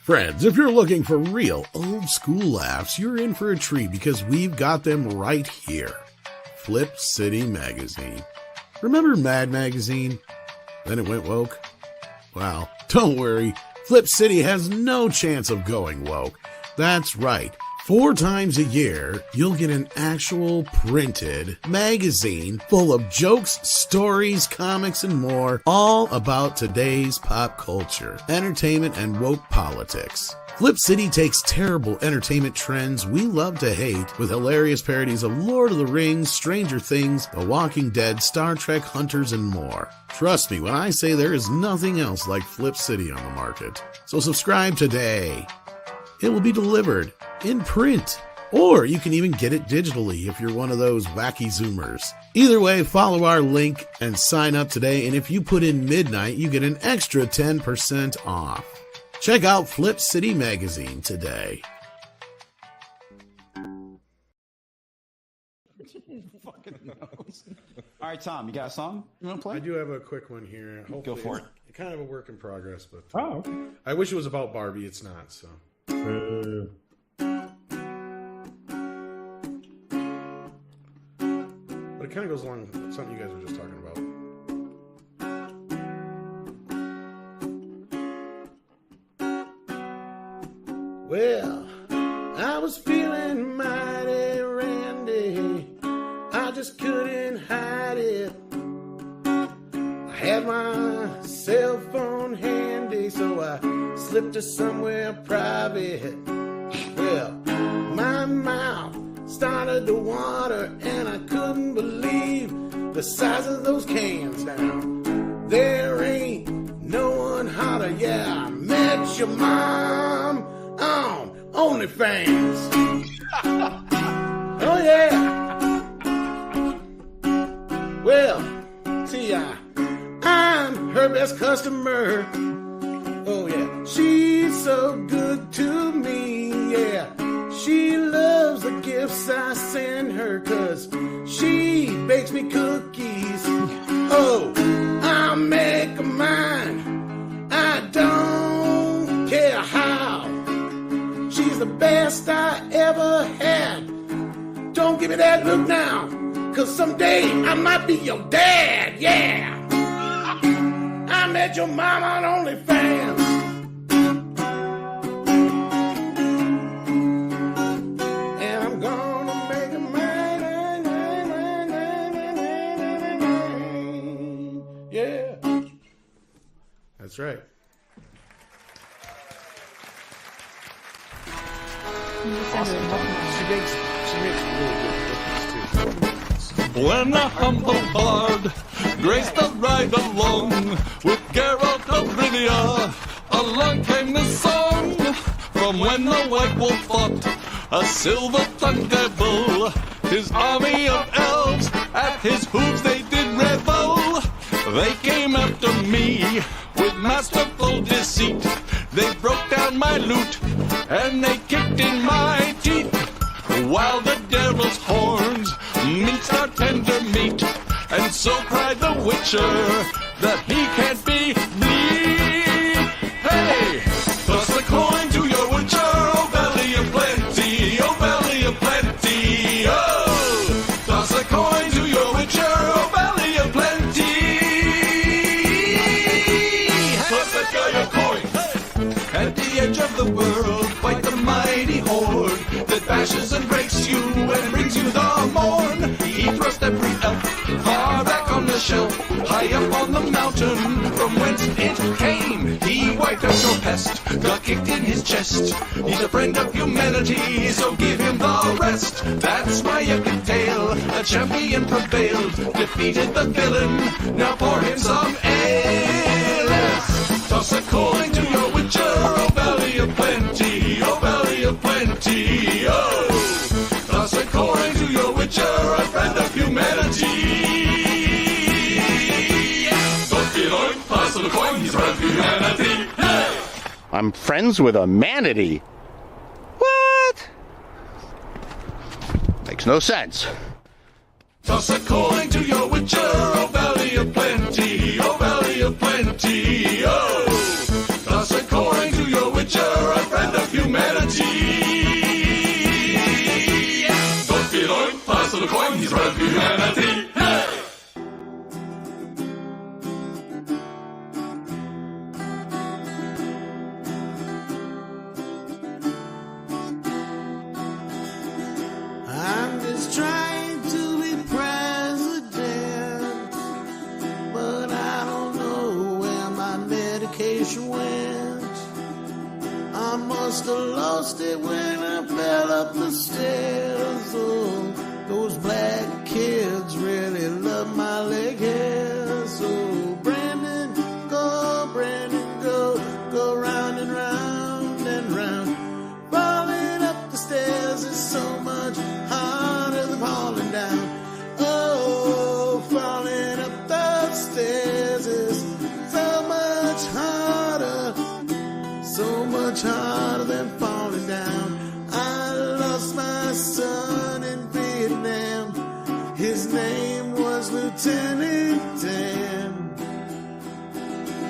Friends, if you're looking for real old-school laughs, you're in for a treat because we've got them right here. Flip City Magazine. Remember Mad Magazine? Then it went woke? Well, don't worry. Flip City has no chance of going woke. That's right. 4 times a year, you'll get an actual printed magazine full of jokes, stories, comics, and more, all about today's pop culture, entertainment, and woke politics. Flip City takes terrible entertainment trends we love to hate with hilarious parodies of Lord of the Rings, Stranger Things, The Walking Dead, Star Trek, Hunters, and more. Trust me when I say there is nothing else like Flip City on the market. So subscribe today. It will be delivered in print, or you can even get it digitally if you're one of those wacky Zoomers. Either way, follow our link and sign up today, and if you put in midnight, you get an extra 10% off. Check out Flip City Magazine today. Fucking knows. All right, Tom, you got a song you want to play? I do have a quick one here. Hopefully go for it. It's kind of a work in progress, but Oh, okay. I wish it was about Barbie. It's not, so. But it kind of goes along with something you guys were just talking about. Well, I was feeling mighty randy. I just couldn't hide it. I had my cell phone handy, so I slipped to somewhere private. Well, my mouth started to water, and I couldn't believe the size of those cans now. There ain't no one hotter, yeah, I met your mom on OnlyFans. Oh yeah. Well, see, I'm her best customer. Oh yeah, she's so good to me, yeah. She loves the gifts I send her, 'cause she bakes me cookies. Oh, I'll make her mine, I don't care how. She's the best I ever had. Don't give me that look now, 'cause someday I might be your dad, yeah. I met your mom on OnlyFans. And I'm gonna make a mine. Yeah. That's right. She makes really good cookies too. When a humble bard graced the ride along with Geralt of Rivia, along came this song. From when the white wolf fought a silver-tongued devil, his army of elves at his hooves they did revel. They came after me with masterful deceit. They broke down my loot and they kicked in my teeth, while the devil's horns minced our tender meat. And so cried the witcher that he can't be bleed. Hey, toss a coin to your witcher, oh belly of plenty, oh belly of plenty. Oh, toss a coin to your witcher, oh belly of plenty. Toss a guy a coin. At the edge of the world, fight the mighty horde that bashes and breaks you and brings you the morn. He thrust every elf far back on the shelf, high up on the mountain from whence it came. He wiped out your pest, got kicked in his chest. He's a friend of humanity, so give him the rest. That's my epic tale, a champion prevailed, defeated the villain, now pour him some ale. Toss a coin to your witcher, oh belly of plenty, oh belly of plenty. Oh, toss a coin to your witcher, a friend of humanity. Toss a coin, he's a friend of humanity. Hey! I'm friends with a manatee. What? Makes no sense. Toss a coin to your witcher, oh belly of plenty, oh belly of plenty. Oh, toss a coin to your witcher. spread humanity. Hey! I'm just trying to be president, but I don't know where my medication went. I must have lost it when I fell up the stairs. Oh, those black kids really love my leg hair. So Brandon, go round and round and round. Falling up the stairs is so much harder than falling down. Oh, falling up the stairs is so much harder than falling down. I lost my son in Vietnam. His name was Lieutenant Dan.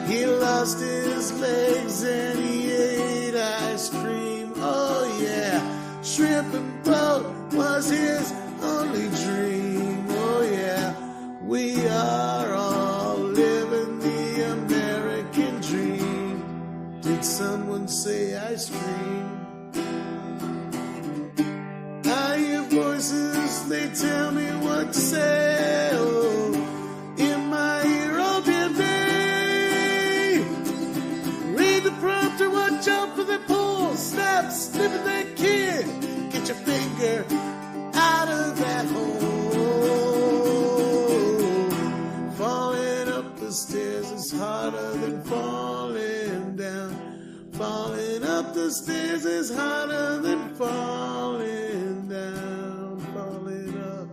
He lost his legs and he ate ice cream. Oh yeah, shrimp and boat was his only dream. Oh yeah, we are all living the American dream. Did someone say ice cream? I hear voices, they tell me what to say. Oh, in my ear all day. Read the prompter, watch out for the pull. Snap, snip at that kid. Get your finger out of that hole. Falling up the stairs is harder than falling down. Falling up the stairs is harder than falling down. Falling up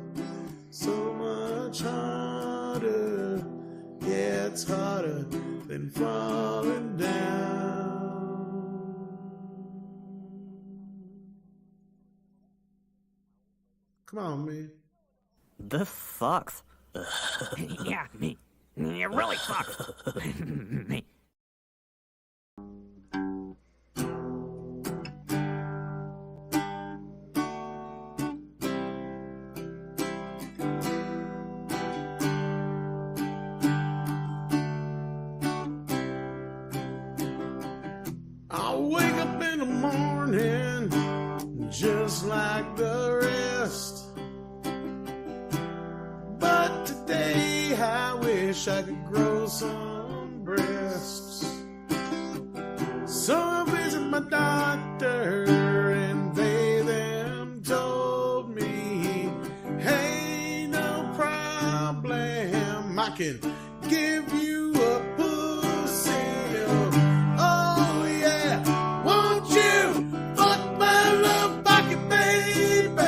so much harder. Yeah, it's harder than falling down. Come on, man. This sucks. Yeah, me. It really sucks. I'll wake up in the morning just like the rest. But today I wish I could grow some breasts. So I visit my doctor and they them told me, hey, no problem, I can give you a pussy. Oh yeah, won't you fuck my love bucket, baby?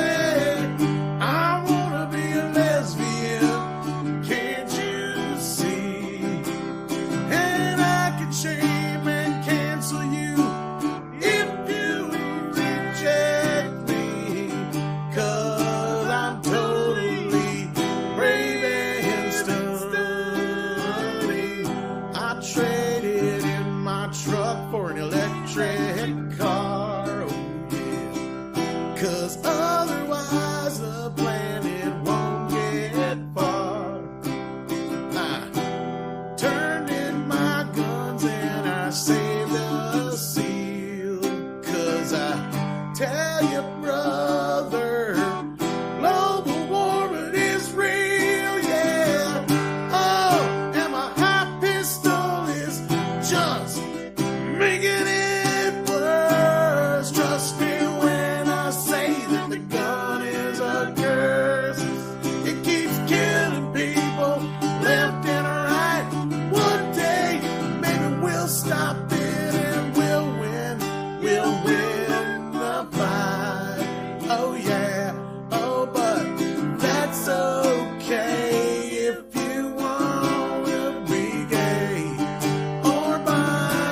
I wanna be a lesbian, can't you see? And I can shame and cancel you if you reject me, 'cause I'm totally brave and sturdy. I traded in my truck for an electric car, oh yeah, 'cause otherwise the planet won't get far. I turned in my guns and I saved a seal, 'cause I tell you, brother, global warming is real, yeah. Oh, and my hot pistol is just making it worse. Trust me when I say that the gun is a curse. It keeps killing people left and right. One day, maybe we'll stop it and we'll win. We'll win the fight. Oh yeah, oh but that's okay if you wanna be gay or bi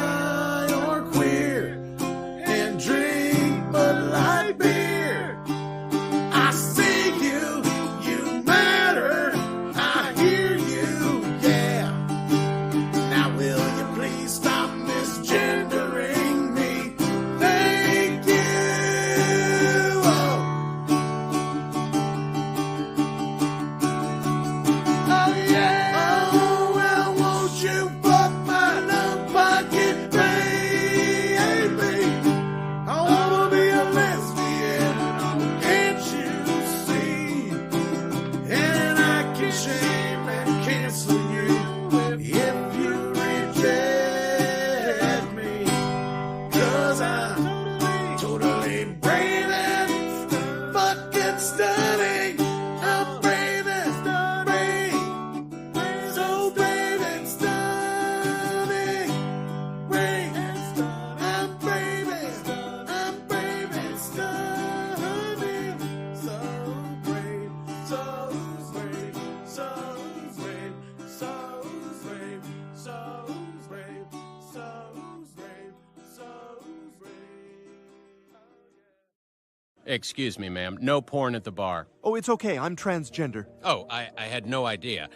Excuse me, ma'am. No porn at the bar. Oh, it's okay. I'm transgender. Oh, I had no idea.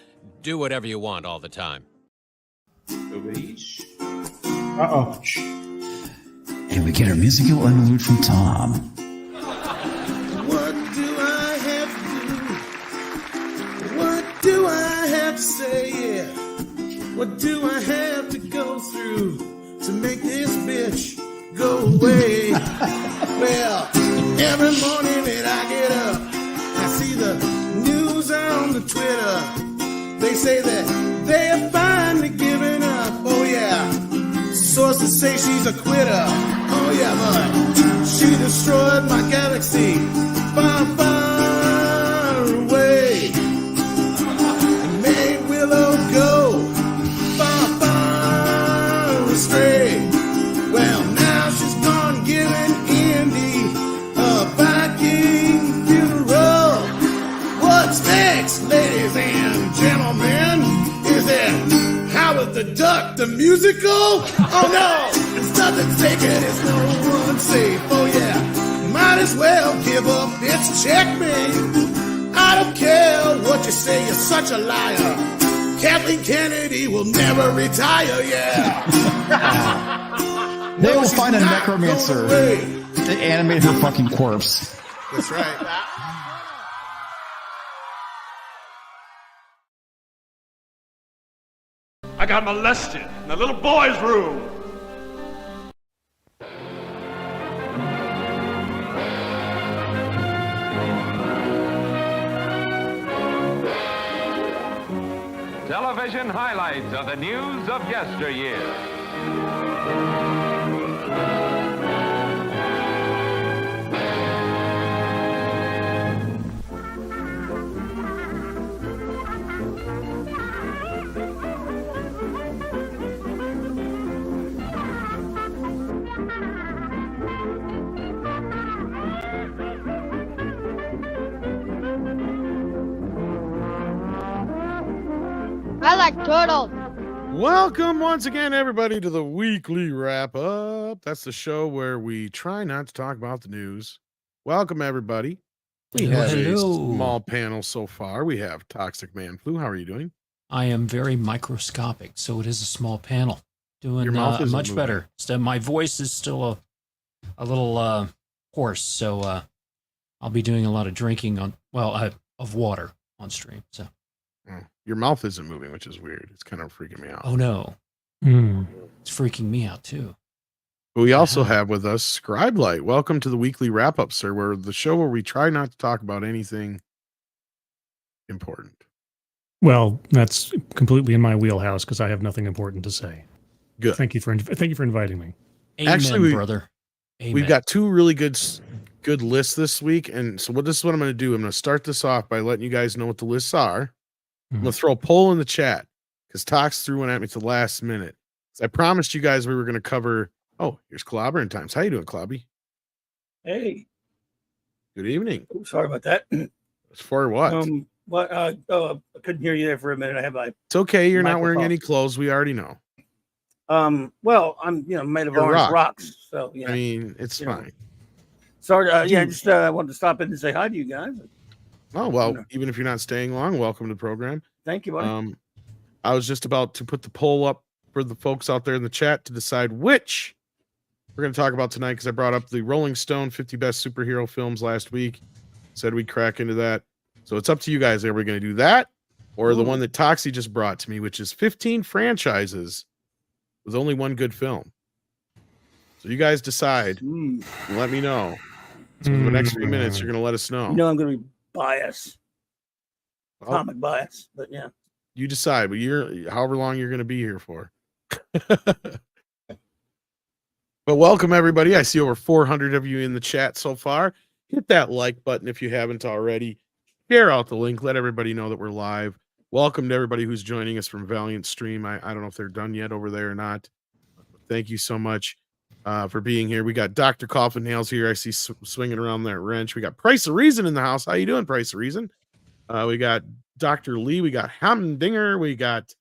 Do whatever you want all the time. Uh-oh. And we get our musical interlude from Tom. What do I have to do? What do I have to say? Yeah. What do I have to go through to make this bitch go away? Well, every morning that I get up, I see the news on the Twitter. They say that they have finally given up. Oh yeah, sources say she's a quitter. Oh yeah, but she destroyed my galaxy far, far away and made Willow go far, far astray. Well, now she's gone giving Indy a Viking funeral. What's next, ladies and gentlemen? Is it Howard the Duck, the musical? Oh no, it's nothing taken, it's no one safe. Oh yeah, might as well give up, bitch, checkmate. I don't care what you say, you're such a liar. Kathleen Kennedy will never retire, yeah. They will find a necromancer to animate her fucking corpse. That's right. I got molested in the little boy's room. Television highlights of the news of yesteryear. I like turtles. Welcome once again, everybody, to the weekly wrap up. That's the show where we try not to talk about the news. Welcome, everybody. We have a small panel so far. We have Toxic Man Flu. How are you doing? I am very microscopic, so it is a small panel. Doing much moving better. So my voice is still a little hoarse, so I'll be doing a lot of drinking of water on stream. So your mouth isn't moving, which is weird. It's kind of freaking me out. oh no, it's freaking me out too. But we also have with us Scribe Light. Welcome to the weekly wrap up, sir. Where the show where we try not to talk about anything important. Well, that's completely in my wheelhouse because I have nothing important to say. Good. Thank you for inviting me. Amen, Actually, brother. Amen. We've got two really good lists this week, and so this is what I'm going to do. I'm going to start this off by letting you guys know what the lists are. I'm going to throw a poll in the chat because Tox threw one at me at the last minute. So I promised you guys we were going to cover. Oh, here's Clobbering Times. How you doing, Clobby? Hey. Good evening. Oh, sorry about that. It's for what? What? I couldn't hear you there for a minute. I have my. It's okay. You're not wearing microphone. any clothes. We already know. Well, I'm made of You're orange rock. rocks, so yeah. I mean, it's fine. Sorry. Just wanted to stop in and say hi to you guys. Oh well, even if you're not staying long, welcome to the program. Thank you, buddy. I was just about to put the poll up for the folks out there in the chat to decide which we're going to talk about tonight because I brought up the Rolling Stone 50 best superhero films last week. Said we'd crack into that. So it's up to you guys. Are we going to do that or the one that Toxie just brought to me, which is 15 franchises with only one good film? So you guys decide. And let me know. So in the next few minutes, you're going to let us know. I'm going to be biased. Comic bias, but yeah. You decide, but you're however long you're going to be here for. But welcome, everybody. I see over 400 of you in the chat so far. Hit that like button if you haven't already. Share out the link. Let everybody know that we're live. Welcome to everybody who's joining us from Valiant Stream. I don't know if they're done yet over there or not. Thank you so much for being here. We got Dr. Coffin Nails here. I see swinging around that wrench. We got Price of Reason in the house. How you doing, Price of Reason? We got Dr. Lee. We got Hamdinger. We got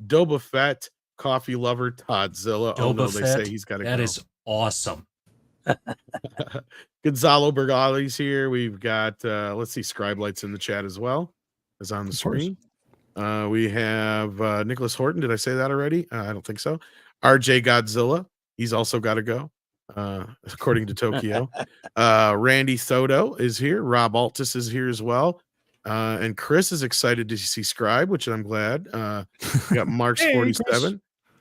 Doba Fett, Coffee Lover, Toddzilla. Oh no, they say he's got to go. That is awesome. Gonzalo Bergali's here. We've got let's see, Scribe Light's in the chat as well as on the screen. We have Nicholas Horton. Did I say that already? I don't think so. RJ Godzilla. He's also got to go, according to Tokyo. Randy Soto is here. Rob Altus is here as well. And Chris is excited to see Scribe, which I'm glad. We got Mark's 47. Chris.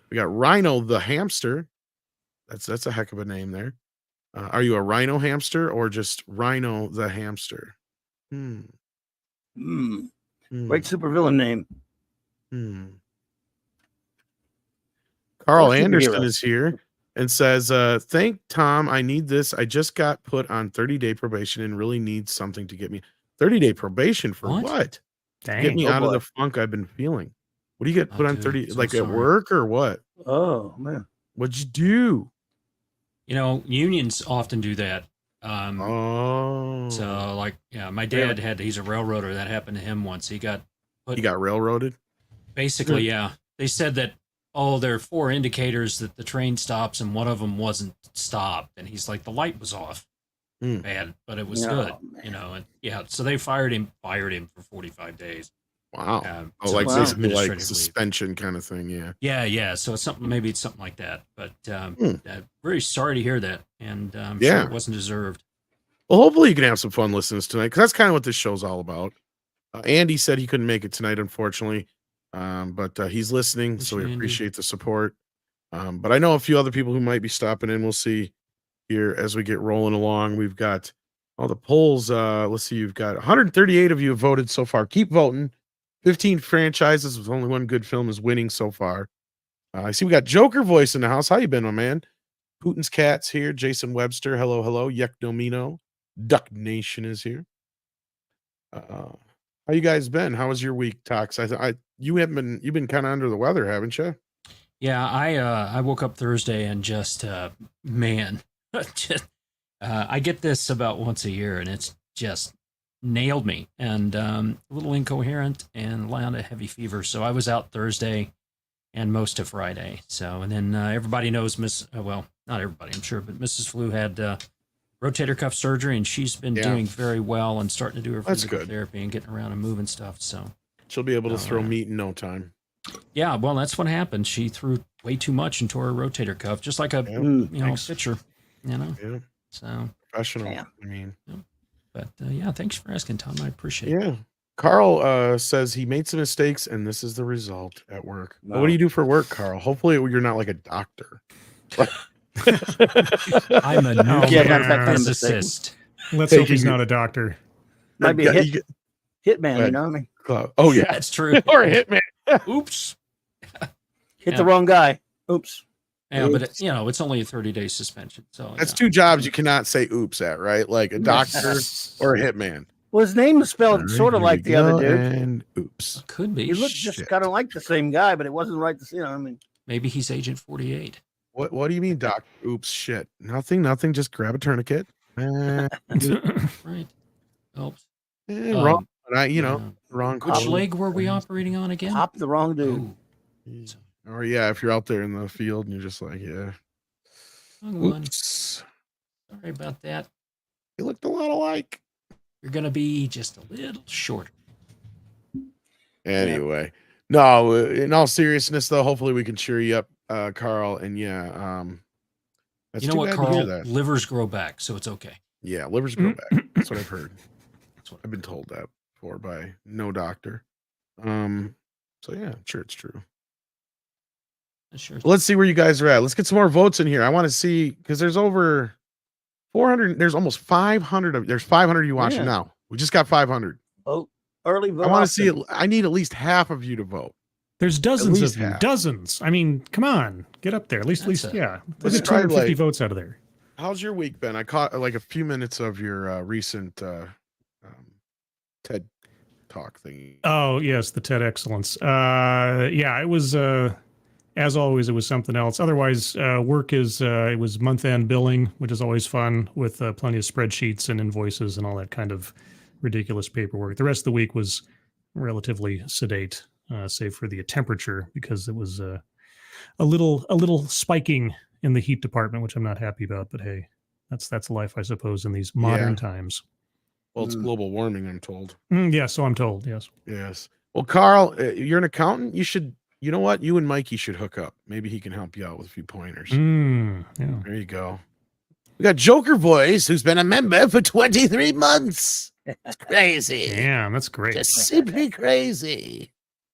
We got Rhino the Hamster. That's a heck of a name there. Are you a rhino hamster or just Rhino the Hamster? Great supervillain name. Carl Anderson is here and says, thank Tom. I need this. I just got put on 30-day probation and really need something to get me 30-day probation for what? Dang. Get me out of the funk I've been feeling. What do you get put on 30? So like at work or what? Oh, man. What'd you do? You know, unions often do that. So like, yeah, my dad he's a railroader. That happened to him once. He got railroaded. Basically, yeah. They said that, there are 4 indicators that the train stops and one of them wasn't stopped. And he's like, the light was off. Bad, but it was good, you know. And yeah, so they fired him for 45 days. Wow. Like basically like suspension kind of thing. Yeah. So it's something, maybe it's something like that. But very sorry to hear that, and I'm sure it wasn't deserved. Well, hopefully you can have some fun listening tonight, because that's kind of what this show's all about. Andy said he couldn't make it tonight, unfortunately, but he's listening, so we appreciate the support. But I know a few other people who might be stopping in. We'll see here as we get rolling along. We've got all the polls. Let's see, you've got 138 of you have voted so far. Keep voting. 15 franchises with only one good film is winning so far. I see we got Joker Voice in the house. How you been, my man? Putin's Cat's here. Jason Webster. Hello. Yek Domino. Duck Nation is here. How you guys been? How was your week, Tox? You've been kind of under the weather, haven't you? Yeah, I woke up Thursday and just man, I get this about once a year, and it's just nailed me, and a little incoherent and a lot of heavy fever. So I was out Thursday and most of Friday. So, and then everybody knows not everybody, I'm sure, but Mrs. Flu had rotator cuff surgery, and she's been doing very well and starting to do her physical therapy and getting around and moving stuff. So she'll be able to throw meat in no time. Yeah, well, that's what happened. She threw way too much and tore her rotator cuff, just like a pitcher, you know. Yeah. So professional. I mean. But thanks for asking, Tom. I appreciate it. Yeah. Carl says he made some mistakes, and this is the result at work. No. Well, what do you do for work, Carl? Hopefully you're not like a doctor. I'm a nuclear physicist. Let's hope he's not a doctor. Might be a hitman, you know what I mean? Oh, yeah. That's true. Or a hitman. Oops. Hit the wrong guy. Oops. Yeah, but it's only a 30-day suspension. So that's 2 jobs you cannot say oops at, right? Like a doctor or a hitman. Well, his name was spelled sort of like the other dude. And oops. Could be. He looked just kind of like the same guy, but it wasn't right. I mean, maybe he's Agent 48. What do you mean, Doc? Oops, shit. Nothing. Just grab a tourniquet. Right. Oops. Wrong. Wrong. Which leg were we operating on again? Pop the wrong dude. Or if you're out there in the field and you're just like, oops. Sorry about that. You looked a lot alike. You're gonna be just a little shorter. Anyway, no. In all seriousness, though, hopefully we can cheer you up, Carl. And that's you know what, Carl? Livers grow back, so it's okay. Yeah, livers grow back. That's what I've heard. That's what I've been told that before by no doctor. So yeah, I'm sure it's true. Sure. Let's see where you guys are at. Let's get some more votes in here. I want to see, because there's over 400. There's almost 500. There's 500 you watching now. We just got 500. Oh, early vote. I want to see it. I need at least half of you to vote. There's dozens of you. Dozens. I mean, come on, get up there. At least, let's get 250 votes out of there. How's your week been? I caught like a few minutes of your recent TED Talk thingy. Oh yes, the TED Excellence. It was. As always, it was something else. Otherwise, work is it was month-end billing, which is always fun with plenty of spreadsheets and invoices and all that kind of ridiculous paperwork. The rest of the week was relatively sedate, save for the temperature, because it was a little spiking in the heat department, which I'm not happy about. But hey, That's life, I suppose, in these modern times. Well, it's global warming, I'm told. Yeah, so I'm told. Yes. Yes. Well, Carl, you're an accountant. You know what? You and Mikey should hook up. Maybe he can help you out with a few pointers. Yeah. There you go. We got Joker Voice, who's been a member for 23 months. It's crazy. Damn, that's great. Just simply crazy.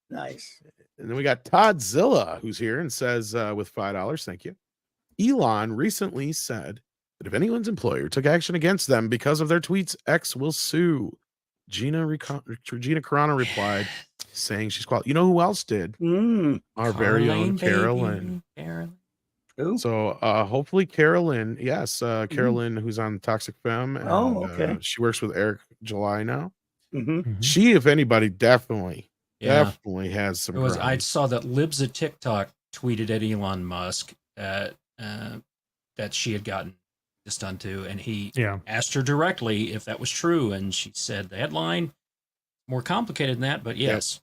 Nice. And then we got Toddzilla, who's here and says, with $5, thank you. Elon recently said that if anyone's employer took action against them because of their tweets, X will sue. Gina Carano replied, saying she's qualified. You know who else did? Our very own Carolyn. So hopefully Carolyn, yes, Carolyn, who's on Toxic Femme. And, okay. She works with Eric July now. Mm-hmm. She, if anybody, definitely has some. I saw that Libs at TikTok tweeted at Elon Musk that she had gotten this done too, and he asked her directly if that was true, and she said the headline more complicated than that, but yes.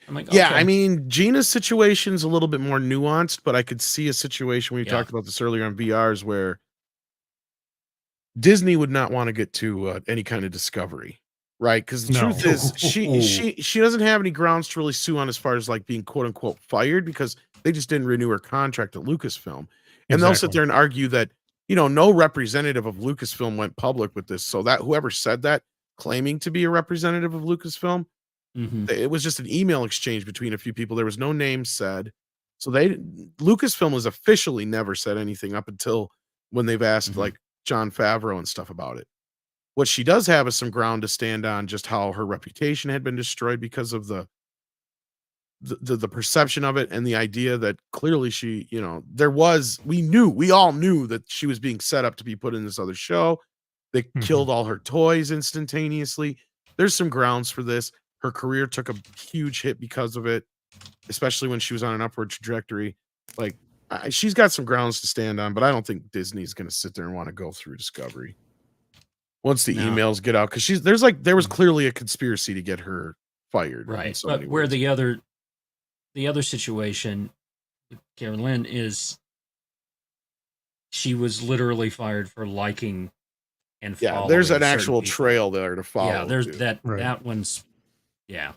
I'm like, yeah, okay. I mean, Gina's situation's a little bit more nuanced, but I could see a situation we talked about this earlier on VRs where Disney would not want to get to any kind of discovery, right? Because the truth is, she doesn't have any grounds to really sue on as far as like being quote unquote fired because they just didn't renew her contract at Lucasfilm, and they'll sit there and argue that no representative of Lucasfilm went public with this, so that whoever said that claiming to be a representative of Lucasfilm. It was just an email exchange between a few people. There was no name said. So Lucasfilm has officially never said anything up until when they've asked like Jon Favreau and stuff about it. What she does have is some ground to stand on, just how her reputation had been destroyed because of the perception of it and the idea that clearly she, we all knew that she was being set up to be put in this other show. They killed all her toys instantaneously. There's some grounds for this. Her career took a huge hit because of it, especially when she was on an upward trajectory. Like, she's got some grounds to stand on, but I don't think Disney's going to sit there and want to go through Discovery once the emails get out. Because there was clearly a conspiracy to get her fired, right? But where the other situation, Carolyn, is she was literally fired for liking and following. There's an actual trail there to follow. Yeah, there's that one's. Yeah,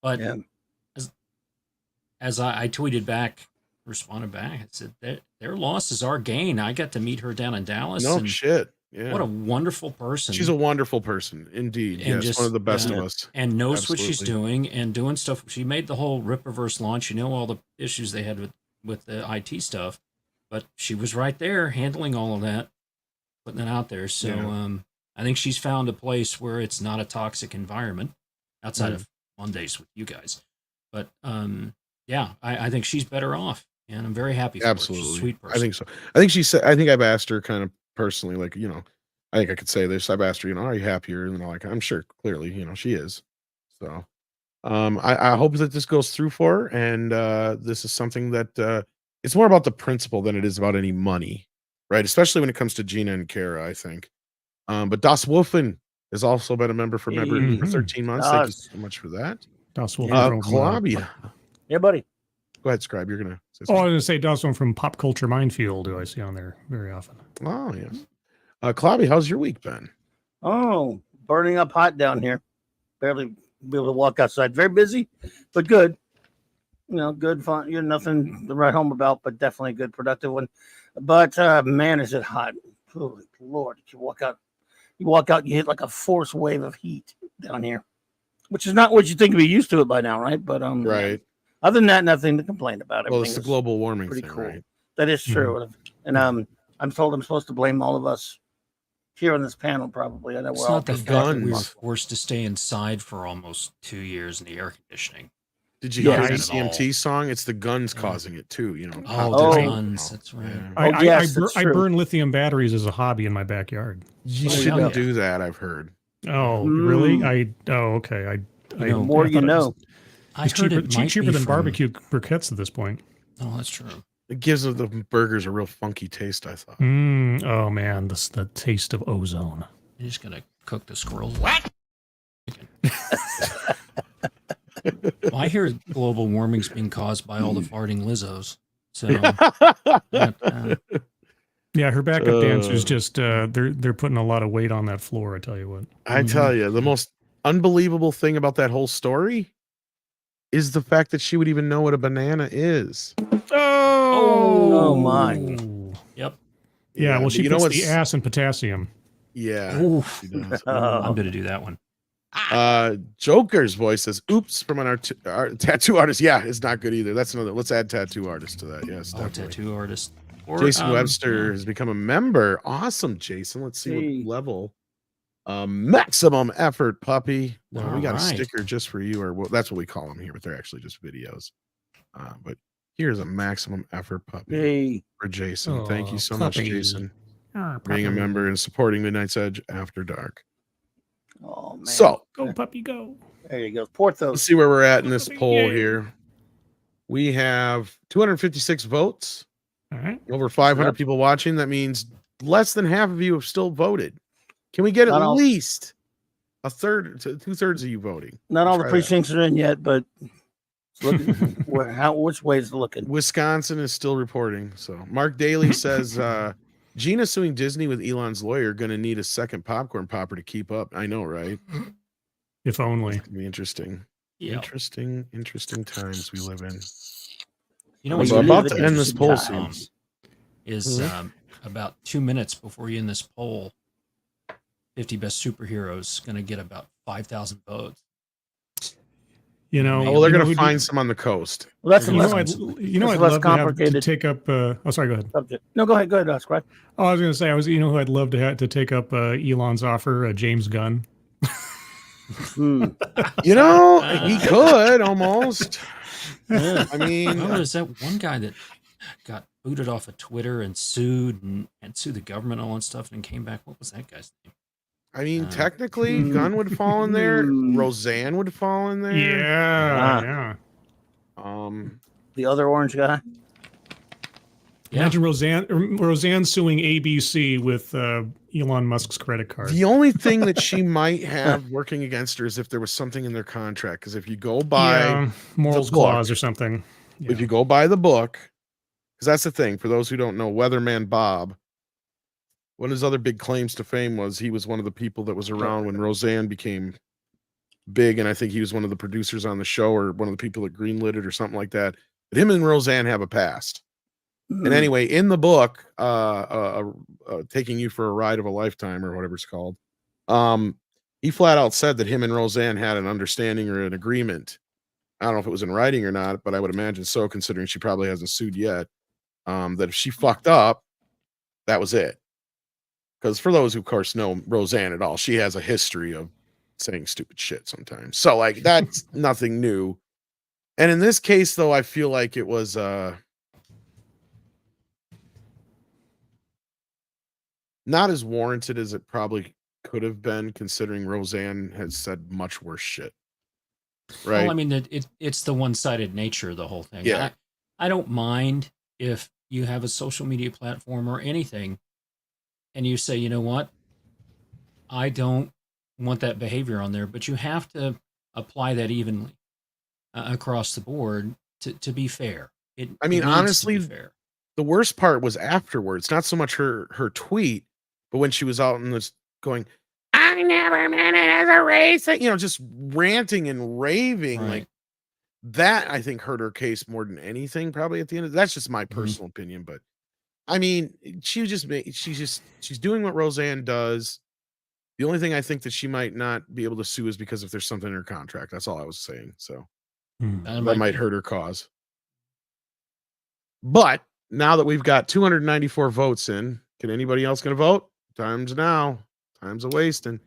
but as I tweeted back, responded back, I said their loss is our gain. I got to meet her down in Dallas. No shit. Yeah. What a wonderful person. She's a wonderful person, indeed. And yes, one of the best of us. And knows what she's doing and doing stuff. She made the whole Rippaverse launch. All the issues they had with the IT stuff, but she was right there handling all of that, putting it out there. So I think she's found a place where it's not a toxic environment. Outside of Mondays with you guys. But I think she's better off. And I'm very happy for her. She's a sweet person. I think so. I think she said, I think I've asked her kind of personally, like, I think I could say this. I've asked her, are you happier? And like, I'm sure clearly, she is. So I hope that this goes through for her. And this is something that it's more about the principle than it is about any money, right? Especially when it comes to Gina and Kara, I think. But Das Wolfen has also been a member for 13 months. Thank you so much for that. Das Wolfen. Kalabia. Yeah, buddy. Go ahead, Scribe. You're going to say something. I was going to say Das Wolfen from Pop Culture Minefield, who I see on there very often. Oh, yes. Kalabia, how's your week been? Oh, burning up hot down here. Barely be able to walk outside. Very busy, but good. Good fun. Nothing to write home about, but definitely a good, productive one. But, man, is it hot. Holy Lord, you walk out, you hit like a force wave of heat down here, which is not what you think to be used to it by now, right? But right. Other than that, nothing to complain about. Well, it's the global warming pretty thing, cool. Right? That is true. And I'm told I'm supposed to blame all of us here on this panel, probably. I know it's not the fact that we were forced to stay inside for almost 2 years in the air conditioning. Did you hear the CMT song? It's the guns causing it too. Oh, the guns. That's right. I burn lithium batteries as a hobby in my backyard. You shouldn't do that, I've heard. Oh, really? Okay. More you know. It's cheaper than barbecue briquettes at this point. Oh, that's true. It gives the burgers a real funky taste, I thought. Oh, man. The taste of ozone. You're just going to cook the squirrels. What? Well, I hear global warming's being caused by all the farting Lizzos. So, Yeah, her backup dancers just they're putting a lot of weight on that floor. I tell you what. I tell you, the most unbelievable thing about that whole story is the fact that she would even know what a banana is. Oh my. Yep. Yeah, well, she you know puts what's the ass in potassium. Yeah, Oof. she does. I'm gonna do that one. Joker's voice says, "Oops," from our tattoo artist. Yeah, it's not good either. That's another. Let's add tattoo artist to that. Yes, definitely. Tattoo artist. Or, Jason Webster has become a member. Awesome, Jason. Let's see what level. Maximum effort, puppy. Well, we got a sticker just for you, or that's what we call them here, but they're actually just videos. But here's a maximum effort puppy for Jason. Thank you so much, Jason, for being a member and supporting Midnight's Edge After Dark. Oh man. So go puppy go. There you go. Porthos. Let's see where we're at in this poll here. We have 256 votes. All right. Over 500 people watching. That means less than half of you have still voted. Can we get at least a third to 2/3 of you voting? Not all the precincts are in yet, but it's looking which way is it looking? Wisconsin is still reporting. So Mark Daly says Gina suing Disney with Elon's lawyer going to need a second popcorn popper to keep up. I know, right? If only. It's gonna be interesting. Yep. Interesting times we live in. You know what's about to end this poll soon is about 2 minutes before you end this poll. 50 best superheroes going to get about 5,000 votes. You know, well, they're going to find some on the coast. Well, that's I'd love to take up. Sorry, go ahead. Subject. No, go ahead. Go ahead, Oscar. Oh, I was going to say, who I'd love to take up Elon's offer, James Gunn. You know, he could almost. I mean, there's that one guy that got booted off of Twitter and sued the government and all that stuff and came back. What was that guy's name? I mean, technically, Gunn would fall in there. Roseanne would fall in there. Yeah. The other orange guy. Imagine Roseanne suing ABC with Elon Musk's credit card. The only thing that she might have working against her is if there was something in their contract. Because if you go by morals clause or something, if you go by the book, because that's the thing. For those who don't know, Weatherman Bob, one of his other big claims to fame was he was one of the people that was around when Roseanne became big, and I think he was one of the producers on the show or one of the people that greenlit it or something like that. But him and Roseanne have a past. And anyway, in the book, Taking You for a Ride of a Lifetime or whatever it's called, he flat out said that him and Roseanne had an understanding or an agreement. I don't know if it was in writing or not, but I would imagine so, considering she probably hasn't sued yet. That if she fucked up, that was it. Because for those who, of course, know Roseanne at all, she has a history of saying stupid shit sometimes. So, like, that's nothing new. And in this case, though, I feel like it was not as warranted as it probably could have been, considering Roseanne has said much worse shit. Right? Well, I mean, it's the one-sided nature of the whole thing. Yeah. I don't mind if you have a social media platform or anything, and you say, you know what, I don't want that behavior on there, but you have to apply that evenly across the board to be fair. I mean, honestly, the worst part was afterwards, not so much her tweet, but when she was out in this going, I never meant it as a race, just ranting and raving. Like that, I think hurt her case more than anything, probably at the end of that's just my personal opinion. But I mean, she's doing what Roseanne does. The only thing I think that she might not be able to sue is because if there's something in her contract. That's all I was saying. So that might hurt her cause. But now that we've got 294 votes in, can anybody else gonna vote? Time's now. Time's a wasting.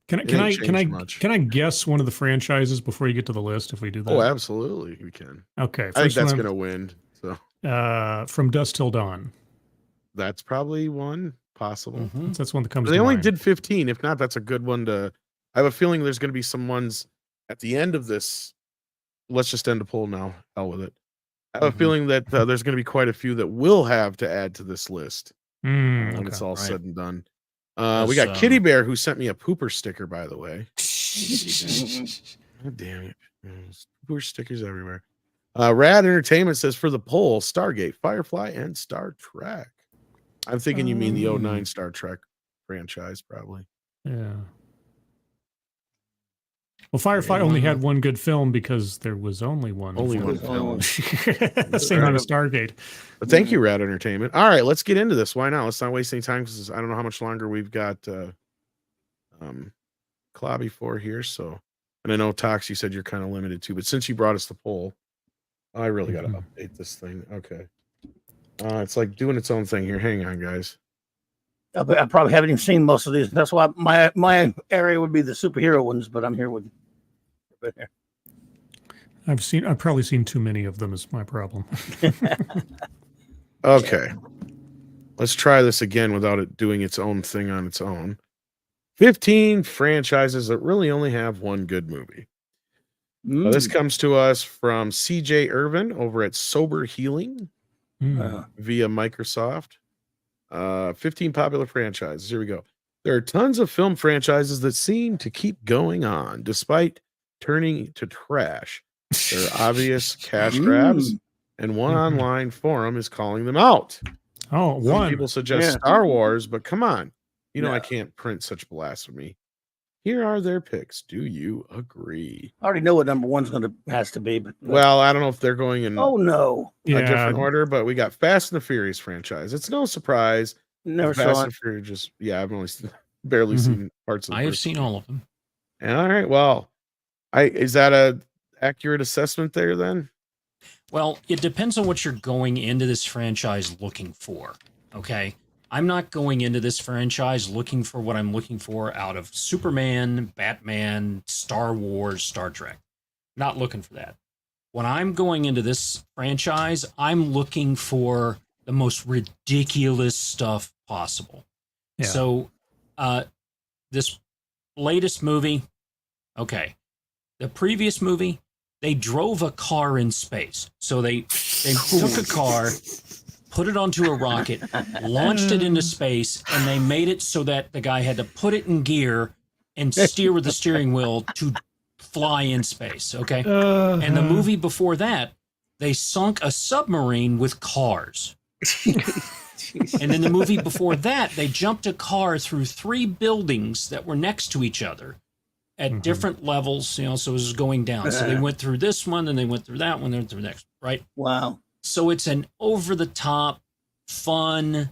Can I guess one of the franchises before you get to the list if we do that? Oh, absolutely, we can. Okay, I think that's gonna win. So From Dusk Till Dawn. That's probably one possible. That's one that comes. They only did 15. If not, that's a good one to. I have a feeling there's going to be some ones at the end of this. Let's just end the poll now. Hell with it. I have a feeling that there's going to be quite a few that will have to add to this list when it's all said and done. We got Kitty Bear, who sent me a pooper sticker, by the way. God damn it. Pooper stickers everywhere. Rad Entertainment says for the poll, Stargate, Firefly, and Star Trek. I'm thinking you mean the 09 Star Trek franchise, probably. Yeah. Well, Firefly only had one good film because there was only one. Only one film. Same on Stargate. But thank you, Rad Entertainment. All right, let's get into this. Why not? Let's not waste any time because I don't know how much longer we've got Klobby for here. So, and I know Tox, you said you're kind of limited too, but since you brought us the poll, I really got to update this thing. Okay. It's like doing its own thing here. Hang on, guys. I probably haven't even seen most of these. That's why my area would be the superhero ones, but I'm here with. I've probably seen too many of them. Is my problem. Okay, let's try this again without it doing its own thing on its own. 15 franchises that really only have one good movie. Now, this comes to us from CJ Irvin over at Sober Healing via Microsoft. 15 popular franchises. Here we go. There are tons of film franchises that seem to keep going on despite turning to trash. There are obvious cash grabs, and one online forum is calling them out. Some people suggest Star Wars, but come on. You know I can't print such blasphemy. Here are their picks. Do you agree? I already know what number one's has to be, but well, I don't know if they're going in a different order, but we got Fast and the Furious franchise. It's no surprise. Never Fast saw and Furious. I've only barely seen parts of it. I have seen all of them. All right. Well, is that a accurate assessment there then? Well, it depends on what you're going into this franchise looking for. Okay. I'm not going into this franchise looking for what I'm looking for out of Superman, Batman, Star Wars, Star Trek. Not looking for that. When I'm going into this franchise, I'm looking for the most ridiculous stuff possible. Yeah. So, this latest movie, okay. The previous movie, they drove a car in space. So they took a car, put it onto a rocket, launched it into space, and they made it so that the guy had to put it in gear and steer with the steering wheel to fly in space, okay? And the movie before that, they sunk a submarine with cars. And then the movie before that, they jumped a car through 3 buildings that were next to each other at different levels, so it was going down. So they went through this one, and they went through that one, then through the next, right? Wow. So it's an over-the-top, fun,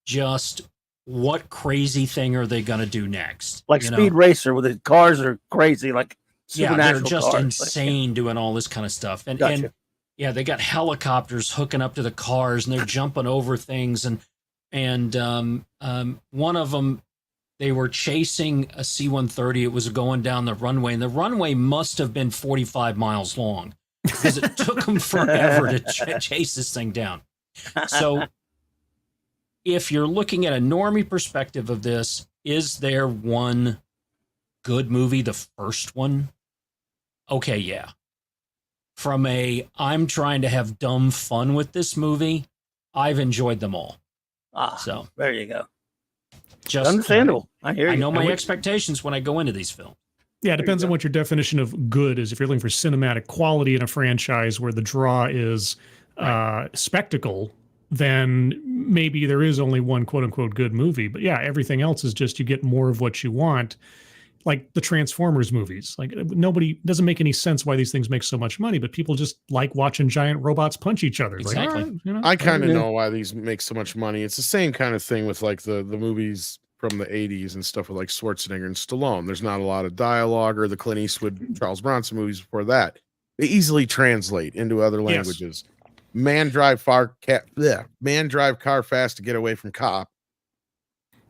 just what crazy thing are they going to do next? Like Speed Racer, where the cars are crazy, like they're just insane doing all this kind of stuff. And they got helicopters hooking up to the cars, and they're jumping over things. And one of them, they were chasing a C-130. It was going down the runway, and the runway must have been 45 miles long because it took them forever to chase this thing down. So if you're looking at a normie perspective of this, is there one good movie, the first one? Okay, yeah. From I'm trying to have dumb fun with this movie, I've enjoyed them all. So there you go. Just understandable. I hear you. I know my expectations when I go into these films. Yeah, it depends on what your definition of good is. If you're looking for cinematic quality in a franchise where the draw is spectacle, then maybe there is only one quote unquote good movie. But yeah, everything else is just you get more of what you want. Like the Transformers movies. Like doesn't make any sense why these things make so much money, but people just like watching giant robots punch each other. Exactly. Like, I kind of know why these make so much money. It's the same kind of thing with like the movies from the 80s and stuff with like Schwarzenegger and Stallone. There's not a lot of dialogue, or the Clint Eastwood, Charles Bronson movies before that. They easily translate into other languages. Yes. Man drive car fast to get away from cop.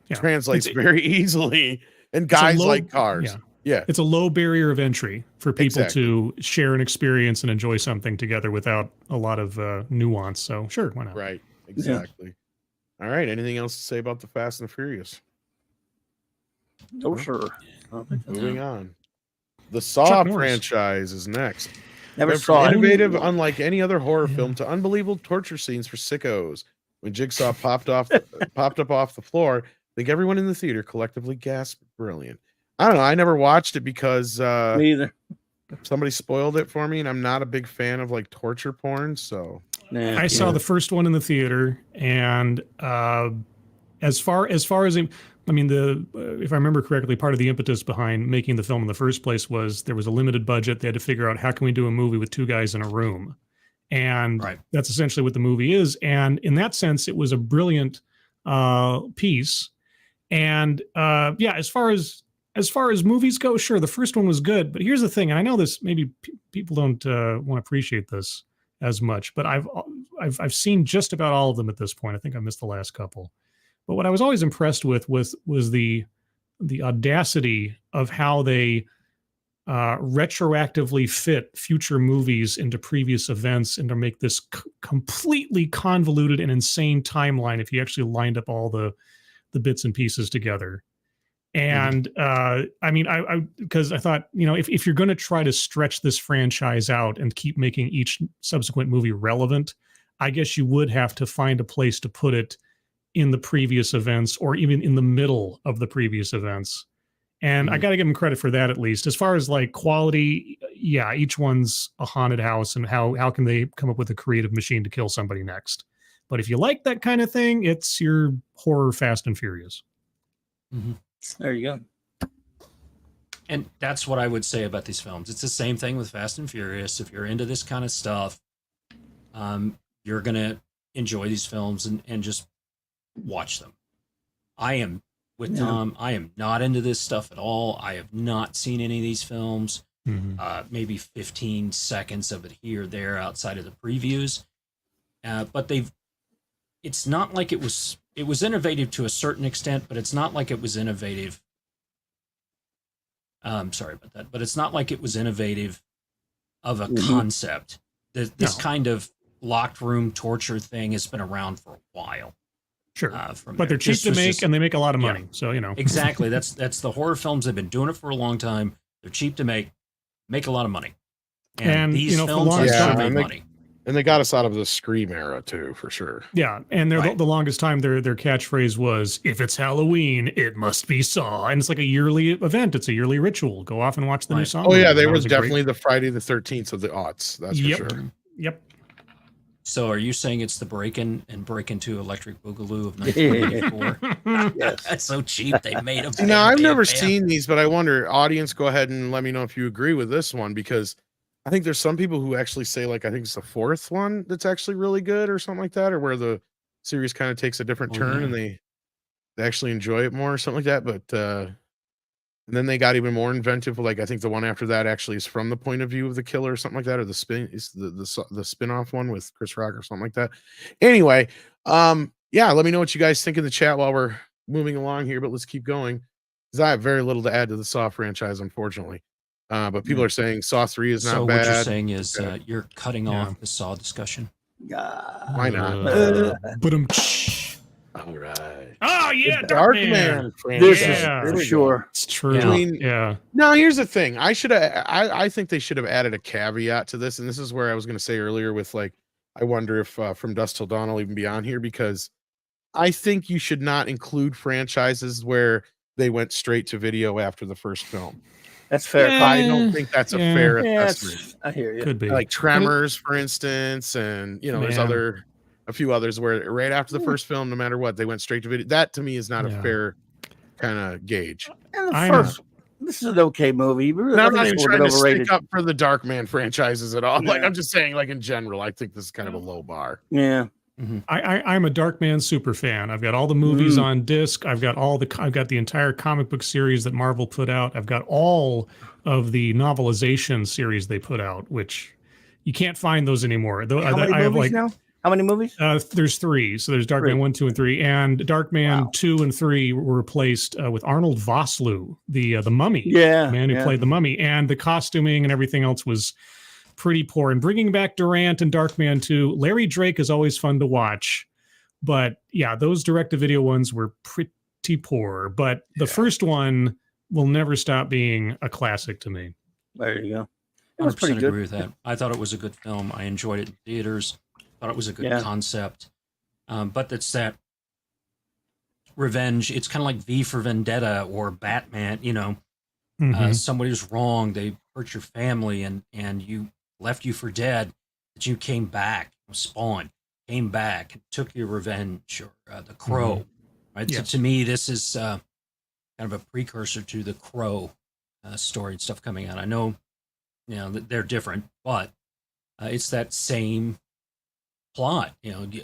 Yeah. Translates very easily. And guys like cars. Yeah. It's a low barrier of entry for people to share an experience and enjoy something together without a lot of nuance. So sure, why not? Right. Exactly. Yeah. All right. Anything else to say about the Fast and the Furious? No, sure. Moving on. The Saw franchise is next. Never saw innovative, unlike any other horror film, to unbelievable torture scenes for sickos. When Jigsaw popped up off the floor, I think everyone in the theater collectively gasped, brilliant. I don't know. I never watched it because me either. Somebody spoiled it for me, and I'm not a big fan of like torture porn. So I saw the first one in the theater, and as far as I mean, if I remember correctly, part of the impetus behind making the film in the first place was there was a limited budget. They had to figure out how can we do a movie with two guys in a room, and that's essentially what the movie is. And in that sense, it was a brilliant piece. And as far as movies go, sure, the first one was good. But here's the thing, and I know this maybe people don't want to appreciate this as much, but I've seen just about all of them at this point. I think I missed the last couple. But what I was always impressed with was the audacity of how they retroactively fit future movies into previous events and to make this completely convoluted and insane timeline if you actually lined up all the bits and pieces together. And I mean, because I thought, if you're going to try to stretch this franchise out and keep making each subsequent movie relevant, I guess you would have to find a place to put it in the previous events or even in the middle of the previous events. And I got to give them credit for that, at least. As far as like quality, yeah, each one's a haunted house, and how can they come up with a creative machine to kill somebody next? But if you like that kind of thing, it's your horror Fast and Furious. There you go. And that's what I would say about these films. It's the same thing with Fast and Furious. If you're into this kind of stuff, you're going to enjoy these films and just watch them. I am with Tom. I am not into this stuff at all. I have not seen any of these films. Maybe 15 seconds of it here or there outside of the previews. But it's not like it was innovative to a certain extent, but it's not like it was innovative. Sorry about that, but it's not like it was innovative of a concept. This kind of locked room torture thing has been around for a while. Sure, but they're cheap to make, and they make a lot of money. So exactly. That's the horror films. They've been doing it for a long time. They're cheap to make a lot of money, and these films make money. And they got us out of the Scream era too, for sure. Yeah, and the longest time their catchphrase was, "If it's Halloween, it must be Saw," and it's like a yearly event. It's a yearly ritual. Go off and watch the new Saw. Oh yeah, they were definitely the Friday the 13th of the aughts. That's for sure. Yep. So are you saying it's the Break-In and Break-Into Electric Boogaloo of 1984? Yes. That's so cheap they made them. No, I've never seen these, but I wonder, audience, go ahead and let me know if you agree with this one, because I think there's some people who actually say, like, I think it's the fourth one that's actually really good or something like that, or where the series kind of takes a different turn and they actually enjoy it more or something like that. But and then they got even more inventive. Like, I think the one after that actually is from the point of view of the killer or something like that, or the spin-off one with Chris Rock or something like that. Anyway, yeah, let me know what you guys think in the chat while we're moving along here, but let's keep going, because I have very little to add to the Saw franchise, unfortunately. But people are saying Saw 3 is not bad. So what you're saying is you're cutting off the Saw discussion. Why not? All right. Oh yeah, Darkman. This is for sure. It's true. I mean, yeah. No, here's the thing. I think they should have added a caveat to this, and this is where I was going to say earlier with, like, I wonder if From Dusk Till Dawn will even be on here, because I think you should not include franchises where they went straight to video after the first film. That's fair. I don't think that's a fair assessment. I hear you. Could be like Tremors, for instance, and there's a few others where right after the first film, no matter what, they went straight to video. That to me is not a fair kind of gauge. And the first, this is an okay movie. Really, I'm not even trying to stick up for the Darkman franchises at all. Like, I'm just saying, like, in general, I think this is kind of a low bar. Yeah. I'm a Darkman super fan. I've got all the movies on disc. I've got the entire comic book series that Marvel put out. I've got all of the novelization series they put out, which you can't find those anymore. How many movies now? How many movies? There's 3. So there's Darkman 1, 2, and 3, and Darkman 2 and 3 were replaced with Arnold Vosloo, the Mummy, man who played the Mummy, and the costuming and everything else was pretty poor. And bringing back Durant and Darkman 2, Larry Drake is always fun to watch, but yeah, those direct-to-video ones were pretty poor. But the first one will never stop being a classic to me. There you go. It was pretty good. Agree with that. I thought it was a good film. I enjoyed it in theaters. Thought it was a good concept. But it's that revenge. It's kind of like V for Vendetta or Batman. Somebody was wrong. They hurt your family and you left you for dead. But you came back. Spawn came back and took your revenge. Or The Crow. Right. So to me, this is kind of a precursor to the Crow story and stuff coming out. I know, they're different, but it's that same plot.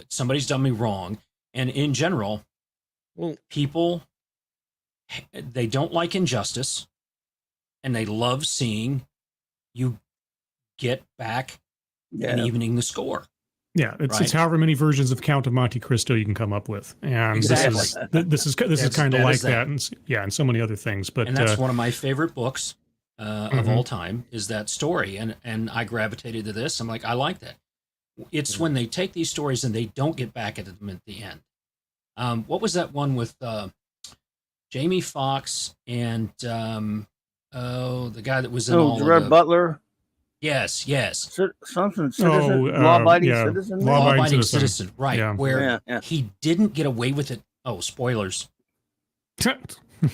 Somebody's done me wrong, and in general, people, they don't like injustice, and they love seeing you get back and evening the score. Yeah, it's however many versions of Count of Monte Cristo you can come up with, and exactly. this is kind of like that, and so many other things. But and that's one of my favorite books of all time is that story, and I gravitated to this. I'm like, I like that. It's when they take these stories and they don't get back at them at the end. What was that one with Jamie Foxx and the guy that was in all Gerard Butler? Yes. Something citizen, law-abiding citizen. Law-abiding citizen, right? Yeah. Where he didn't get away with it. Oh, spoilers!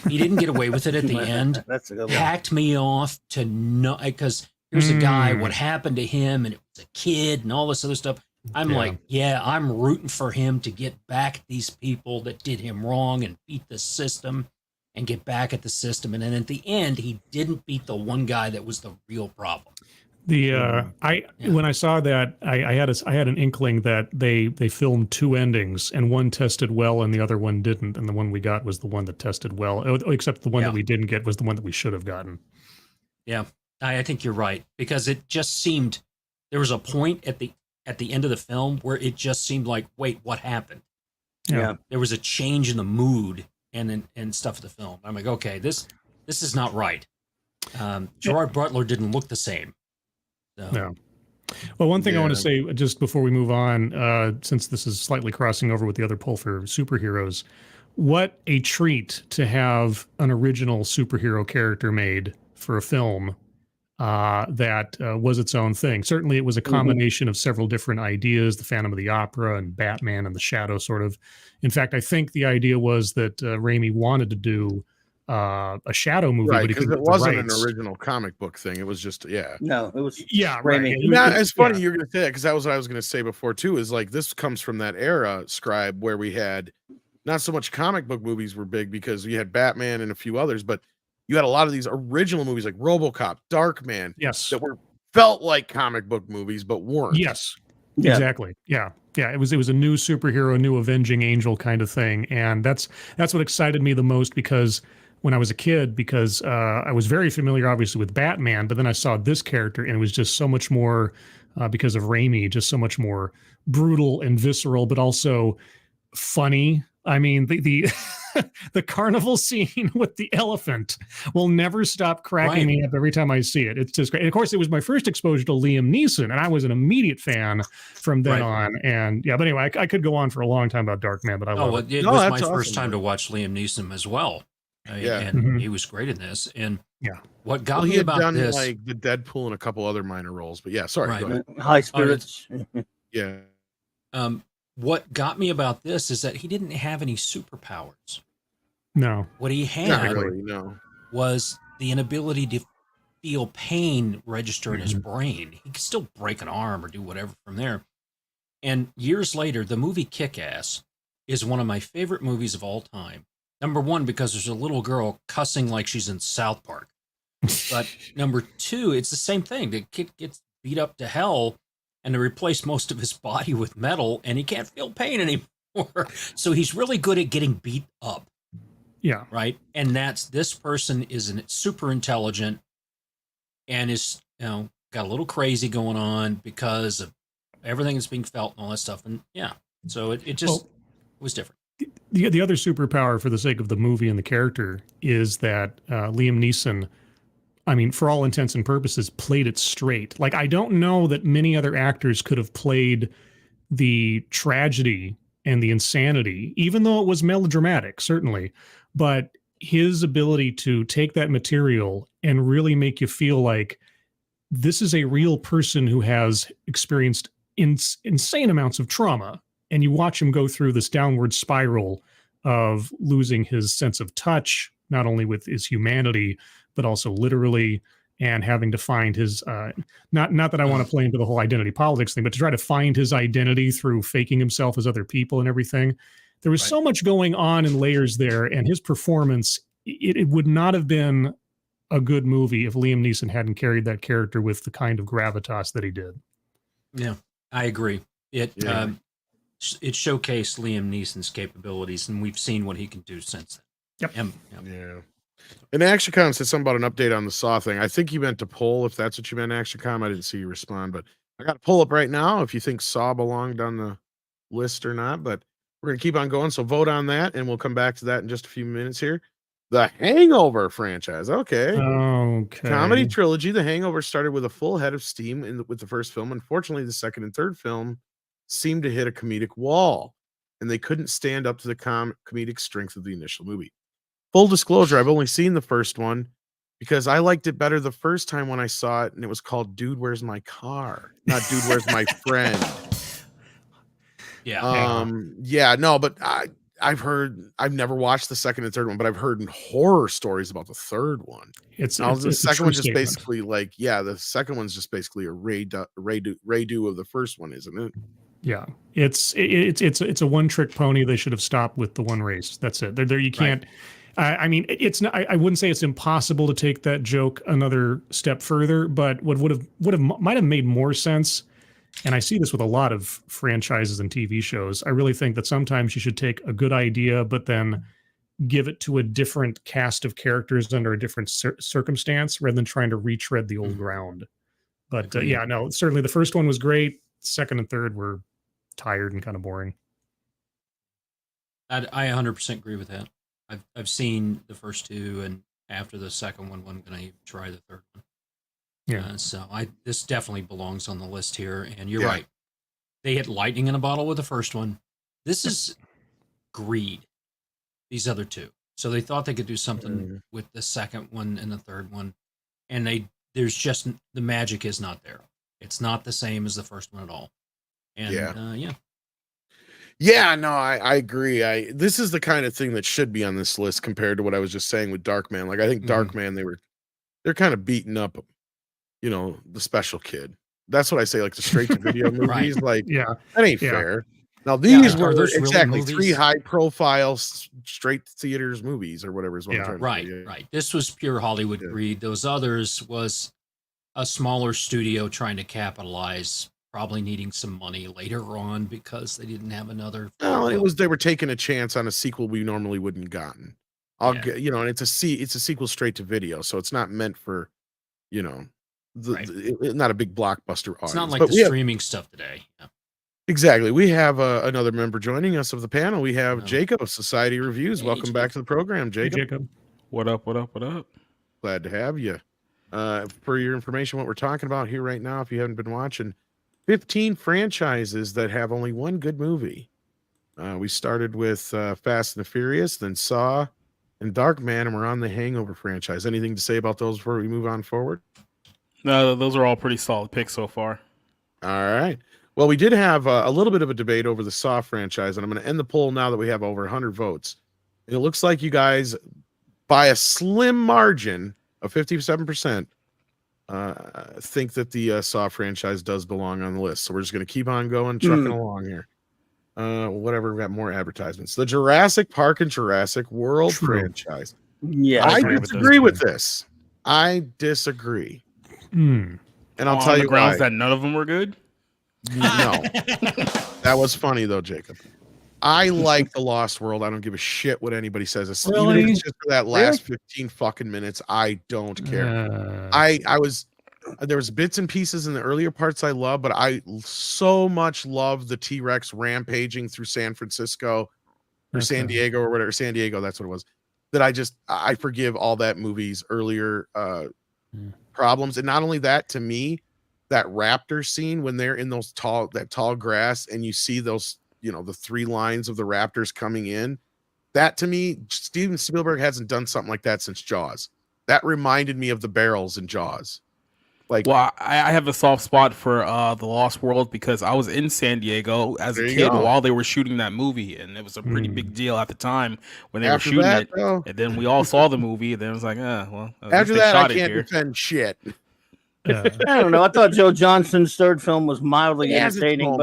He didn't get away with it at the end. That's a good one. Hacked me off to no, because here's a guy. What happened to him? And it was a kid, and all this other stuff. I'm like, I'm rooting for him to get back at these people that did him wrong and beat the system and get back at the system. And then at the end, he didn't beat the one guy that was the real problem. When I saw that, I had an inkling that they filmed two endings, and one tested well and the other one didn't, and the one we got was the one that tested well, except the one that we didn't get was the one that we should have gotten. Yeah, I think you're right, because it just seemed there was a point at the end of the film where it just seemed like, wait, what happened? Yeah, there was a change in the mood and stuff of the film. I'm like, okay, this is not right. Gerard Butler didn't look the same. No. Well, one thing I want to say just before we move on, since this is slightly crossing over with the other poll for superheroes, what a treat to have an original superhero character made for a film that was its own thing. Certainly, it was a combination of several different ideas, the Phantom of the Opera and Batman and the Shadow, sort of. In fact, I think the idea was that Raimi wanted to do a Shadow movie, right? But Because it wasn't an original comic book thing. It was just No, it was right. It's funny you're going to say that, because that was what I was going to say before too. Is like this comes from that era, Scribe, where we had not so much comic book movies were big because you had Batman and a few others, but you had a lot of these original movies like RoboCop, Darkman, that were felt like comic book movies but weren't. Yes, exactly. Yeah. It was a new superhero, new avenging angel kind of thing, and that's what excited me the most, because when I was a kid, because I was very familiar, obviously, with Batman, but then I saw this character, and it was just so much more, because of Raimi, just so much more brutal and visceral, but also funny. I mean, the the carnival scene with the elephant will never stop cracking me up every time I see it. It's just great. And of course, it was my first exposure to Liam Neeson, and I was an immediate fan from then on. And but anyway, I could go on for a long time about Darkman, but I love it. It was my first time to watch Liam Neeson as well. And he was great in this. And what got me about done this, like the Deadpool and a couple other minor roles, but go ahead. High Spirits. What got me about this is that he didn't have any superpowers. No. What he had really, was the inability to feel pain register in his brain. He could still break an arm or do whatever from there. And years later, the movie Kick-Ass is one of my favorite movies of all time. Number one, because there's a little girl cussing like she's in South Park. But number two, it's the same thing. The kid gets beat up to hell, and they replace most of his body with metal, and he can't feel pain anymore. So he's really good at getting beat up. Yeah. Right. And this person is super intelligent and is, got a little crazy going on because of everything that's being felt and all that stuff. And so it just was different. The other superpower, for the sake of the movie and the character, is that Liam Neeson, I mean, for all intents and purposes, played it straight. Like, I don't know that many other actors could have played the tragedy and the insanity, even though it was melodramatic, certainly. But his ability to take that material and really make you feel like this is a real person who has experienced insane amounts of trauma. And you watch him go through this downward spiral of losing his sense of touch, not only with his humanity, but also literally, and having to find his, not that I want to play into the whole identity politics thing, but to try to find his identity through faking himself as other people and everything. There was so much going on in layers there, and his performance, it would not have been a good movie if Liam Neeson hadn't carried that character with the kind of gravitas that he did. Yeah, I agree. It showcased Liam Neeson's capabilities, and we've seen what he can do since then. Yep. Yeah. And ActionCom said something about an update on the Saw thing. I think you meant to poll, if that's what you meant, ActionCom. I didn't see you respond, but I got to pull up right now if you think Saw belonged on the list or not. But we're going to keep on going, so vote on that, and we'll come back to that in just a few minutes here. The Hangover franchise. Okay. Comedy trilogy. The Hangover started with a full head of steam with the first film. Unfortunately, the second and third film seemed to hit a comedic wall, and they couldn't stand up to the comedic strength of the initial movie. Full disclosure, I've only seen the first one because I liked it better the first time when I saw it, and it was called Dude, Where's My Car? Not Dude, Where's My Friend? But I've never watched the second and third one, but I've heard horror stories about the third one. The second one's just basically the second one's just basically a redo of the first one, isn't it? Yeah, it's a one-trick pony. They should have stopped with the one race. That's it. There you can't. I mean, it's not. I wouldn't say it's impossible to take that joke another step further, but what might have made more sense. And I see this with a lot of franchises and TV shows. I really think that sometimes you should take a good idea, but then give it to a different cast of characters under a different circumstance, rather than trying to retread the old ground. But certainly the first one was great. Second and third were tired and kind of boring. I 100% agree with that. I've seen the first two, and after the second one, I'm going to try the third one. Yeah. So this definitely belongs on the list here, and you're right. They hit lightning in a bottle with the first one. This is greed. These other two, so they thought they could do something with the second one and the third one, and there's just the magic is not there. It's not the same as the first one at all. And I agree. This is the kind of thing that should be on this list compared to what I was just saying with Darkman. Like, I think Darkman, they're kind of beating up, the special kid. That's what I say, like the straight to video movies. That ain't fair. Now these were exactly really 3 high profile straight theaters movies or whatever is what I'm trying to say. Right. This was pure Hollywood greed. Those others was a smaller studio trying to capitalize, probably needing some money later on because they didn't have another. They were taking a chance on a sequel we normally wouldn't gotten. And it's a sequel straight to video, so it's not meant for, not a big blockbuster audience. It's not like the streaming stuff today. Yeah. Exactly. We have another member joining us of the panel. We have Jacob of Society Reviews. Welcome back to the program, Jacob. Hey, Jacob. What up? Glad to have you. For your information, what we're talking about here right now, if you haven't been watching, 15 franchises that have only one good movie. We started with Fast and the Furious, then Saw, and Darkman, and we're on the Hangover franchise. Anything to say about those before we move on forward? No, those are all pretty solid picks so far. All right. Well, we did have a little bit of a debate over the Saw franchise, and I'm going to end the poll now that we have over 100 votes. And it looks like you guys, by a slim margin of 57%, think that the Saw franchise does belong on the list. So we're just going to keep on going, trucking along here. Whatever, we got more advertisements. The Jurassic Park and Jurassic World franchise. Yeah, I disagree with this. I disagree. And I'll tell you the grounds that none of them were good. No, that was funny though, Jacob. I like The Lost World. I don't give a shit what anybody says. Even if it's just for that last 15 fucking minutes, I don't care. There was bits and pieces in the earlier parts I love, but I so much love the T-Rex rampaging through San Francisco or San Diego or whatever. San Diego, that's what it was. That I forgive all that movie's earlier problems. And not only that, to me, that raptor scene when they're in that tall grass and you see those, the 3 lines of the raptors coming in, that to me, Steven Spielberg hasn't done something like that since Jaws. That reminded me of the barrels in Jaws. I have a soft spot for The Lost World because I was in San Diego as a kid while they were shooting that movie, and it was a pretty big deal at the time when they were shooting it. And then we all saw the movie, and then it was like, after that, I can't defend shit. I don't know. I thought Joe Johnston's third film was mildly entertaining,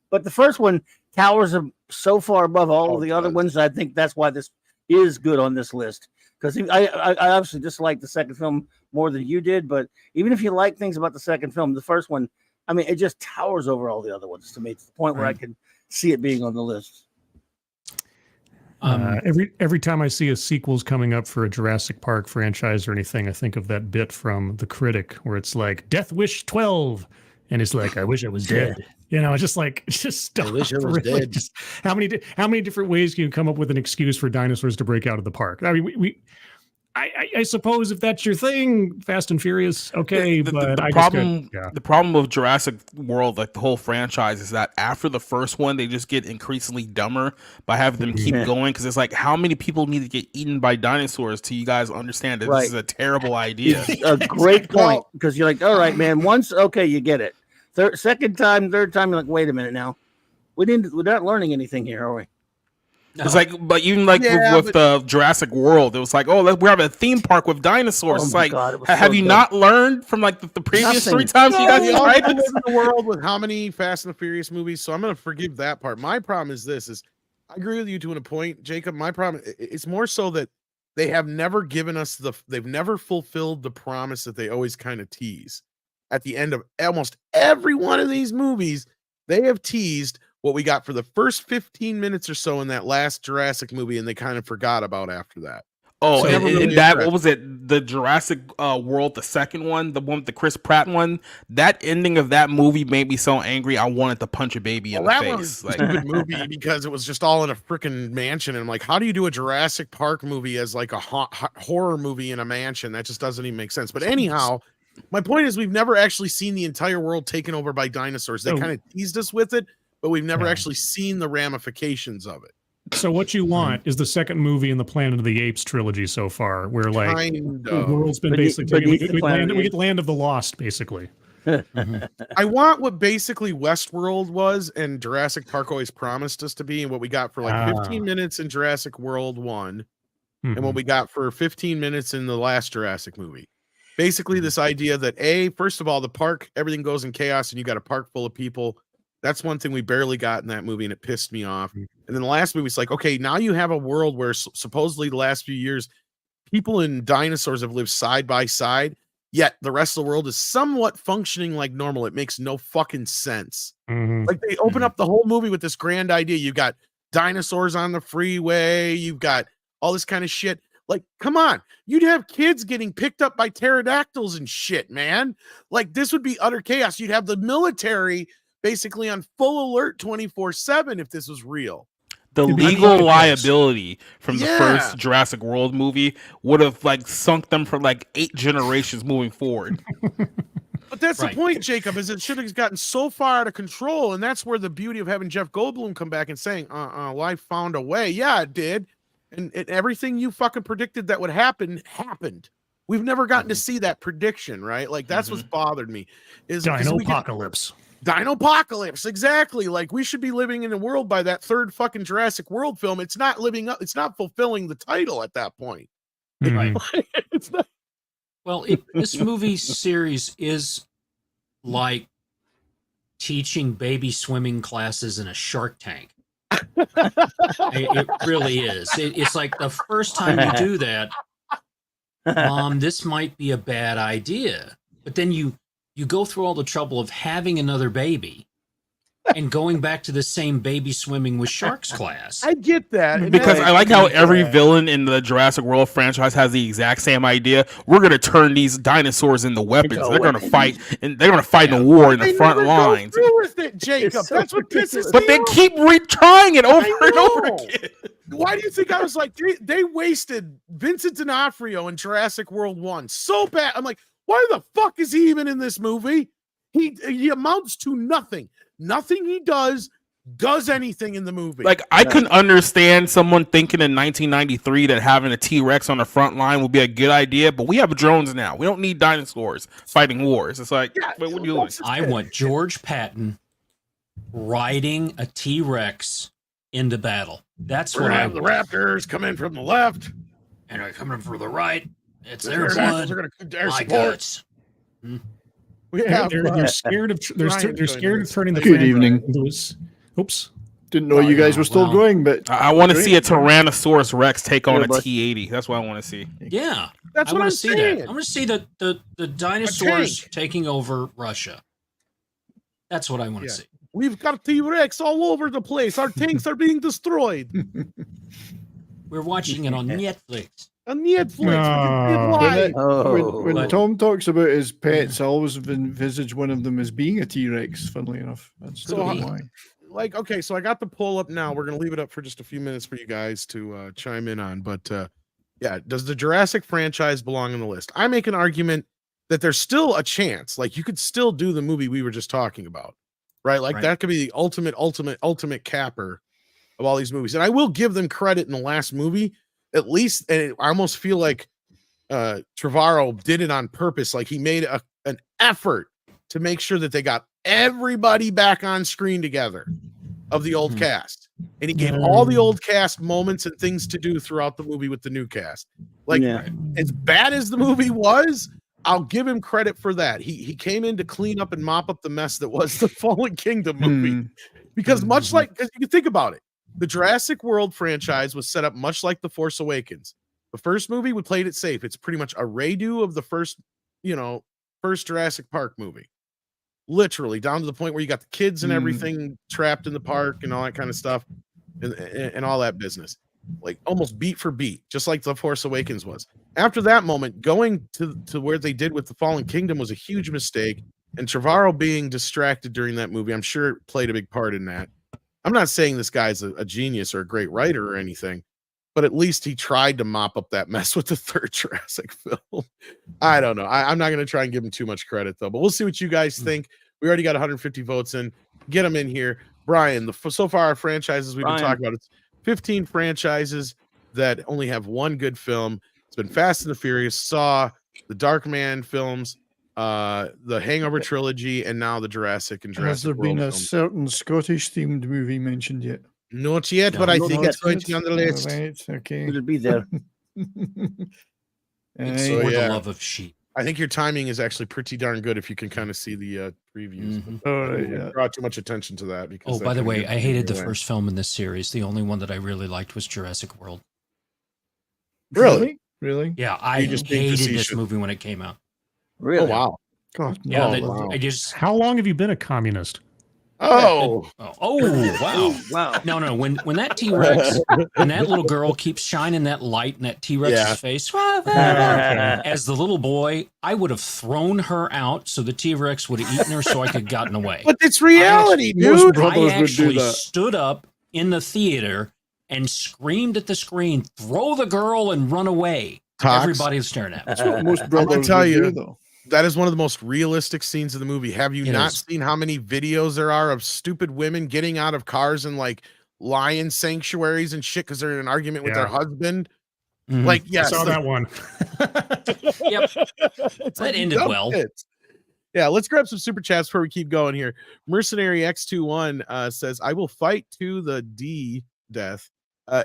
but the first one towers so far above all of the other ones. I think that's why this is good on this list. Because I obviously dislike the second film more than you did, but even if you like things about the second film, the first one, I mean, it just towers over all the other ones to me, to the point where I can see it being on the list. Every time I see a sequel's coming up for a Jurassic Park franchise or anything, I think of that bit from The Critic where it's like Death Wish 12, and it's like I wish I was dead. You know, just stop. I wish I was really. dead. Just how many different ways can you come up with an excuse for dinosaurs to break out of the park? I mean, I suppose if that's your thing, Fast and Furious, okay. But the problem with Jurassic World, like the whole franchise, is that after the first one, they just get increasingly dumber by having them keep going. Because it's like, how many people need to get eaten by dinosaurs till you guys understand that this is a terrible idea? A great point, because you're like, all right, man. Once, okay, you get it. Second time, third time, you're like, wait a minute now. We're not learning anything here, are we? No. It's like, but even like with the Jurassic World, it was like, oh, we're having a theme park with dinosaurs. It's like, have you not learned from like the previous 3 times you guys tried live in the world with how many Fast and the Furious movies? So I'm going to forgive that part. My problem is this: I agree with you to a point, Jacob. My problem, it's more so that they have never given us they've never fulfilled the promise that they always kind of tease at the end of almost every one of these movies. They have teased what we got for the first 15 minutes or so in that last Jurassic movie, and they kind of forgot about after that. Oh, so what was it? The Jurassic World, the second one, the one with the Chris Pratt one. That ending of that movie made me so angry. I wanted to punch a baby in the face. That was a stupid movie because it was just all in a freaking mansion. And I'm like, how do you do a Jurassic Park movie as like a horror movie in a mansion? That just doesn't even make sense. But anyhow, my point is we've never actually seen the entire world taken over by dinosaurs. They kind of teased us with it, but we've never actually seen the ramifications of it. So what you want is the second movie in the Planet of the Apes trilogy so far, where like the world's been basically we get Land of the Lost, basically. I want what basically Westworld was and Jurassic Park always promised us to be, and what we got for like 15 minutes in Jurassic World 1, and what we got for 15 minutes in the last Jurassic movie. Basically, this idea that first of all, the park, everything goes in chaos, and you got a park full of people. That's one thing we barely got in that movie, and it pissed me off. And then the last movie, it's like, okay, now you have a world where supposedly the last few years, people and dinosaurs have lived side by side, yet the rest of the world is somewhat functioning like normal. It makes no fucking sense. Like they open up the whole movie with this grand idea. You've got dinosaurs on the freeway. You've got all this kind of shit. Like, come on, you'd have kids getting picked up by pterodactyls and shit, man. Like, this would be utter chaos. You'd have the military basically on full alert 24/7 if this was real. The legal liability from the first Jurassic World movie would have like sunk them for like 8 generations moving forward. But that's the point, Jacob, is it should have gotten so far out of control, and that's where the beauty of having Jeff Goldblum come back and saying, well, I found a way. Yeah, it did. And everything you fucking predicted that would happen happened. We've never gotten to see that prediction, right? Like that's what's bothered me. Is Dino-pocalypse. Dino-pocalypse, exactly. Like we should be living in a world by that third fucking Jurassic World film. It's not living up. It's not fulfilling the title at that point. Right. It's not. Well, this movie series is like teaching baby swimming classes in a Shark Tank. It really is. It's like the first time you do that, Mom, this might be a bad idea. But then you go through all the trouble of having another baby and going back to the same baby swimming with sharks class. I get that. Because I like how every villain in the Jurassic World franchise has the exact same idea. We're going to turn these dinosaurs into weapons. They're going to fight, and they're going to fight in a war in the front lines. With it, Jacob. That's what pisses But they keep retrying it over and over again. Why do you think I was like, they wasted Vincent D'Onofrio in Jurassic World 1 so bad? I'm like, why the fuck is he even in this movie? He amounts to nothing. Nothing he does anything in the movie. Like, I couldn't understand someone thinking in 1993 that having a T-Rex on the front line would be a good idea, but we have drones now. We don't need dinosaurs fighting wars. It's like, what are you doing? I want George Patton riding a T-Rex into battle. That's what I want. The Raptors come in from the left. And they're coming from the right. It's their blood. My guts. They're scared of turning the Good evening. into oops. Didn't know you guys were still going, but I want to see a Tyrannosaurus Rex take on a T-80. That's what I want to see. Yeah, That's what I I'm want to see saying. that. I want to see the dinosaurs taking over Russia. That's what I want to see. We've got T-Rex all over the place. Our tanks are being destroyed. We're watching it on Netflix. On Netflix. When Tom talks about his pets, I always envisage one of them as being a T-Rex, funnily enough. That's So, why. like, okay, so I got the poll up now. We're going to leave it up for just a few minutes for you guys to chime in on. But yeah, does the Jurassic franchise belong on the list? I make an argument that there's still a chance. Like, you could still do the movie we were just talking about, right? Like, that could be the ultimate capper of all these movies. And I will give them credit in the last movie, at least. And I almost feel like Trevorrow did it on purpose. Like, he made an effort to make sure that they got everybody back on screen together of the old cast, and he gave all the old cast moments and things to do throughout the movie with the new cast. Like, as bad as the movie was, I'll give him credit for that. He came in to clean up and mop up the mess that was the Fallen Kingdom movie. Because because you can think about it, the Jurassic World franchise was set up much like The Force Awakens. The first movie, we played it safe. It's pretty much a redo of the first Jurassic Park movie. Literally down to the point where you got the kids and everything trapped in the park and all that kind of stuff and all that business, like almost beat for beat, just like The Force Awakens was. After that moment, going to where they did with the Fallen Kingdom was a huge mistake, and Trevorrow being distracted during that movie, I'm sure it played a big part in that. I'm not saying this guy's a genius or a great writer or anything, but at least he tried to mop up that mess with the third Jurassic film. I don't know. I'm not going to try and give him too much credit, though, but we'll see what you guys think. We already got 150 votes in. Get them in here. Brian, so far our franchises we've been talking about, it's 15 franchises that only have one good film. It's been Fast and the Furious, Saw, the Darkman films, the Hangover trilogy, and now the Jurassic and Jurassic Has there World been a films. certain Scottish-themed movie mentioned yet? Not yet, but I think it's going to be on the list. Right, okay. It'll be there. It's for the love of sheep. I think your timing is actually pretty darn good if you can kind of see the previews. Don't draw too much attention to that. Because by the way, I hated the first film in this series. The only one that I really liked was Jurassic World. Really? Yeah, I hated this movie when it came out. Really? Oh, wow. God, yeah. I just. How long have you been a communist? Wow. No. When that T-Rex and that little girl keeps shining that light in that T-Rex's face, as the little boy, I would have thrown her out so the T-Rex would have eaten her so I could have gotten away. But it's reality, dude. I actually stood up in the theater and screamed at the screen, "Throw the girl and run away." Tox. Everybody was staring at me. That's what most I'm gonna tell you, though. that is one of the most realistic scenes of the movie. Have you not seen how many videos there are of stupid women getting out of cars and like lion sanctuaries and shit because they're in an argument with their husband? Like, yes, I saw that one. Yep, that ended well. Yeah, let's grab some super chats before we keep going here. Mercenary X21 says, "I will fight to the death.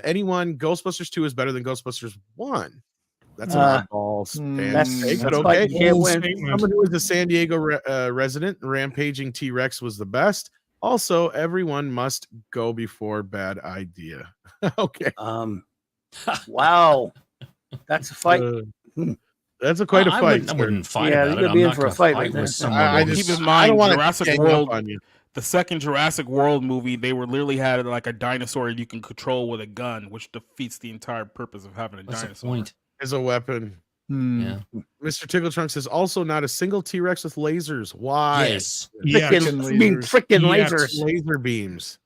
Anyone, Ghostbusters 2 is better than Ghostbusters 1." That's an oddball take, but okay. Someone who is a San Diego resident, rampaging T-Rex was the best. Also, everyone must go before bad idea. Okay. Wow. That's a fight. That's quite a fight. I wouldn't fight. Yeah, about you're it. gonna be I'm in not for a gonna fight fight right with there. someone. Keep in mind, Jurassic World, on you. the second Jurassic World movie, they literally had like a dinosaur you can control with a gun, which defeats the entire purpose of having a dinosaur. As a weapon. Yeah. Mr. Tickle Trunk says, also not a single T-Rex with lasers. Why? Yes. Freaking lasers. Laser beams.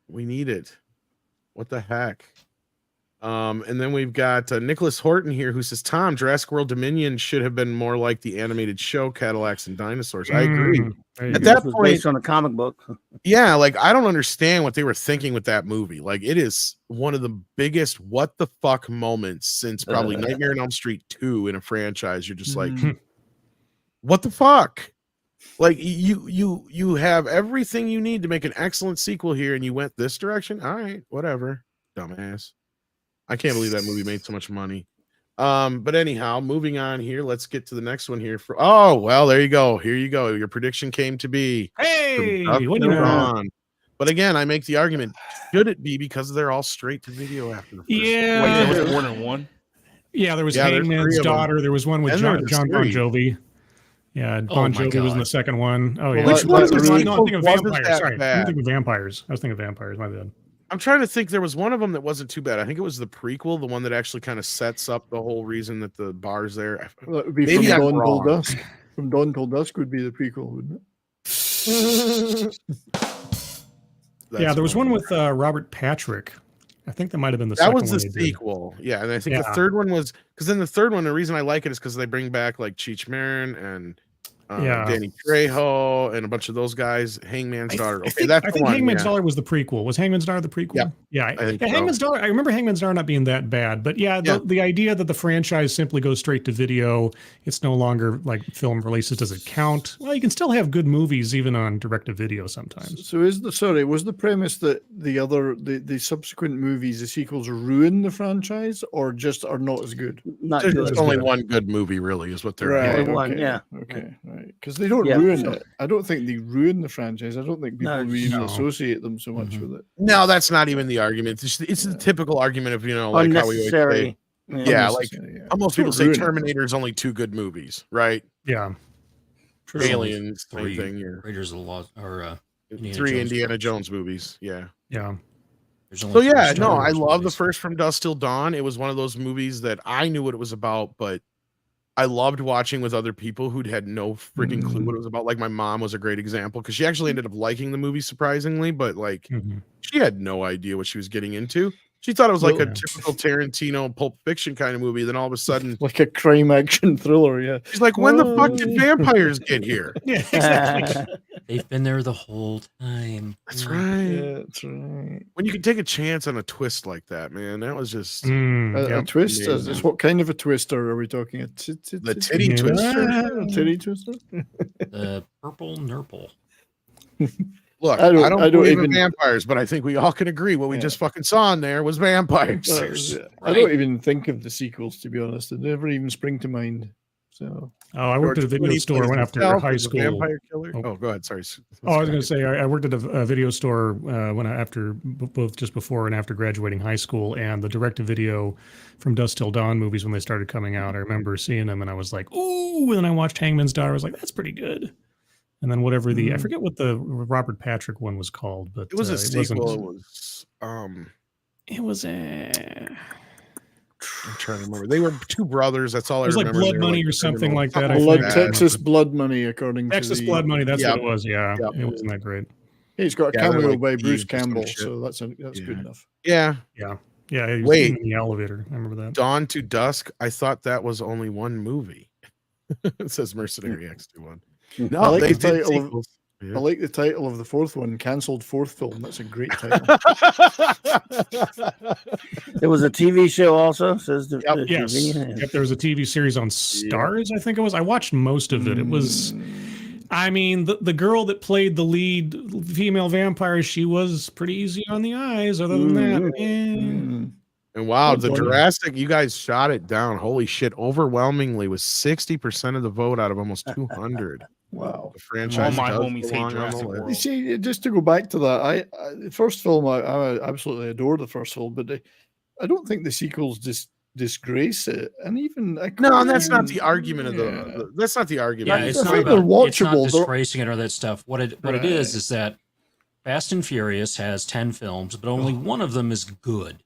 We need it. What the heck? And then we've got Nicholas Horton here who says, Tom, Jurassic World Dominion should have been more like the animated show Cadillacs and Dinosaurs. I agree. At that point, based on a comic book. Yeah, like I don't understand what they were thinking with that movie. Like it is one of the biggest what the fuck moments since probably Nightmare on Elm Street 2 in a franchise. You're just like, what the fuck? Like you have everything you need to make an excellent sequel here, and you went this direction. All right, whatever, dumbass. I can't believe that movie made so much money. But anyhow, moving on here. Let's get to the next one here. Well, there you go. Here you go. Your prediction came to be. Hey, what you on? But again, I make the argument: should it be because they're all straight to video after the first? Yeah. Wait, there was more than one. Yeah, there was Yeah, there's Hangman's 3 of them. Daughter. There was one with And there was a John Bon series. Jovi. Yeah, Bon my Jovi was in God. the second one. Oh, Well, yeah. Which one of the No, I'm sequels thinking of wasn't vampires. that Sorry, I'm bad? thinking of vampires. I was thinking of vampires. My bad. I'm trying to think. There was one of them that wasn't too bad. I think it was the prequel, the one that actually kind of sets up the whole reason that the bar's there. That would be Maybe From I'm Dawn Till wrong. Dusk. From Dawn Till Dusk would be the prequel, wouldn't it? Yeah, there was one with Robert Patrick. I think that might have been the That second was the one they did. sequel. Yeah, and I think the Yeah. third one was because then the third one, the reason I like it is because they bring back like Cheech Marin and Yeah. Danny Trejo and a bunch of those guys. Hangman's Daughter. Okay, I that's think the one. Hangman's yeah. Daughter was the prequel. Was Hangman's Daughter the prequel? Yeah, Yeah, I think so. Hangman's Daughter. I remember Hangman's Daughter not being that bad, but yeah, the idea that the franchise simply goes straight to video, it's no longer like film releases. Does it count? Well, you can still have good movies even on direct to video sometimes. So was the premise that the subsequent movies, the sequels, ruin the franchise or just are not as good? Not There's good. just only one good movie, really, is what they're Right. doing. One, Okay. yeah. Okay. Right. Because they don't Yeah, ruin sure. it. I don't think they ruin the franchise. I don't think people No, would even no. associate them so much with it. No, that's not even the argument. It's the typical argument of, like how we always say, Unnecessary. yeah, like Unnecessary, yeah. how most people Don't say ruin it. Terminator is only 2 good movies, right? Yeah. Aliens, same Three thing. Yeah. Raiders of the Lost, or Indiana 3 Jones Indiana films. Jones movies. Yeah. Yeah. There's only So 3 yeah, Star no, I Wars love the movies. first From Dusk Till Dawn. It was one of those movies that I knew what it was about, but I loved watching with other people who'd had no freaking clue what it was about. Like my mom was a great example because she actually ended up liking the movie surprisingly, but like she had no idea what she was getting into. She thought it was like a typical Tarantino Pulp Fiction kind of movie. Then all of a sudden, Like a crime action thriller, yeah. she's like, "When the fuck did vampires get here?" Yeah, exactly. They've been there the whole time. That's right. Yeah, that's right. When you can take a chance on a twist like that, man, that was just A twist? amazing. Is what kind of a twister are we talking? The titty twister. A titty twister? The purple nurple. Look, I I don't- don't, I don't believe in even- vampires, but I think we all can agree what we just fucking saw in there was vampires. I don't even think of the sequels, to be honest. They never even spring to mind. So Oh, I worked at a George video Clooney store plays when after himself high as a school. vampire killer. Oh, go ahead. Sorry. Oh, I was going to say I worked at a video store both just before and after graduating high school, and the direct-to-video From Dusk Till Dawn movies when they started coming out, I remember seeing them and I was like, ooh! And then I watched Hangman's Daughter. I was like, that's pretty good. And then whatever I forget what the Robert Patrick one was called, but It was a sequel. It was a. I'm trying to remember. They were 2 brothers. That's all I It was like remember. Blood They were Money like or something like that. something I Blood, think. Texas Blood Money, according Texas to Blood Money. That's Yep. what it was. Yeah, Yep. it wasn't that great. Hey, he's got a Yeah, they're cameo like by Bruce thieves or some Campbell, shit. so that's good enough. Yeah. Yeah, yeah. He was Wait. in the elevator. I remember that. Dawn to Dusk. I thought that was only one movie. It says Mercenary X21. No, I like they the did title of- sequels. Yeah. I like the title of the 4th one, Cancelled 4th Film. That's a great title. There was a TV show also. Says the Yes. TV. Yep, there was a TV series on Stars, I think it was. I watched most of it. It was, I mean, the girl that played the lead female vampire, she was pretty easy on the eyes. Other than that, And wow, the funny. Jurassic, you guys shot it down. Holy shit. Overwhelmingly was 60% of the vote out of almost 200. Wow. The franchise. All my does homies hate belong on the Jurassic list. World. You see, just to go back to that, the first film, I absolutely adore the first film, but I don't think the sequels disgrace it. And even No, and that's not the argument of that's not the argument. Yeah, I it's not think about they're it's not watchable. They're- disgracing it or that stuff. What it is that Fast and Furious has 10 films, but only one of them is good.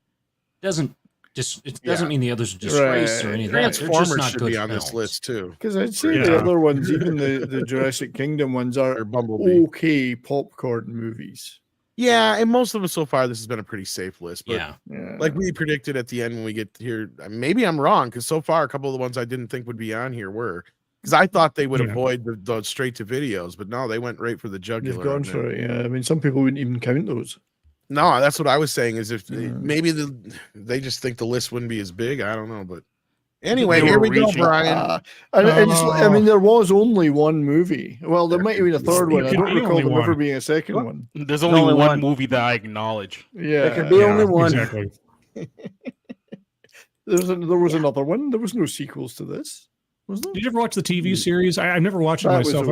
It doesn't mean the others are disgraced or any of that. They're just Transformers not should good be on films. this list too. Because I'd say the other ones, even the Jurassic Kingdom ones, are okay popcorn movies. Yeah, and most of them so far, this has been a pretty safe list. But Yeah. like we predicted at the end when we get here, maybe I'm wrong because so far a couple of the ones I didn't think would be on here were because I thought they would avoid the straight to videos, but no, they went right for the jugular. They've gone for it. Yeah, I mean, some people wouldn't even count those. No, that's what I was saying. Is if maybe they just think the list wouldn't be as big. I don't know, but anyway, here we go, Brian. I mean, there was only one movie. Well, there might have been a third one. I could don't be recall only there ever one. being a second one. There's only one movie that I acknowledge. Yeah, There could be only one. Exactly. there was another one. There was no sequels to this. Was there? Did you ever watch the TV series? I've never watched it That was myself. I okay.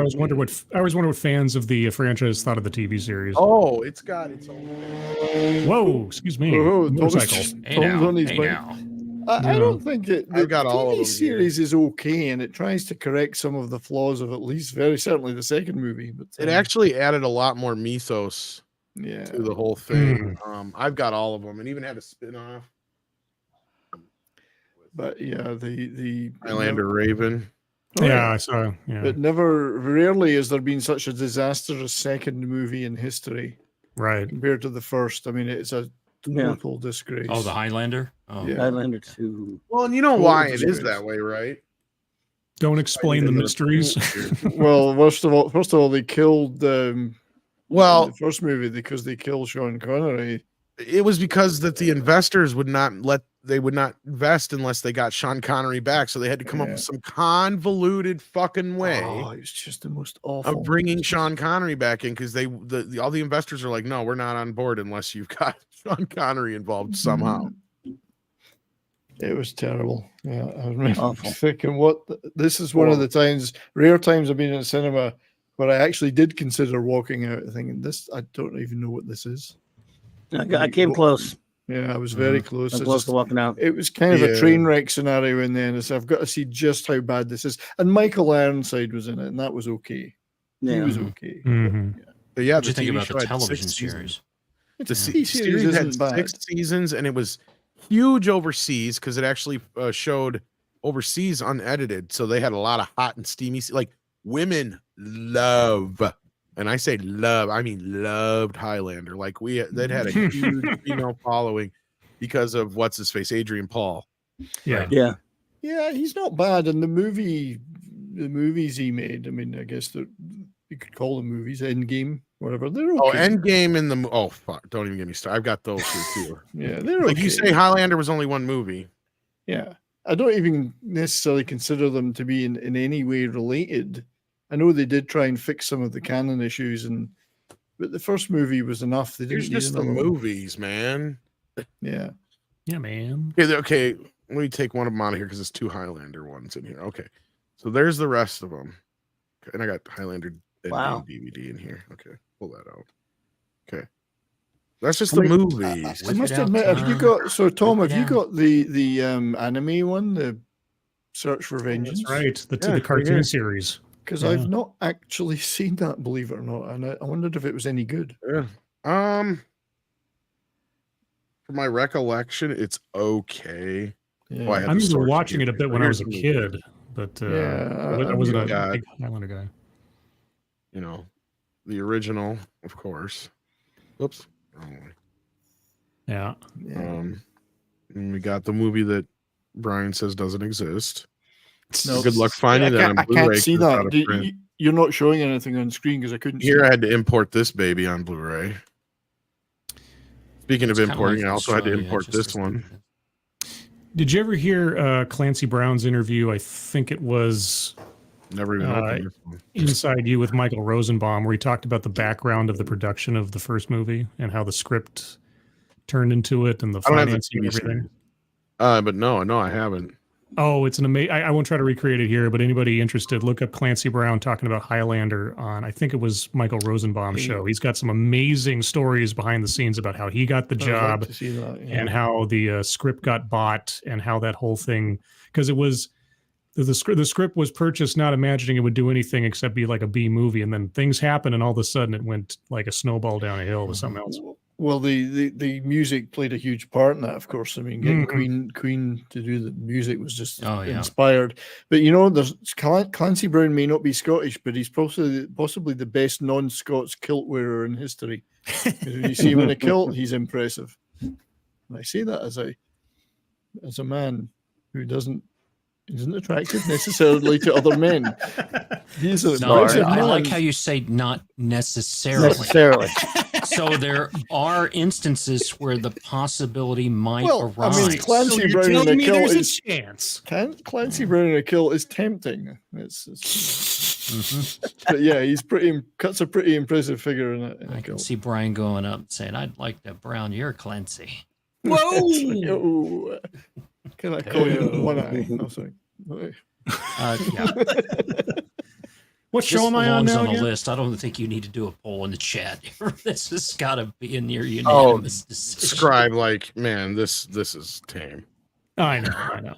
always wonder what fans of the franchise thought of the TV series. Oh, it's got its own. Whoa, excuse me. Oh, Motorcycle. Tom's on his bike. I don't think it. The I've got all of TV them series is okay, and it tries to correct some of the flaws of at least certainly the second movie. But It actually added a lot more mythos yeah, to the whole thing. I've got all of them, and even had a spin-off. but yeah, the Highlander Raven. Yeah, I saw. Yeah, But rarely has there been such a disastrous second movie in history, right? Compared to the first. I mean, it's a total disgrace. Oh, the Highlander. Oh, Yeah. Highlander 2. Well, and you know Total why it is disgrace. that way, right? Don't explain the mysteries. Well, first of all, they killed. Well, the first movie because they killed Sean Connery. It was because that the investors would not invest unless they got Sean Connery back, so they had to come up with some convoluted fucking way. Oh, it's just the most awful of bringing Sean Connery back in because all the investors are like, no, we're not on board unless you've got Sean Connery involved somehow. It was terrible. Yeah, I remember thinking, this is one of the rare times I've been in a cinema where I actually did consider walking out thinking, I don't even know what this is. I came close. Yeah, I was very close. I was close to walking out. It was kind of a train wreck scenario in the end. So I've got to see just how bad this is. And Michael Ironside was in it, and that was okay. Yeah. He was okay. But yeah, What do you think about the television series? The series had 6 seasons, and it was huge overseas because it actually showed overseas unedited. So they had a lot of hot and steamy, like women love. And I say love, I mean loved Highlander. Like that had a huge female following because of what's his face, Adrian Paul. Yeah, yeah, he's not bad. And the movies he made. I mean, I guess that you could call them movies, Endgame, whatever. They're okay. Oh, Endgame and the fuck! Don't even get me started. I've got those here too. Yeah, they're like okay. You say, Highlander was only one movie. Yeah, I don't even necessarily consider them to be in any way related. I know they did try and fix some of the canon issues, but the first movie was enough. They didn't There's just the movies, man. Yeah, man. Okay, let me take one of them out of here because there's 2 Highlander ones in here. Okay, so there's the rest of them, and I got Highlander DVD in here. Okay, pull that out. Okay, that's just the movies. I must admit, have you got Tom? Have you got the anime one, the Search for Vengeance? That's right, the cartoon series. Because I've not actually seen that, believe it or not, and I wondered if it was any good. Yeah. For my recollection, it's okay. Yeah. I remember watching it a bit when I was a kid, but I wasn't a big Highlander guy. You know, the original, of course. Oops. Yeah. And we got the movie that Brian says doesn't exist. No, good luck finding that on I Blu-ray. can't see that. You're not showing anything on screen because I couldn't. Here, I had to import this baby on Blu-ray. Speaking of importing, I also had to import this one. Did you ever hear Clancy Brown's interview? I think it was Never even opened this one. Inside You with Michael Rosenbaum, where he talked about the background of the production of the first movie and how the script turned into it and the financing and everything. But no, I haven't. Oh, it's an amazing. I won't try to recreate it here, but anybody interested, look up Clancy Brown talking about Highlander on, I think it was Michael Rosenbaum's show. He's got some amazing stories behind the scenes about how he got the job and how the script got bought and how that whole thing, because it was the script was purchased not imagining it would do anything except be like a B movie, and then things happened and all of a sudden it went like a snowball down a hill to something else. Well, the music played a huge part in that, of course. I mean, getting Queen to do the music was just inspired. But there's Clancy Brown may not be Scottish, but he's possibly the best non-Scots kilt wearer in history. If you see him in a kilt, he's impressive. And I say that as a man who isn't attractive necessarily to other men. He's an impressive man. I like how you say not necessarily. So there are instances where the possibility might arise. I mean, Clancy Brown in a kilt is a chance. Clancy Brown in a kilt is tempting. But yeah, cuts a pretty impressive figure in a kilt. I can see Brian going up and saying, "I'd like to brown your Clancy." Whoa! Can I call you one eye? Oh, sorry. Yeah. What show am I on now? On the again? list. I don't think you need to do a poll in the chat. This has got to be a near unanimous decision. Scribe, like, man, this is tame. I know.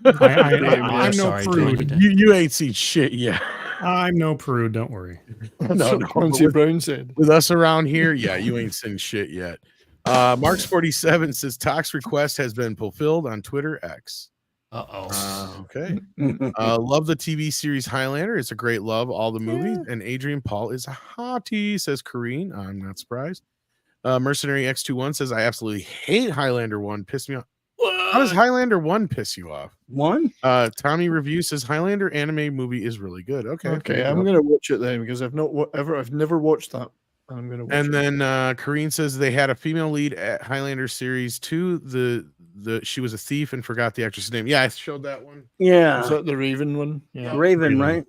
I'm no prude. You ain't seen shit yet. I'm no prude. Don't worry. No, Quincy Brown said. With us around here, yeah, you ain't seen shit yet. Marks 47 says Tox request has been fulfilled on Twitter X. Okay. Love the TV series Highlander. It's a great love. All the movies. And Adrian Paul is a hottie, says Kareen. I'm not surprised. Mercenary X21 says I absolutely hate Highlander 1. Pissed me off. How does Highlander 1 piss you off? One? Tommy Review says Highlander anime movie is really good. Okay, I'm gonna watch it then because I've never watched that. I'm gonna watch and it. then Kareen says they had a female lead at Highlander series 2. She was a thief and forgot the actress' name. Yeah, I showed that one. Yeah. Is that the Raven one? Yeah. Raven, right?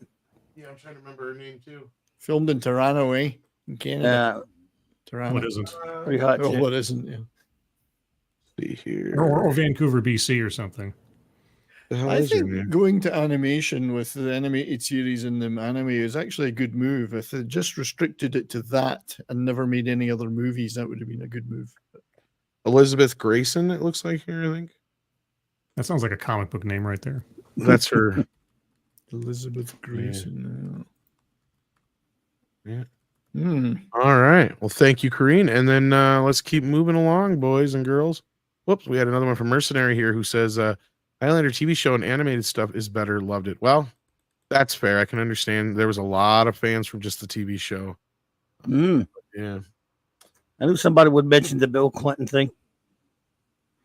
Yeah, I'm trying to remember her name too. Filmed in Toronto, in Canada. Toronto. What isn't? Pretty hot. Oh, what isn't? Yeah. See here. Or Vancouver, BC, or something. I think going to animation with the animated series in the anime is actually a good move. If they just restricted it to that and never made any other movies, that would have been a good move. Elizabeth Grayson, it looks like here, I think. That sounds like a comic book name right there. That's her. Elizabeth Grayson. Yeah. Hmm. All right. Well, thank you, Kareen. And then let's keep moving along, boys and girls. Whoops, we had another one from Mercenary here who says Highlander TV show and animated stuff is better. Loved it. Well, that's fair. I can understand. There was a lot of fans from just the TV show. Yeah. I knew somebody would mention the Bill Clinton thing.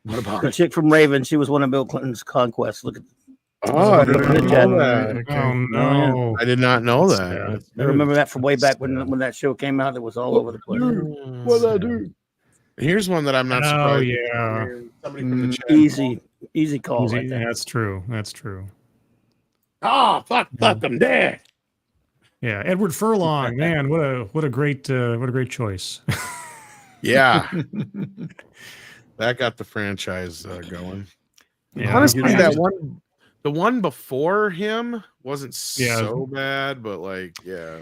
What about the chick from Raven? She was one of Bill Clinton's conquests. Look at. I didn't know that. Okay. Oh no! I did not know that. I remember that from way back when that show came out. It was all over the place. What did I do? Here's one that I'm not surprised. Oh yeah. Somebody from the chat. Easy call. Easy, Right there. that's true. That's true. Oh, fuck them dead. Yeah, Edward Furlong, man, what a great choice. Yeah, that got the franchise going. Yeah, honestly, the one before him wasn't so bad, but like, yeah,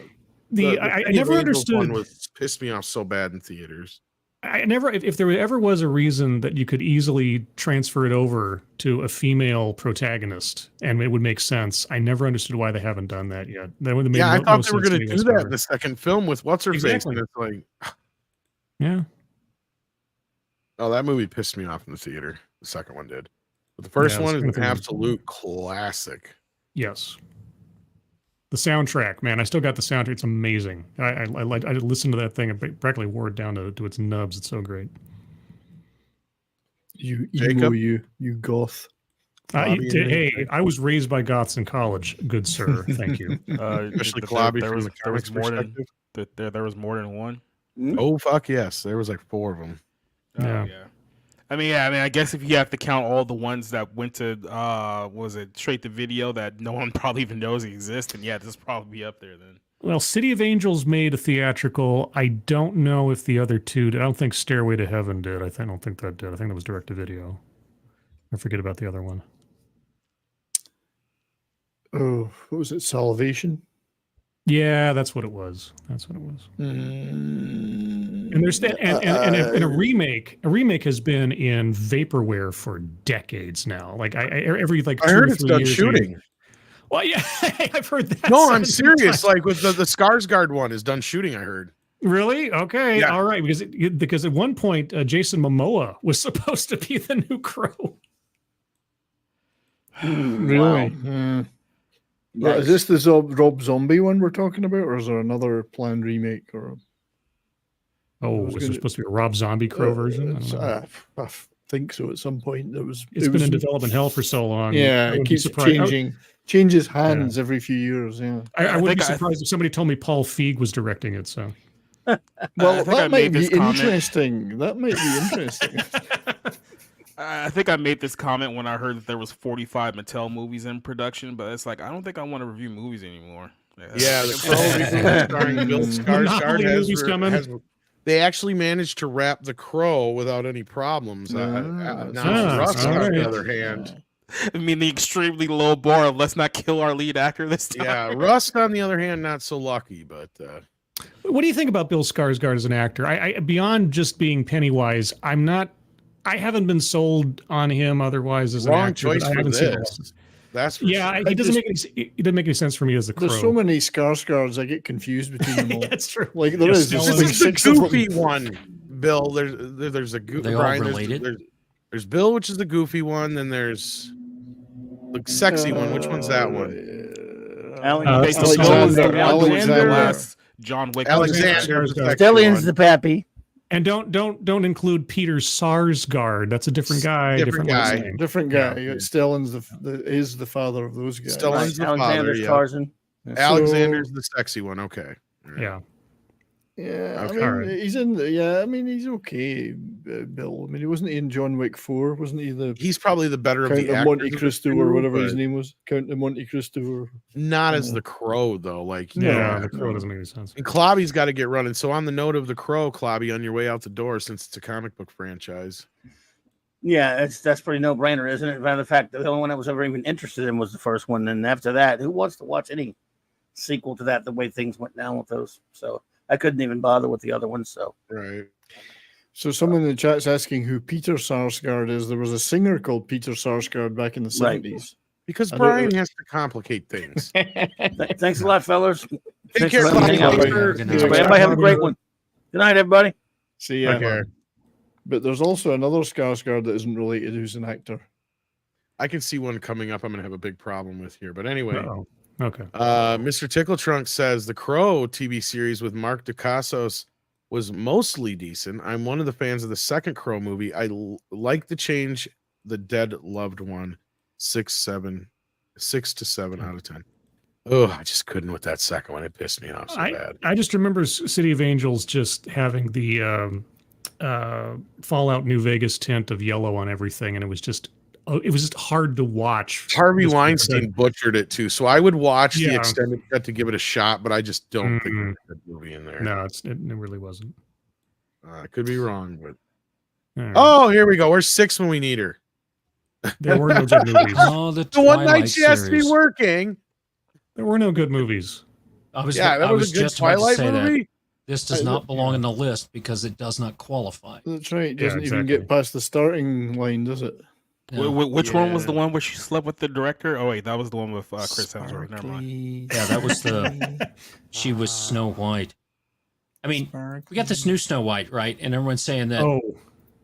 I never understood. One was pissed me off so bad in theaters. I never, if there ever was a reason that you could easily transfer it over to a female protagonist and it would make sense, I never understood why they haven't done that yet. That would have made I no thought they were sense going to do that in the second film with what's her face, and it's like, yeah. Oh, that movie pissed me off in the theater. The second one did, but the first one is an absolute classic. Yes. The soundtrack, man, I still got the soundtrack. It's amazing. I listened to that thing and practically wore it down to its nubs. It's so great. You emo, you goth. Hey, I was raised by goths in college, good sir. Thank you. Especially Klobby from the comics perspective. There was more than one. Oh fuck yes, there was like 4 of them. Yeah. I mean, I guess if you have to count all the ones that went to, was it straight to video that no one probably even knows exist, and yeah, this will probably be up there then. Well, City of Angels made a theatrical. I don't know if the other two did. I don't think Stairway to Heaven did. I don't think that did. I think that was direct to video. I forget about the other one. Oh, what was it? Salvation? Yeah, that's what it was. And there's that, and a remake. A remake has been in vaporware for decades now. Like every like 2 I heard or it's 3 done years. shooting. Well, yeah, I've heard that. No, I'm serious. Like with the Skarsgård one is done shooting. I heard. Really? Okay. Yeah. All right. Because at one point, Jason Momoa was supposed to be the new Crow. Really? Wow. Well, is this the Rob Zombie one we're talking about, or is there another planned remake? Or is there supposed to be a Rob Zombie Crow version? I think so. At some point, It's been in development hell for so long. Yeah, it keeps changes hands every few years. Yeah, I wouldn't be surprised if somebody told me Paul Feig was directing it. So, well, that might be interesting. That might be interesting. I think I made this comment when I heard that there was 45 Mattel movies in production, but it's like I don't think I want to review movies anymore. Yeah, the Crow starring Bill Skarsgård they actually managed to wrap the Crow without any problems. Now Russ, on the other hand, I mean, the extremely low bar of let's not kill our lead actor this time. Yeah, Rust, on the other hand, not so lucky, but What do you think about Bill Skarsgård as an actor? I beyond just being Pennywise, I haven't been sold on him otherwise as an wrong actor. choice I for haven't seen this. That's for yeah. sure. It doesn't make any sense for me as the Crow. There's so many Skarsgårds, I get confused between them all. That's true. Like there is. This There's is like the 6 of them. goofy one, Bill. There's a goofy. They all related? There's Bill, which is the goofy one. Then there's the sexy one. Which one's that one? Alexander. John Wick. Alexander. Stillion's the pappy. And don't include Peter Sarsgaard. That's a different guy. Different guy. name. Different guy. Yeah. Stellan's is the father of those guys. Stellan's the Alexander's father. Tarzan. Yeah. Alexander's the sexy one. Okay. Yeah. Yeah, Okay. I mean, he's in. I mean, he's okay, Bill. I mean, he wasn't in John Wick 4, wasn't he? He's probably the better of Count the of actors Monte of the Cristo two, or whatever his but name was. Count of Monte Cristo. Or, Not as the Crow though. Like Yeah, the Crow doesn't make any sense. And Clobby's got to get running. So on the note of the Crow, Clobby, on your way out the door, since it's a comic book franchise. Yeah, that's pretty no brainer, isn't it? Matter of fact, the only one I was ever even interested in was the first one. And after that, who wants to watch any sequel to that? The way things went down with those, so I couldn't even bother with the other ones. So right. So someone in the chat's asking who Peter Sarsgaard is. There was a singer called Peter Sarsgaard back in the 70s. Because I don't Brian know. has to complicate things. Thanks a lot, fellas. Take care, Everybody have a great one. Good night, everybody. See ya. Okay. But there's also another Skarsgård that isn't related who's an actor. I can see one coming up I'm going to have a big problem with here. But anyway. Uh-oh. Okay. Mr. Tickletrunk says the Crow TV series with Mark Dacascos was mostly decent. I'm one of the fans of the second Crow movie. I like the change the dead loved one 6 to 7 out of 10. Oh, I just couldn't with that second one. It pissed me off so bad. I just remember City of Angels just having the Fallout New Vegas tint of yellow on everything, and it was just hard to watch. Harvey Weinstein butchered it too, so I would watch the Yeah. extended cut to give it a shot, but I just don't think there's a good movie in there. No, it really wasn't. I could be wrong, but All right. oh, here we go. We're 6 when we need her. There were no good movies. Oh, the The one night Twilight she has to be series. working. There were no good movies. I was Yeah, that was a good just about to Twilight say movie. that. This does not belong in the list because it does not qualify. That's right. It Yeah, doesn't even exactly. get past the starting line, does it? No. Which one was the one where she slept with the director? Oh wait, that was the one with Chris Hemsworth. Never mind. Yeah, that was the. She was Snow White. I mean, we got this new Snow White, right? And everyone's saying that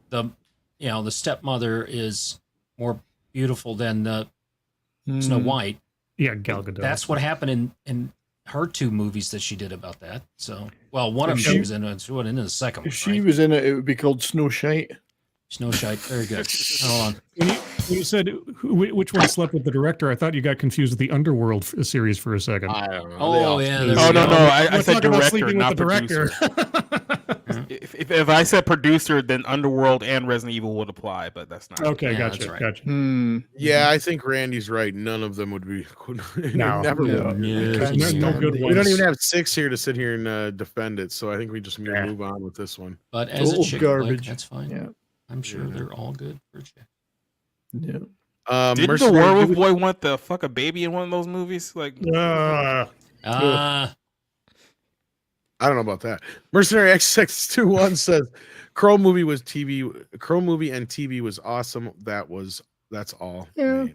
the stepmother is more beautiful than the Snow White. Yeah, Gal Gadot. That's what happened in her 2 movies that she did about that. So, well, one of them If she was in, and she wasn't in the second one. If she was in it, it would be called Snow Shite. Snow Shite, very good. Hold on. When you said which one slept with the director, I thought you got confused with the Underworld series for a second. I don't know. Oh, yeah. Oh no, I said talking about director, sleeping not with the producer. If I said producer, then Underworld and Resident Evil would apply, but that's not. Okay, Yeah, gotcha. that's right. Gotcha. Yeah, I think Randy's right. None of them would be. No. never No. would. No good We ones. don't even have 6 here to sit here and defend it. So I think we just need to move on with this one. But as a Total chick garbage. flick, that's fine. Yeah. I'm sure they're all good for a chick. Yeah. Did the Mercenary werewolf Dude- boy want to fuck a baby in one of those movies? Like, I don't know about that. Mercenary X621 says Crow movie and TV was awesome. That's all. Yeah.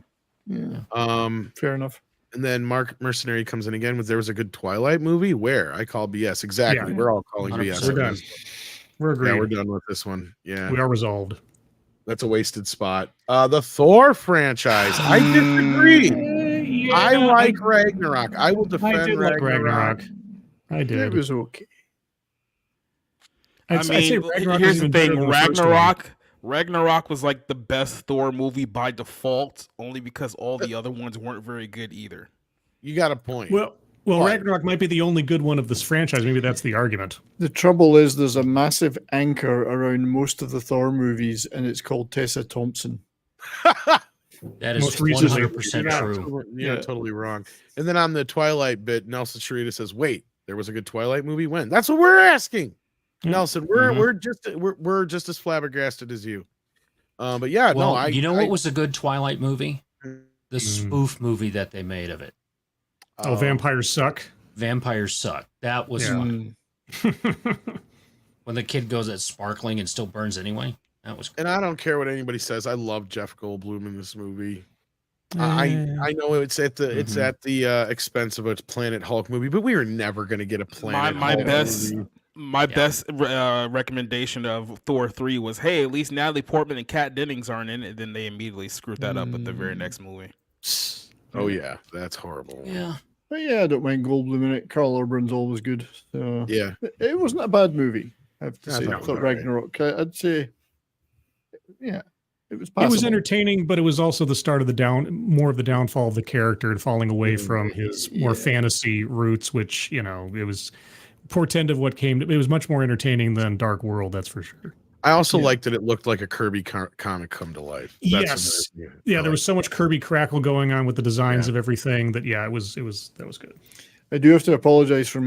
Fair enough. And then Mark Mercenary comes in again with there was a good Twilight movie. Where? I call BS. Exactly. Yeah. We're all calling 100%. BS. We're done. We're agreed. Yeah, we're done with this one. Yeah. We are resolved. That's a wasted spot. The Thor franchise. I disagree. I like Ragnarok. I will defend I did like Ragnarok. Ragnarok. I did. It was okay. I I'd say mean, Ragnarok here's is the even better thing: than the first one. Ragnarok was like the best Thor movie by default, only because all the other ones weren't very good either. You got a point. Well, Ragnarok might be the only good one of this franchise. Maybe that's the argument. The trouble is there's a massive anchor around most of the Thor movies, and it's called Tessa Thompson. That is Most recently. 100% true. You're totally wrong. And then on the Twilight bit, Nelson Sharita says, "Wait, there was a good Twilight movie? When?" That's what we're asking, Nelson. We're just as flabbergasted as you. But yeah, Well, no, you know what was a good Twilight movie? the spoof movie that they made of it. Oh, Vampires Suck. Vampires Suck. That was fun. When the kid goes at sparkling and still burns anyway. That was cool. And I don't care what anybody says. I love Jeff Goldblum in this movie. I know it's at the expense of a Planet Hulk movie, but we were never going to get a Planet Hulk movie. My best recommendation of Thor 3 was, hey, at least Natalie Portman and Kat Dennings aren't in it. Then they immediately screwed that up with the very next movie. Oh yeah, that's horrible. Yeah. But yeah, I don't mind Goldblum in it. Carl Urban's always good. So yeah, it wasn't a bad movie. I have to say, I thought Ragnarok. I'd say, yeah, it was. It was entertaining, but it was also the start of the more of the downfall of the character and falling away from his more fantasy roots, which it was portend of what came. It was much more entertaining than Dark World, that's for sure. I also liked that it looked like a Kirby comic come to life. Yes, there was so much Kirby crackle going on with the designs of everything that that was good. I do have to apologize for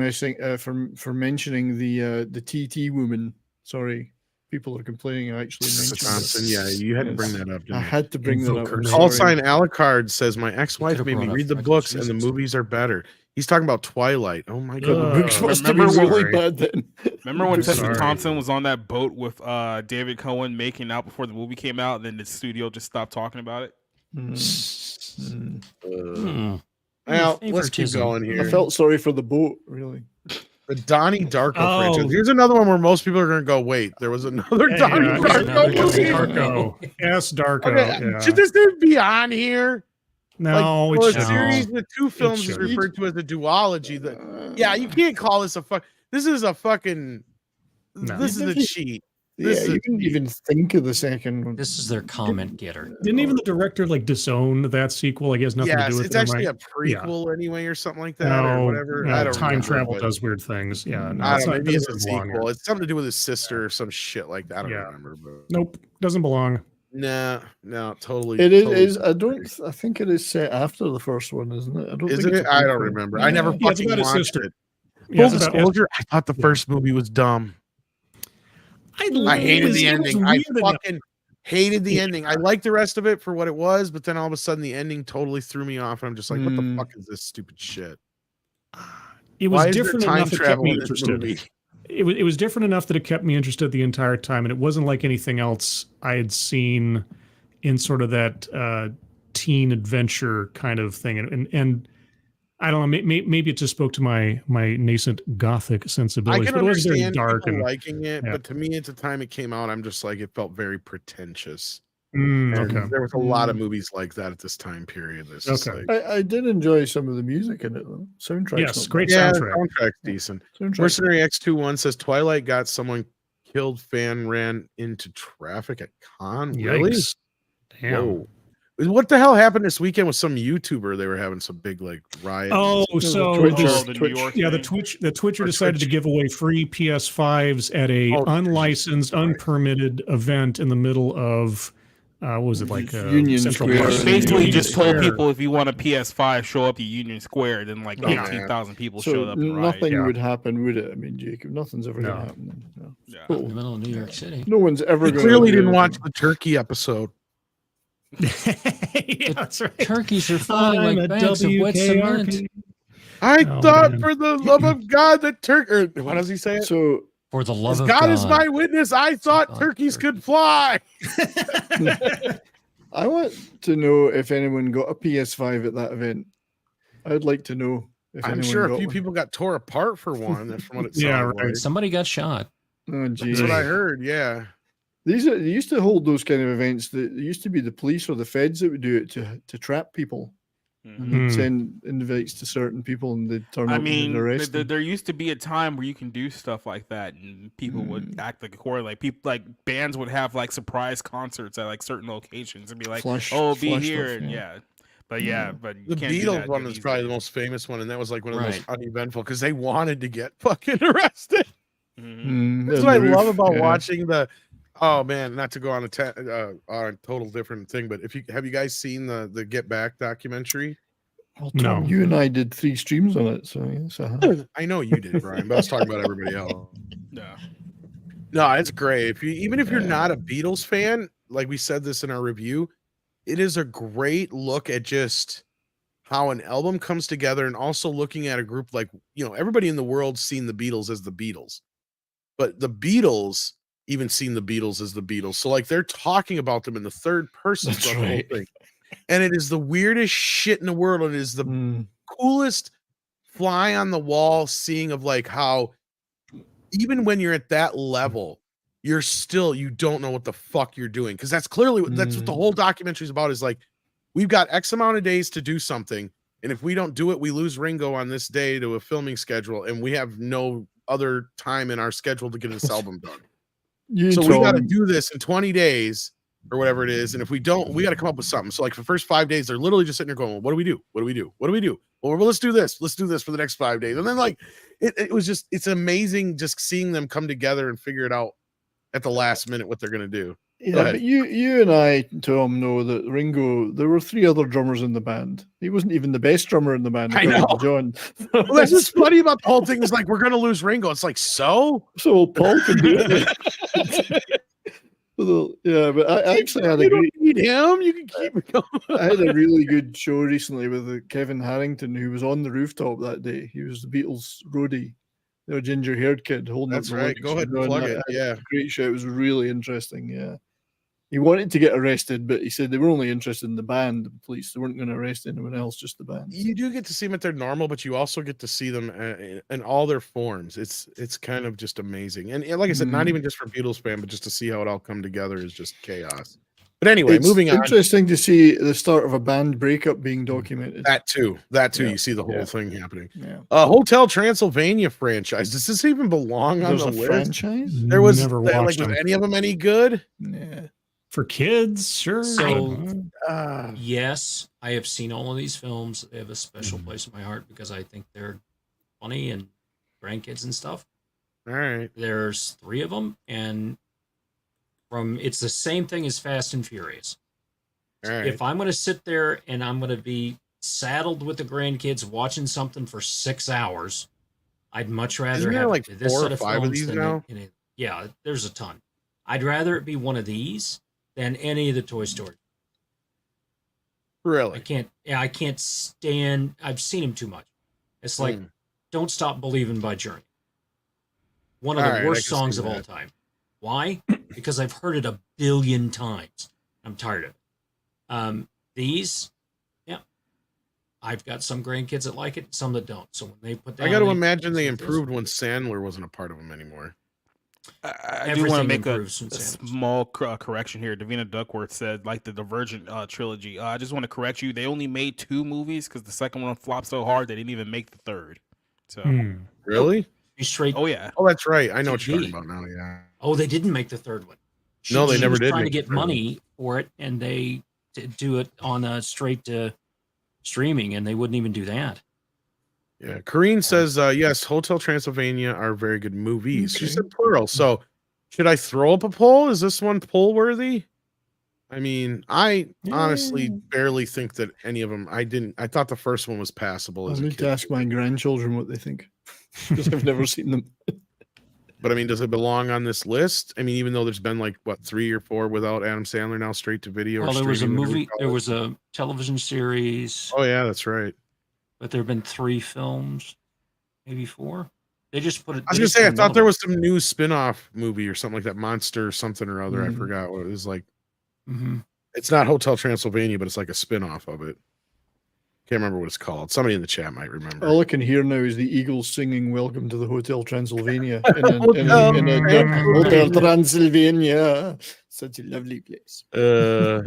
for mentioning the TT woman. Sorry, people are complaining. I actually mentioned Thompson. Yeah, you had to bring that up. I had to bring that up. Call sign Alucard says my ex-wife made me read the books and the movies are better. He's talking about Twilight. Oh my god, the books must have been really bad then. Remember when Tessa Thompson was on that boat with David Cohen making out before the movie came out, and then the studio just stopped talking about it? Well, let's keep going here. I felt sorry for the boat, really. The Donnie Darko franchise. Here's another one where most people are going to go, wait, there was another Donnie Darko movie? Darko. Yes, Darko. Okay, should this even be on here? No, a series with 2 films is referred to as a duology. You can't call this a fuck. This is a fucking. No. This is a cheat. You didn't even think of the second one. This is their comment getter. Didn't even the director disown that sequel? I guess nothing to do with it. It's actually a prequel anyway, or something like that, or whatever. I don't time travel does weird things. Yeah, I don't know. Maybe it's a sequel. It's something to do with his sister or some shit like that. I don't remember. But... Nope, doesn't belong. No, totally. It is. I think it is set after the first one, isn't it? Isn't it? I don't remember. I never fucking watched it. Full disclosure, I thought the first movie was dumb. I hated the ending. I fucking hated the ending. I liked the rest of it for what it was, but then all of a sudden the ending totally threw me off, and I'm just like, what the fuck is this stupid shit? It was different enough that kept me interested. It was different enough that it kept me interested the entire time, and it wasn't like anything else I had seen in sort of that teen adventure kind of thing. And I don't know, maybe it just spoke to my nascent gothic sensibilities. I can but it was very understand dark people and liking it, but to me, at the time it came out, I'm just like, it felt very pretentious. Okay. There was a lot of movies like that at this time period. I did enjoy some of the music in it, though. Soundtrack. Yes, great soundtrack. Soundtrack's decent. Mercenary X21 says Twilight got someone killed, fan ran into traffic at con. Really? Yikes. Damn. Whoa. What the hell happened this weekend with some YouTuber? They were having some big riot. Oh, so the Twitcher Or decided to give away free PS5s at a unlicensed, unpermitted event in the middle of what was it, like Union Central Square? Park? Basically, just told people if you want a PS5, show up to Union Square. Then 18,000 people showed up. Nothing would happen, would it? I mean, Jacob, nothing's ever going to happen. No. In the middle of New York City. No one's ever. You clearly didn't watch the Turkey episode. Yeah, that's right. Turkeys are falling like bags of wet cement. I thought, for the love of God, that turkey. What does he say? So, for the love of God, God is my witness. I thought turkeys could fly. I want to know if anyone got a PS5 at that event. I'd like to know. I'm sure a few people got tore apart for one. That's from what it sounded Yeah, right. like. Somebody got shot. Oh, geez. That's what I heard. Yeah. They used to hold those kind of events. That it used to be the police or the feds that would do it to trap people, and they'd send invites to certain people, and they'd turn up and arrest them. There used to be a time where you can do stuff like that, and people would act like a horror. Like people, like bands would have surprise concerts at certain locations and be like, "Oh, be here," and But the Beatles one was probably the most famous one, and that was one of the most uneventful because they wanted to get fucking arrested. That's what I love about watching the. Oh man, not to go on a total different thing, but have you guys seen the Get Back documentary? Well, Tom, you and I did 3 streams on it, so yes, I know you did, Brian, but I was talking about everybody else. No, it's great. Even if you're not a Beatles fan, like we said this in our review, it is a great look at just how an album comes together, and also looking at a group like, everybody in the world's seen the Beatles as the Beatles, but the Beatles even seen the Beatles as the Beatles. So like they're talking about them in the third person throughout the whole thing. And it is the weirdest shit in the world. It is the coolest fly on the wall seeing of like how even when you're at that level, you don't know what the fuck you're doing. Cause that's clearly that's what the whole documentary is about, is like, we've got X amount of days to do something. And if we don't do it, we lose Ringo on this day to a filming schedule. And we have no other time in our schedule to get this album done. So we got to do this in 20 days or whatever it is. And if we don't, we got to come up with something. So like for the first 5 days, they're literally just sitting there going, well, what do we do? What do we do? What do we do? Well, let's do this. Let's do this for the next 5 days. And then like, it was just, it's amazing just seeing them come together and figure it out at the last minute what they're going to do. Yeah, but you and I, Tom, know that Ringo, there were 3 other drummers in the band. He wasn't even the best drummer in the band. I know. John. Well, that's what's funny about the whole thing is like, we're going to lose Ringo. It's like, so Paul can do it. Yeah, but I actually had don't need him. You can keep it going. I had a really good show recently with Kevin Harrington, who was on the rooftop that day. He was the Beatles roadie, ginger-haired kid holding. That's up right. Go ahead and plug it. Yeah, great show. It was really interesting. Yeah, he wanted to get arrested, but he said they were only interested in the band, the police. They weren't going to arrest anyone else, just the band. You do get to see them at their normal, but you also get to see them in all their forms. It's kind of just amazing. And like I said, not even just for Beatles fan, but just to see how it all come together is just chaos. But anyway, moving on. Interesting to see the start of a band breakup being documented. That too. Yeah. You see the whole thing happening. Yeah. Hotel Transylvania franchise. Does this even belong on the list? Franchise? There was never watched them. Was any of them any good? Yeah. For kids, sure. So, yes, I have seen all of these films. They have a special place in my heart because I think they're funny and grandkids and stuff. All right. There's 3 of them, and it's the same thing as Fast and Furious. All right. If I'm going to sit there and I'm going to be saddled with the grandkids watching something for 6 hours, I'd much rather have like this 4 set or of 5 of these now. Yeah, there's a ton. I'd rather it be one of these than any of the Toy Story. Really? I can't stand. I've seen him too much. It's like "Don't Stop Believing" by Journey. One of the worst songs of all time. Why? Because I've heard it a billion times. I'm tired of it. These, I've got some grandkids that like it, some that don't. So when they put that, I got to imagine they improved when Sandler wasn't a part of them anymore. I do want to make a small correction here. Davina Duckworth said, like the Divergent trilogy. I just want to correct you. They only made 2 movies because the second one flopped so hard they didn't even make the third. So really? Straight. Oh yeah. Oh, that's right. I know what you're talking about now. Yeah. Oh, they didn't make the third one. No, they never did. Trying to get money for it, and they do it on a straight to streaming, and they wouldn't even do that. Yeah, Corrine says, yes, Hotel Transylvania are very good movies. Okay. She said plural. So should I throw up a poll? Is this one poll worthy? I mean, I honestly barely think that any of them, I thought the first one was passable. I need to ask my grandchildren what they think because I've never seen them. But I mean, does it belong on this list? I mean, even though there's been like, 3 or 4 without Adam Sandler now straight to video. Well, there was a movie, there was a television series. Oh, yeah, that's right. But there have been 3 films, maybe 4. They just put it. I was gonna say, I thought there was some new spin-off movie or something like that, Monster or something or other. I forgot what it was like. It's not Hotel Transylvania, but it's like a spin-off of it. Can't remember what it's called. Somebody in the chat might remember. All I can hear now is the Eagles singing "Welcome to the Hotel Transylvania" in a Hotel Transylvania. Such a lovely place. Here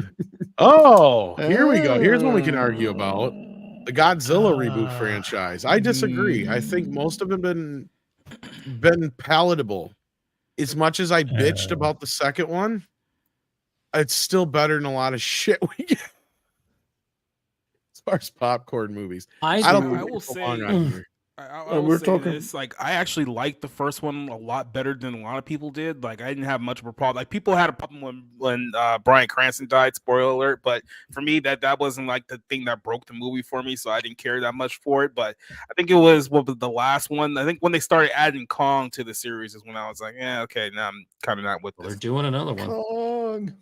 we go. Here's one we can argue about. The Godzilla reboot franchise. I disagree. I think most of them been palatable. As much as I bitched about the second one, it's still better than a lot of shit we get as far as popcorn movies. I will say we're talking this, like, I actually liked the first one a lot better than a lot of people did. Like, I didn't have much of a problem. Like, people had a problem when Bryan Cranston died, spoiler alert, but for me that wasn't like the thing that broke the movie for me, so I didn't care that much for it. But I think it was the last one. I think when they started adding Kong to the series is when I was like, yeah, okay, now I'm kind of not with this. They're doing another one. Kong.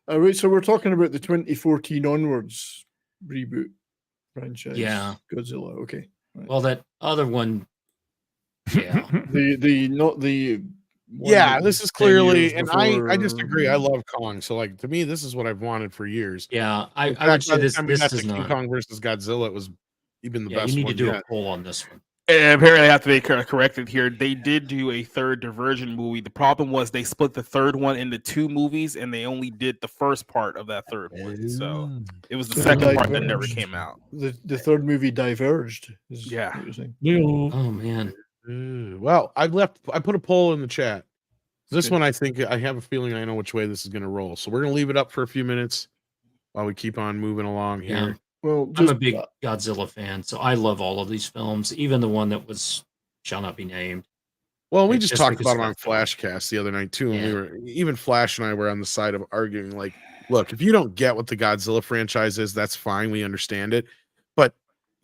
Right, so we're talking about the 2014 onwards reboot franchise. Yeah. Godzilla. Okay. Right. Well, that other one. Yeah. the not the. Yeah, this is clearly, and I disagree. I love Kong, so like to me, this is what I've wanted for years. Yeah, I would say this. This got is to King not. Kong versus Godzilla. It was even the best. You need one to do yet. a poll on this one. And apparently, I have to be corrected here. They did do a third Divergent movie. The problem was they split the third one into 2 movies, and they only did the first part of that third one. So it was the second part that never came out. The third movie diverged. Yeah. Oh man. Well, I put a poll in the chat. This one, I think, I have a feeling I know which way this is going to roll. So we're going to leave it up for a few minutes while we keep on moving along here. Yeah. Well, I'm a big Godzilla fan, so I love all of these films, even the one that shall not be named. Well, we just talked about it on Flashcast the other night too, and we were even Flash and I were on the side of arguing like, look, if you don't get what the Godzilla franchise is, that's fine, we understand it, but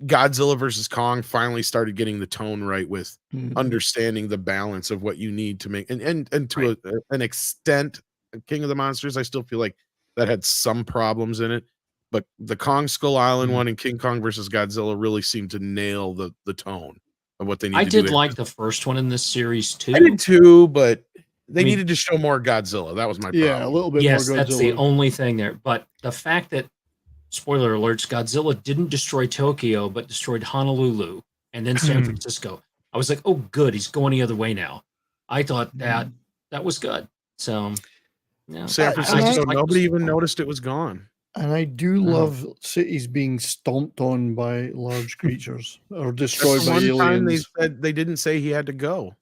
Godzilla versus Kong finally started getting the tone right with understanding the balance of what you need to make, and to an extent, King of the Monsters, I still feel like that had some problems in it. But the Kong Skull Island one and King Kong versus Godzilla really seemed to nail the tone of what they need to do. I did like the first one in this series too. I did too, but they needed to show more Godzilla. That was my problem. Yeah, a little bit more Godzilla. That's the only thing there. But the fact that, spoiler alerts, Godzilla didn't destroy Tokyo, but destroyed Honolulu and then San Francisco. I was like, oh, good. He's going the other way now. I thought that was good. So, yeah. San Francisco, nobody even noticed it was gone. And I do love cities being stomped on by large creatures or destroyed by aliens. Time they didn't say he had to go.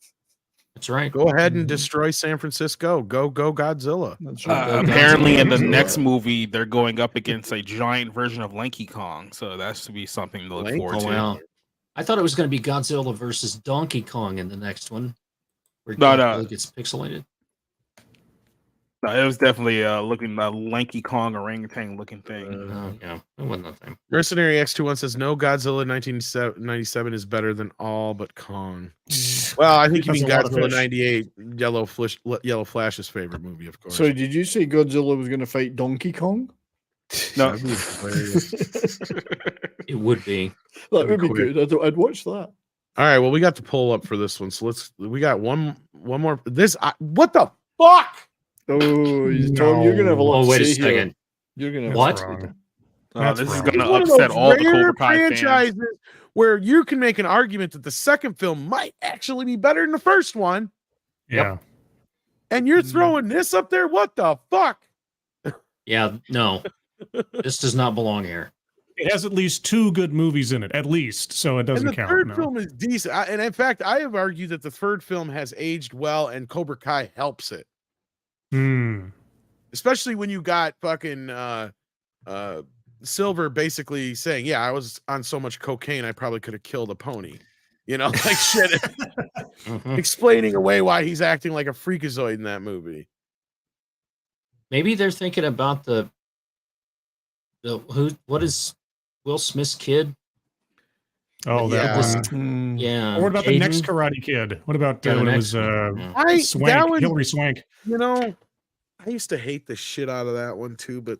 That's right. Go ahead and destroy San Francisco. Go Godzilla. That's right. Apparently, in the next movie, they're going up against a giant version of Lanky Kong, so that should be something to look forward to. Wow. I thought it was going to be Godzilla versus Donkey Kong in the next one, where No. Godzilla gets pixelated. No, it was definitely looking Lanky Kong orangutan looking thing. Yeah, it wasn't nothing. Mercenary X21 says no Godzilla 1997 is better than all but Kong. Well, I think you mean Godzilla 98, Yellow Flash's favorite movie, of course. So did you say Godzilla was going to fight Donkey Kong? No. It would be. That would be good. I'd watch that. All right, well, we got the poll up for this one, so we got one more. What the fuck? Oh, Tom, you're gonna have a lot. Oh, wait a second. You're gonna have what? This is gonna upset all the Cobra Kai franchises fans. Where you can make an argument that the second film might actually be better than the first one. Yeah. And you're throwing this up there? What the fuck? Yeah, no. This does not belong here. It has at least 2 good movies in it, at least, so it doesn't count. The third film is decent, and in fact, I have argued that the third film has aged well, and Cobra Kai helps it. Especially when you got fucking Silver basically saying, "Yeah, I was on so much cocaine, I probably could have killed a pony." You know, like shit, explaining away why he's acting like a freakazoid in that movie. Maybe they're thinking about what is Will Smith's kid? Oh, that one. Yeah. Or what about the next Karate Kid? What about when it was Swank, Hilary Swank? You know, I used to hate the shit out of that one too, but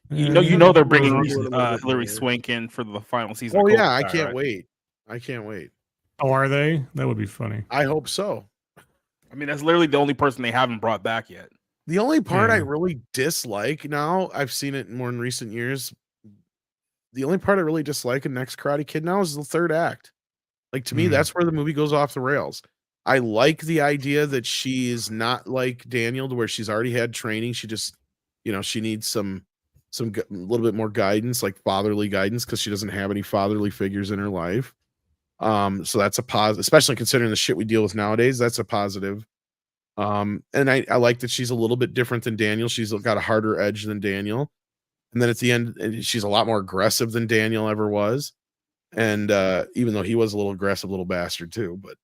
you know they're bringing Hilary Swank in for the final season. Oh yeah, I can't wait. I can't wait. Oh, are they? That would be funny. I hope so. I mean, that's literally the only person they haven't brought back yet. The only part I really dislike now, I've seen it more in recent years. The only part I really dislike in Next Karate Kid now is the third act. Like to me, that's where the movie goes off the rails. I like the idea that she is not like Daniel, to where she's already had training. She just, she needs some little bit more guidance, like fatherly guidance, because she doesn't have any fatherly figures in her life. So that's a positive, especially considering the shit we deal with nowadays. That's a positive. And I like that she's a little bit different than Daniel. She's got a harder edge than Daniel. And then at the end, she's a lot more aggressive than Daniel ever was. And even though he was a little aggressive little bastard too, but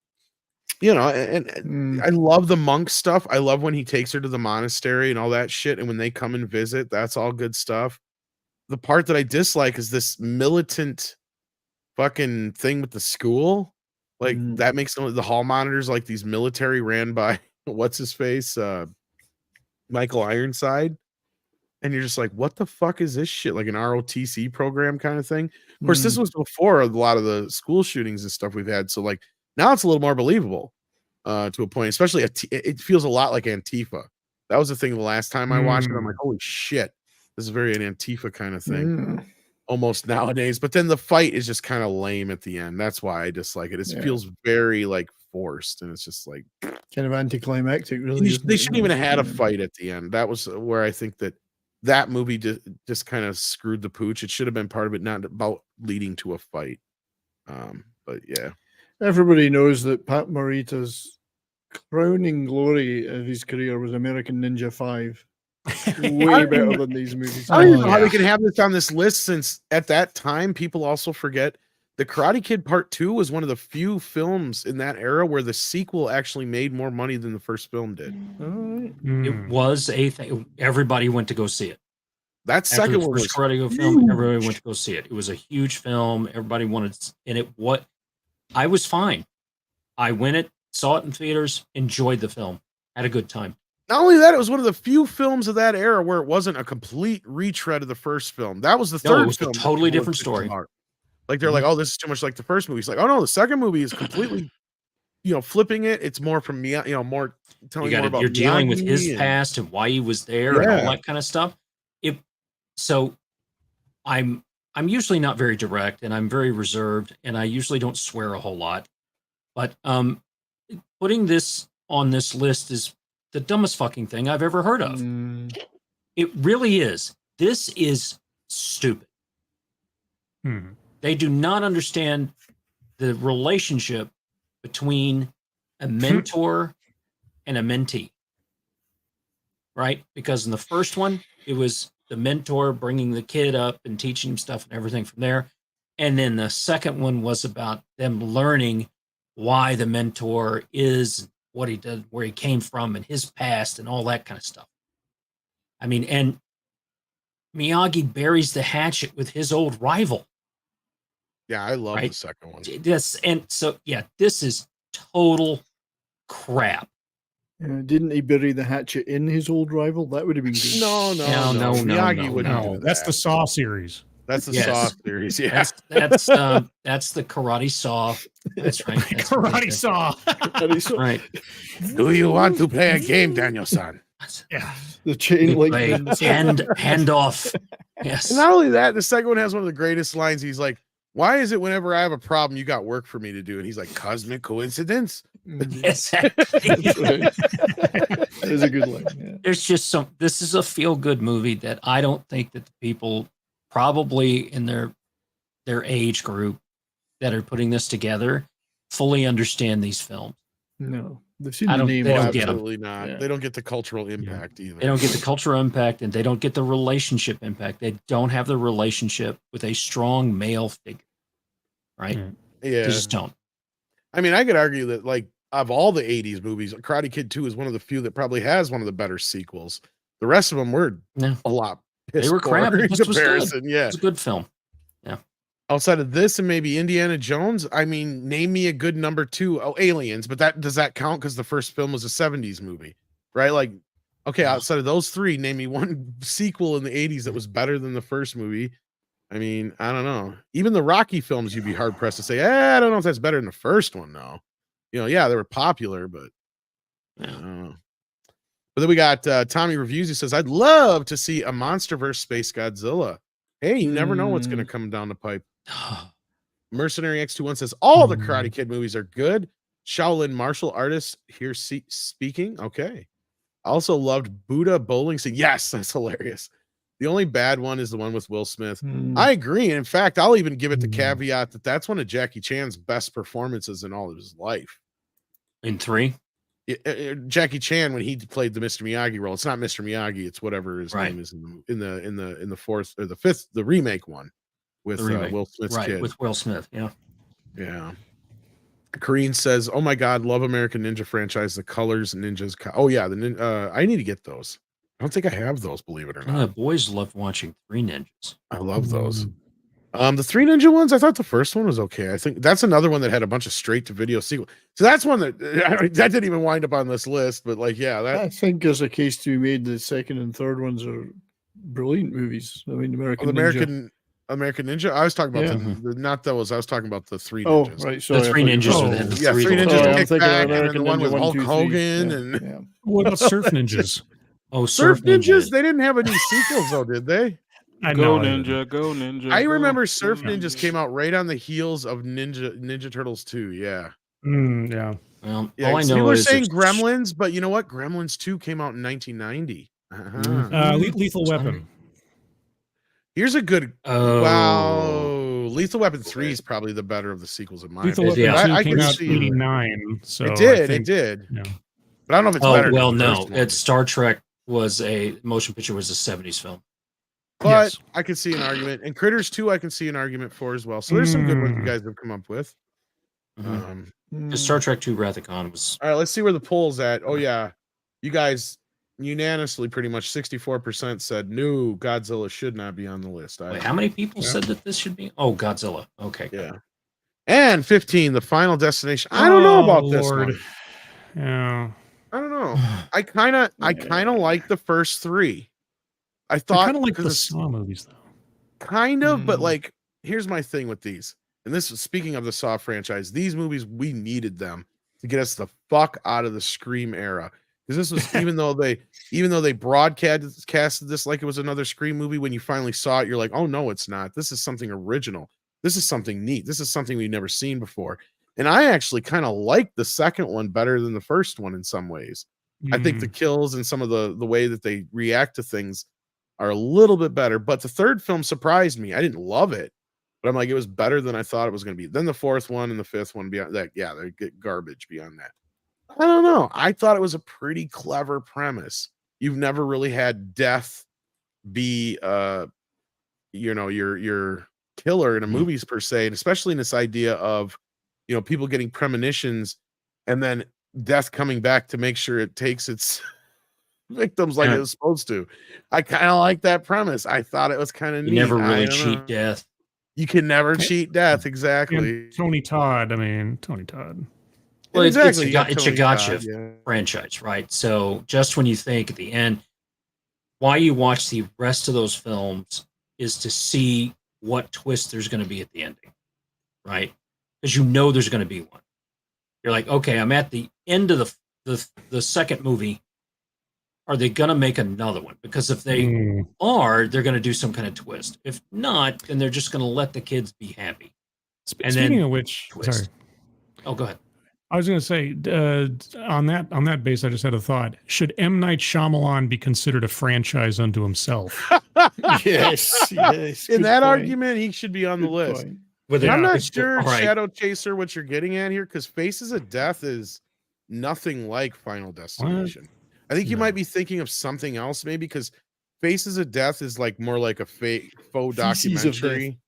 I love the monk stuff. I love when he takes her to the monastery and all that shit. And when they come and visit, that's all good stuff. The part that I dislike is this militant fucking thing with the school. Like that makes the hall monitors like these military ran by what's his face, Michael Ironside. and you're just like, what the fuck is this shit? Like an ROTC program kind of thing. Of course, this was before a lot of the school shootings and stuff we've had. So like now it's a little more believable to a point, especially it feels a lot like Antifa. That was the thing the last time I watched it. I'm like, holy shit, this is very an Antifa kind of thing almost nowadays. But then the fight is just kind of lame at the end. That's why I dislike it. It feels very like forced, and it's just like kind of anticlimactic, really. They shouldn't even have had a fight at the end. That was where I think that movie just kind of screwed the pooch. It should have been part of it, not about leading to a fight. But yeah, everybody knows that Pat Morita's crowning glory of his career was American Ninja 5. Way better than these movies. I don't even know how they can have this on this list, since at that time people also forget The Karate Kid Part 2 was one of the few films in that era where the sequel actually made more money than the first film did. It was a thing. Everybody went to go see it. That second one was Karate Kid film. Everybody went to go see it. It was a huge film. Everybody wanted, and I was fine. I went it, saw it in theaters, enjoyed the film, had a good time. Not only that, it was one of the few films of that era where it wasn't a complete retread of the first film. That was the third it was film. A totally different story. Like they're like, oh, this is too much like the first movie. It's like, oh no, the second movie is completely, flipping it. It's more from me, more telling you more about. You're dealing with his past and why he was there and all that kind of stuff. So, I'm usually not very direct and I'm very reserved and I usually don't swear a whole lot, but putting this on this list is the dumbest fucking thing I've ever heard of. It really is. This is stupid. They do not understand the relationship between a mentor and a mentee, right? Because in the first one, it was the mentor bringing the kid up and teaching him stuff and everything from there. And then the second one was about them learning why the mentor is, what he did, where he came from and his past and all that kind of stuff. I mean, and Miyagi buries the hatchet with his old rival. Yeah, I love the second one. This is total crap. Didn't he bury the hatchet in his old rival? That would have been good. No. Miyagi wouldn't do that. That's the Saw series. That's the Saw series. Yeah, that's the Karate Saw. That's right. That's Karate Saw. Right. Do you want to play a game, Daniel-san? Yeah. The chain link. Hand off. Yes. And not only that, the second one has one of the greatest lines. He's like, why is it whenever I have a problem, you got work for me to do? And he's like, cosmic coincidence. Exactly. That is a good line. Yeah. There's just this is a feel-good movie that I don't think that the people probably in their age group that are putting this together fully understand these films. No. They've seen the name. They don't Absolutely get not. Yeah. They don't get the cultural impact either. They don't get the cultural impact and they don't get the relationship impact. They don't have the relationship with a strong male figure. Right? Yeah. They just don't. I mean, I could argue that, like, of all the 80s movies, Karate Kid 2 is one of the few that probably has one of the better sequels. The rest of them were a lot They were crap. in This was comparison. good. Yeah. It's a good film. Yeah. Outside of this and maybe Indiana Jones, I mean, name me a good number 2. Oh, Aliens, but does that count because the first film was a 70s movie, right? Like, okay, outside of those 3, name me one sequel in the 80s that was better than the first movie. I mean, I don't know. Even the Rocky films, you'd be hard pressed to say, I don't know if that's better than the first one, though. Yeah, they were popular, but I don't know. But then we got Tommy Reviews. He says, I'd love to see a MonsterVerse Space Godzilla. Hey, you never know what's going to come down the pipe. Mercenary X21 says, all the Karate Kid movies are good. Shaolin martial artist here speaking. Okay. I also loved Buddha Bowling. So yes, that's hilarious. The only bad one is the one with Will Smith. I agree. And in fact, I'll even give it the caveat that that's one of Jackie Chan's best performances in all of his life. In 3? Jackie Chan, when he played the Mr. Miyagi role, it's not Mr. Miyagi, it's whatever his name is in the fourth or the fifth, the remake one with Will Smith's kid. With Will Smith, yeah. Kareen says, "Oh my God, love American Ninja franchise. The colors, ninjas. Oh yeah, I need to get those. I don't think I have those, believe it or not. The boys love watching Three Ninjas. I love those. The Three Ninja ones, I thought the first one was okay. I think that's another one that had a bunch of straight to video sequels. So that's one that didn't even wind up on this list. But like, yeah, I think there's a case to be made. The second and third ones are brilliant movies. I mean, Oh, American Ninja. I was talking about not those. I was talking about the Three Ninjas. Oh, right. Sorry, the Three Ninjas are the Three three. Ninjas. I'm Kick thinking Back, of and then American the one Ninja with 1, Hulk 2, 3. Hogan Yeah, and yeah. What about Surf Ninjas? Oh, Surf Ninjas. They didn't have any sequels though, did they? I Go know. Ninja, go Ninja. I go. remember Surf Ninjas came out right on the heels of Ninja Turtles 2. Yeah. Yeah. Well, Yeah, all I so know people are is saying Gremlins, but you know what? Gremlins 2 came out in 1990. Lethal Weapon. Here's a good. Oh. Wow, Lethal Weapon 3 is probably the better of the sequels in my Lethal opinion. Weapon 2 I came can out see in 89. So it did. I think, It did. Yeah. But I don't know if it's Oh better. well, than the no. first one. It's Star Trek was a motion picture was a 70s film. But I could see an argument, and Critters 2 I can see an argument for as well. So there's some good ones you guys have come up with. Star Trek 2 Wrath of Khan was. All right, let's see where the poll's at. Oh yeah, you guys unanimously, pretty much 64% said no, Godzilla should not be on the list. Wait, how many people said that this should be? Oh, Godzilla. Okay. Yeah. And 15, the Final Destination. I don't know about this one. Yeah. I don't know. I kind of like the first three. I thought kind of like the Saw movies though. Kind of, but like here's my thing with these. And this is speaking of the Saw franchise, these movies, we needed them to get us the fuck out of the Scream era. Because this was even though they broadcasted this like it was another Scream movie, when you finally saw it, you're like, oh no, it's not. This is something original. This is something neat. This is something we've never seen before. And I actually kind of like the second one better than the first one in some ways. I think the kills and some of the way that they react to things are a little bit better. But the third film surprised me. I didn't love it, but I'm like, it was better than I thought it was going to be. Then the fourth one and the fifth one beyond that, yeah, they get garbage beyond that. I don't know. I thought it was a pretty clever premise. You've never really had death be your killer in a movies per se, and especially in this idea of people getting premonitions and then death coming back to make sure it takes its victims like it was supposed to. I kind of like that premise. I thought it was kind of neat. You never really cheat death. You can never cheat death. Exactly. And Tony Todd. Well, exactly. it's a gotcha franchise, right? So just when you think at the end, why you watch the rest of those films is to see what twist there's going to be at the ending, right? Because there's going to be one. You're like, okay, I'm at the end of the second movie. Are they going to make another one? Because if they are, they're going to do some kind of twist. If not, then they're just going to let the kids be happy. Speaking of which, sorry. Oh, go ahead. I was going to say on that base, I just had a thought. Should M. Night Shyamalan be considered a franchise unto himself? yes. In that argument, he should be on the list. I'm not sure, Shadow Chaser, what you're getting at here, because Faces of Death is nothing like Final Destination. I think you might be thinking of something else, maybe, because Faces of Death is like more like a faux documentary.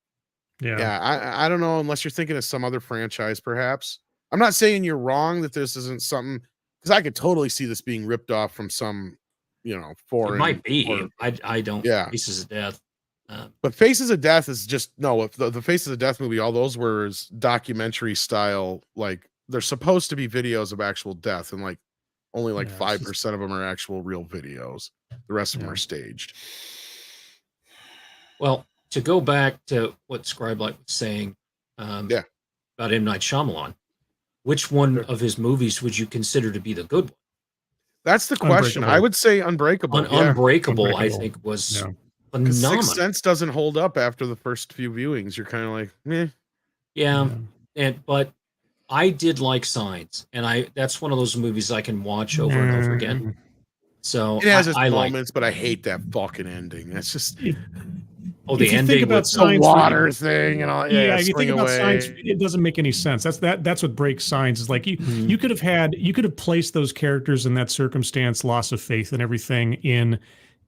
Yeah, I don't know, unless you're thinking of some other franchise, perhaps. I'm not saying you're wrong that this isn't something, because I could totally see this being ripped off from some, foreign. It might be. I don't. Yeah. Faces of Death. But Faces of Death is just the Faces of Death movie. All those were documentary style. Like they're supposed to be videos of actual death, and like only 5% of them are actual real videos. The rest of them are staged. Well, to go back to what Scribe Light was saying, about M. Night Shyamalan, which one of his movies would you consider to be the good one? That's the question. I would say Unbreakable. Unbreakable, I think, was phenomenal. Sixth Sense doesn't hold up after the first few viewings. You're kind of like, meh. Yeah, but I did like Signs, and that's one of those movies I can watch over and over again. So it has its moments, but I hate that fucking ending. That's just. The ending with the water thing and all. Yeah, if you think about Signs, it doesn't make any sense. That's what breaks Signs. Is like you could have placed those characters in that circumstance, loss of faith and everything, in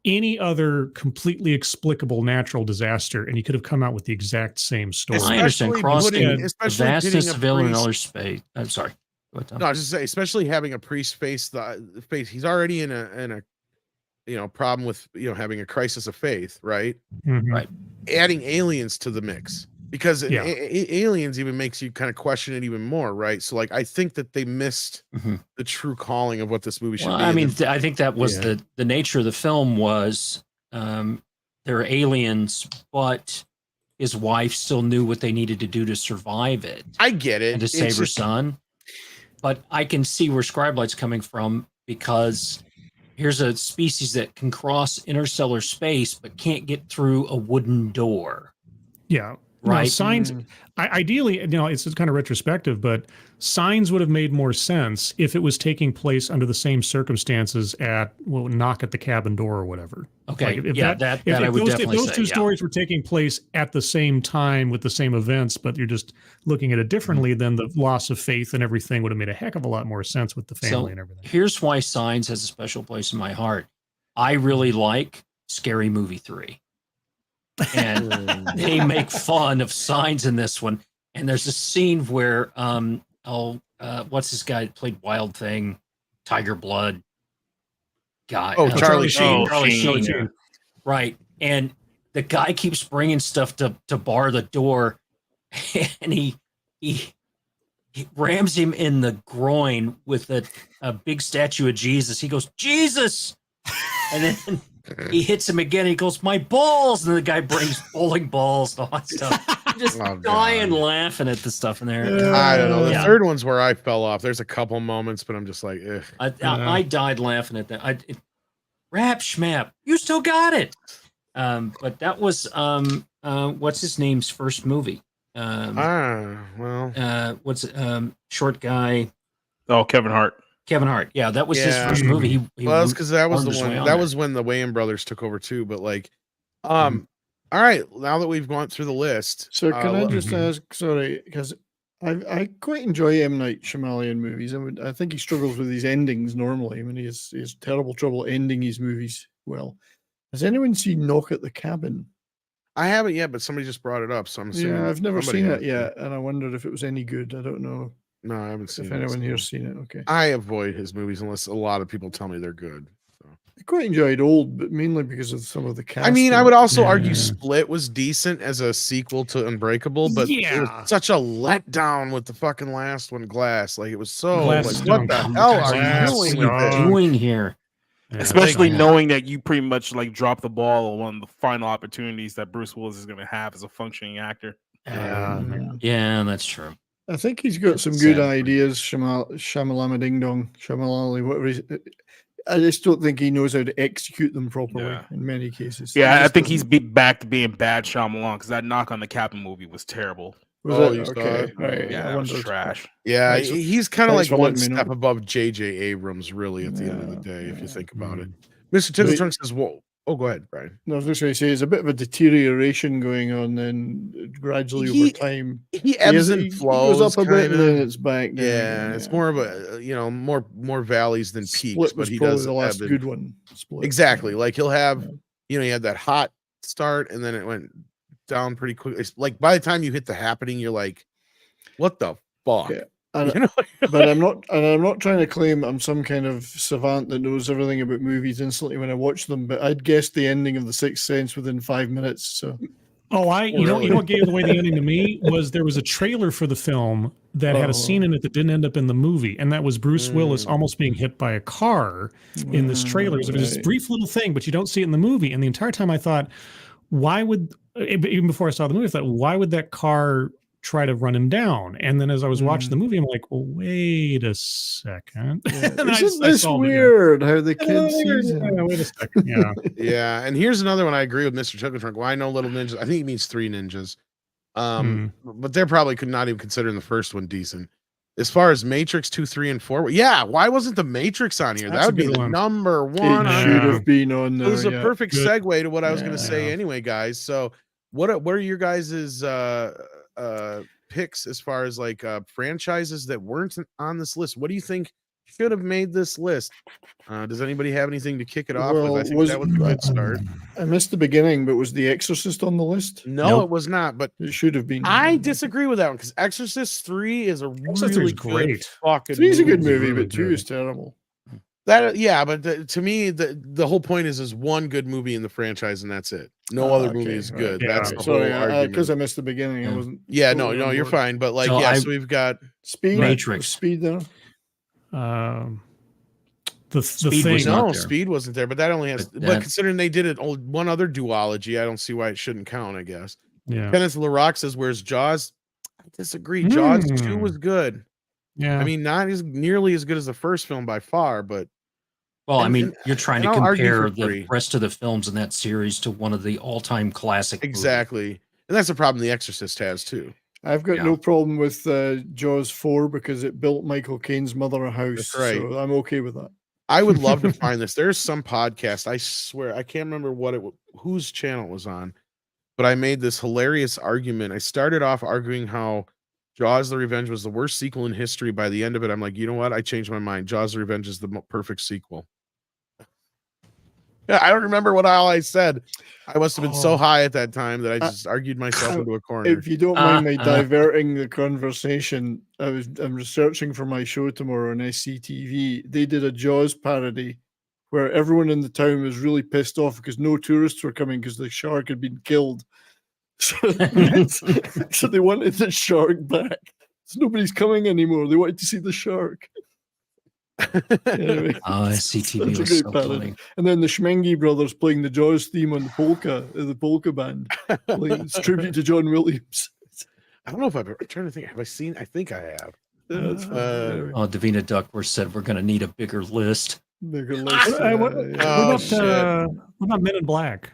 any other completely explicable natural disaster, and you could have come out with the exact same story. I understand crossing the vastness of interstellar space. I'm sorry. No, I was just say, especially having a priest face the face. He's already in a problem with having a crisis of faith, right? Right. Adding aliens to the mix, because aliens even makes you kind of question it even more, right? So like I think that they missed the true calling of what this movie should be. I mean, I think that was the nature of the film was they're aliens, but his wife still knew what they needed to do to survive it. I get it. And to save her son. But I can see where Scribelight's coming from, because here's a species that can cross interstellar space but can't get through a wooden door. Yeah. Right. No, Signs, ideally, it's kind of retrospective, but Signs would have made more sense if it was taking place under the same circumstances at, Knock at the Cabin Door or whatever. Okay. Like if I would definitely if those say, two stories were taking place at the same time with the same events, but you're just looking at it differently, then the loss of faith and everything would have made a heck of a lot more sense with the family and everything. Here's why Signs has a special place in my heart. I really like Scary Movie 3. And they make fun of Signs in this one. And there's a scene where what's this guy that played Wild Thing, Tiger Blood guy? Charlie Sheen. Charlie Sheen. Right. And the guy keeps bringing stuff to bar the door, and he rams him in the groin with a big statue of Jesus. He goes, Jesus! And then he hits him again. He goes, my balls! And then the guy brings bowling balls and all that stuff. I'm just dying laughing at the stuff in there. I don't know. The third one's where I fell off. There's a couple moments, but I'm just like, ugh. I died laughing at that. Rap schmap, you still got it. But that was what's his name's first movie? What's it? Short guy. Oh, Kevin Hart. Kevin Hart. Yeah, that was his first movie. Well, that's because that was the one. That was when the Wayans brothers took over too. But like, all right. Now that we've gone through the list, so can I just ask? Sorry, because I quite enjoy M. Night Shyamalan movies. I think he struggles with his endings normally. I mean, he has terrible trouble ending his movies well. Has anyone seen Knock at the Cabin? I haven't yet, but somebody just brought it up, so I'm assuming. Yeah, I've never seen it yet, and I wondered if it was any good. I don't know. No, I haven't seen it. If anyone here's seen it, okay. I avoid his movies unless a lot of people tell me they're good. So. I quite enjoyed Old, but mainly because of some of the cast. I mean, I would also argue Split was decent as a sequel to Unbreakable, but it was such a letdown with the fucking last one, Glass. Like, it was so like, what the hell are you doing here? Yeah, especially knowing that you pretty much like dropped the ball on one of the final opportunities that Bruce Willis is going to have as a functioning actor. Yeah, that's true. I think he's got some good ideas, Shamalama Ding Dong, Shamalali, whatever. I just don't think he knows how to execute them properly in many cases. Yeah, I think he's back to being bad Shyamalan, because that Knock on the Cabin movie was terrible. You saw it? Right. Yeah, that was trash. Yeah, he's kind of like one step above J.J. Abrams, really, at the end of the day, if you think about it. Mr. Tickletrunk says, whoa. Oh, go ahead, Brian. No, I was just going to say, there's a bit of a deteration going on then gradually over time. He ebbs and flows. He goes up a bit and then it's back down. Yeah, it's more of a, more valleys than peaks. Split but he probably does the last good one. Split. Exactly. Like he'll have, he had that hot start and then it went down pretty quick. It's like by the time you hit The Happening, you're like, what the fuck? Yeah. But I'm not trying to claim I'm some kind of savant that knows everything about movies instantly when I watch them, but I'd guessed the ending of The Sixth Sense within 5 minutes. So you know what gave away the ending to me was there was a trailer for the film that had a scene in it that didn't end up in the movie, and that was Bruce Willis almost being hit by a car in this trailer. It was this brief little thing, but you don't see it in the movie. And the entire time I thought, even before I saw the movie, I thought, why would that car try to run him down? And then as I was watching the movie, I'm like, well, wait a second. Isn't this weird how the kid sees it? Wait a second. Yeah. Yeah. And here's another one I agree with Mr. Chuckatrunk. Well, I know Little Ninjas. I think he means 3 ninjas. But they're probably could not even considering the first one decent. As far as Matrix 2, 3, and 4, why wasn't the Matrix on here? That would be the number one. It should have been on there. It was a perfect segue to what I was going to say anyway, guys. So what are your guys' picks as far as like franchises that weren't on this list? What do you think should have made this list? Does anybody have anything to kick it off with? I think that was a good start. I missed the beginning, but was The Exorcist on the list? No, it was not, but it should have been. I disagree with that one because Exorcist 3 is a really great. Fucking 3 is a good movie, but 2 is terrible. But to me, the whole point is one good movie in the franchise, and that's it. No other movie is good. Yeah. That's the whole argument. Because I missed the beginning. I wasn't. Yeah, no, you're fine. But so we've got Speed. Matrix. Speed there. The Speed thing. was No, not there. Speed wasn't there, but that only has. But considering they did it one other duology, I don't see why it shouldn't count. I guess. Yeah. Kenneth LaRock says, "Where's Jaws?" I disagree. Jaws 2 was good. Yeah. I mean, not as nearly as good as the first film by far, but. Well, I mean, you're trying to I'll argue compare for the three. rest of the films in that series to one of the all-time classic. Exactly, and that's the problem The Exorcist has too. I've got no problem with Jaws 4 because it built Michael Caine's mother a house. That's right. So I'm okay with that. I would love to find this. There's some podcast. I swear I can't remember whose channel it was on, but I made this hilarious argument. I started off arguing how Jaws: The Revenge was the worst sequel in history. By the end of it, I'm like, you know what? I changed my mind. Jaws: The Revenge is the perfect sequel. Yeah, I don't remember what all I said. I must have been so high at that time that I just argued myself into a corner. If you don't mind me diverting the conversation, I'm researching for my show tomorrow on SCTV. They did a Jaws parody where everyone in the town was really pissed off because no tourists were coming because the shark had been killed. So they wanted the shark back. So nobody's coming anymore. They wanted to see the shark. Anyway, SCTV was so funny. And then the Schmengi brothers playing the Jaws theme on the polka band. It's tribute to John Williams. I don't know if I'm trying to think. Have I seen? I think I have. Davina Duckworth said we're going to need a bigger list. Bigger list. What about Men in Black?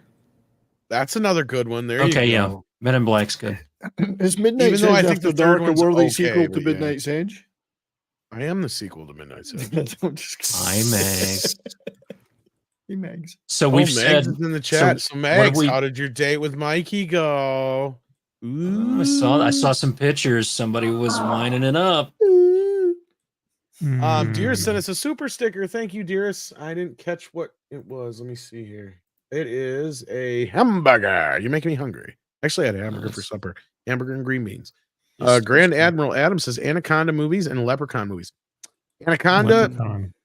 That's another good one. There. Okay, you yeah. go. Men in Black's good. Is Midnight's Even though Edge I think After the third Dark a one's worthy okay, sequel to but yeah. Midnight's Edge? I am the sequel to Midnight's Edge. Hi, Megs. Hey, Megs. So we've Megs said is in the chat. So, what Megs, how did your date with Mikey go? Ooh. I saw some pictures. Somebody was winding it up. Dearest sent us a super sticker. Thank you, Dearest. I didn't catch what it was. Let me see here. It is a hamburger. You're making me hungry. Actually, I had a hamburger for supper. Hamburger and green beans. Grand Admiral Adam says Anaconda movies and Leprechaun movies. Anaconda,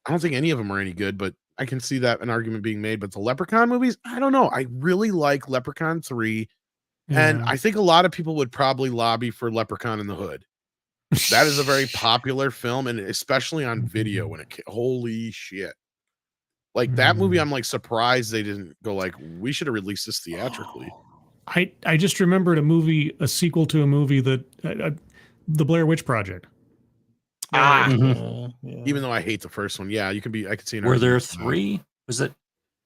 I don't think any of them are any good, but I can see that an argument being made. But the Leprechaun movies, I don't know. I really like Leprechaun 3. And I think a lot of people would probably lobby for Leprechaun in the Hood. That is a very popular film, and especially on video when holy shit. Like that movie, I'm like surprised they didn't go like, we should have released this theatrically. I just remembered a sequel to a movie that the Blair Witch Project. Even though I hate the first one, I could see. Were there 3? Was it?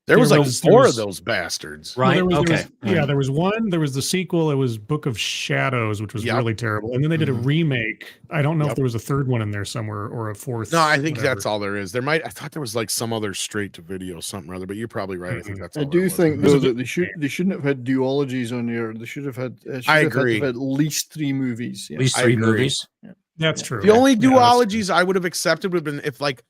There was like 4 of those bastards, right? Well, Okay. There was one. There was the sequel. It was Book of Shadows, which was really terrible. And then they did a remake. I don't know if there was a third one in there somewhere or a fourth. No, I think that's all there is. I thought there was like some other straight to video something or other, but you're probably right. I think that's. I do think though that they shouldn't have had duologies on here. They should have had. I agree. Had at least 3 movies. At least 3 movies. Yeah. That's true. The only duologies I would have accepted would have been if like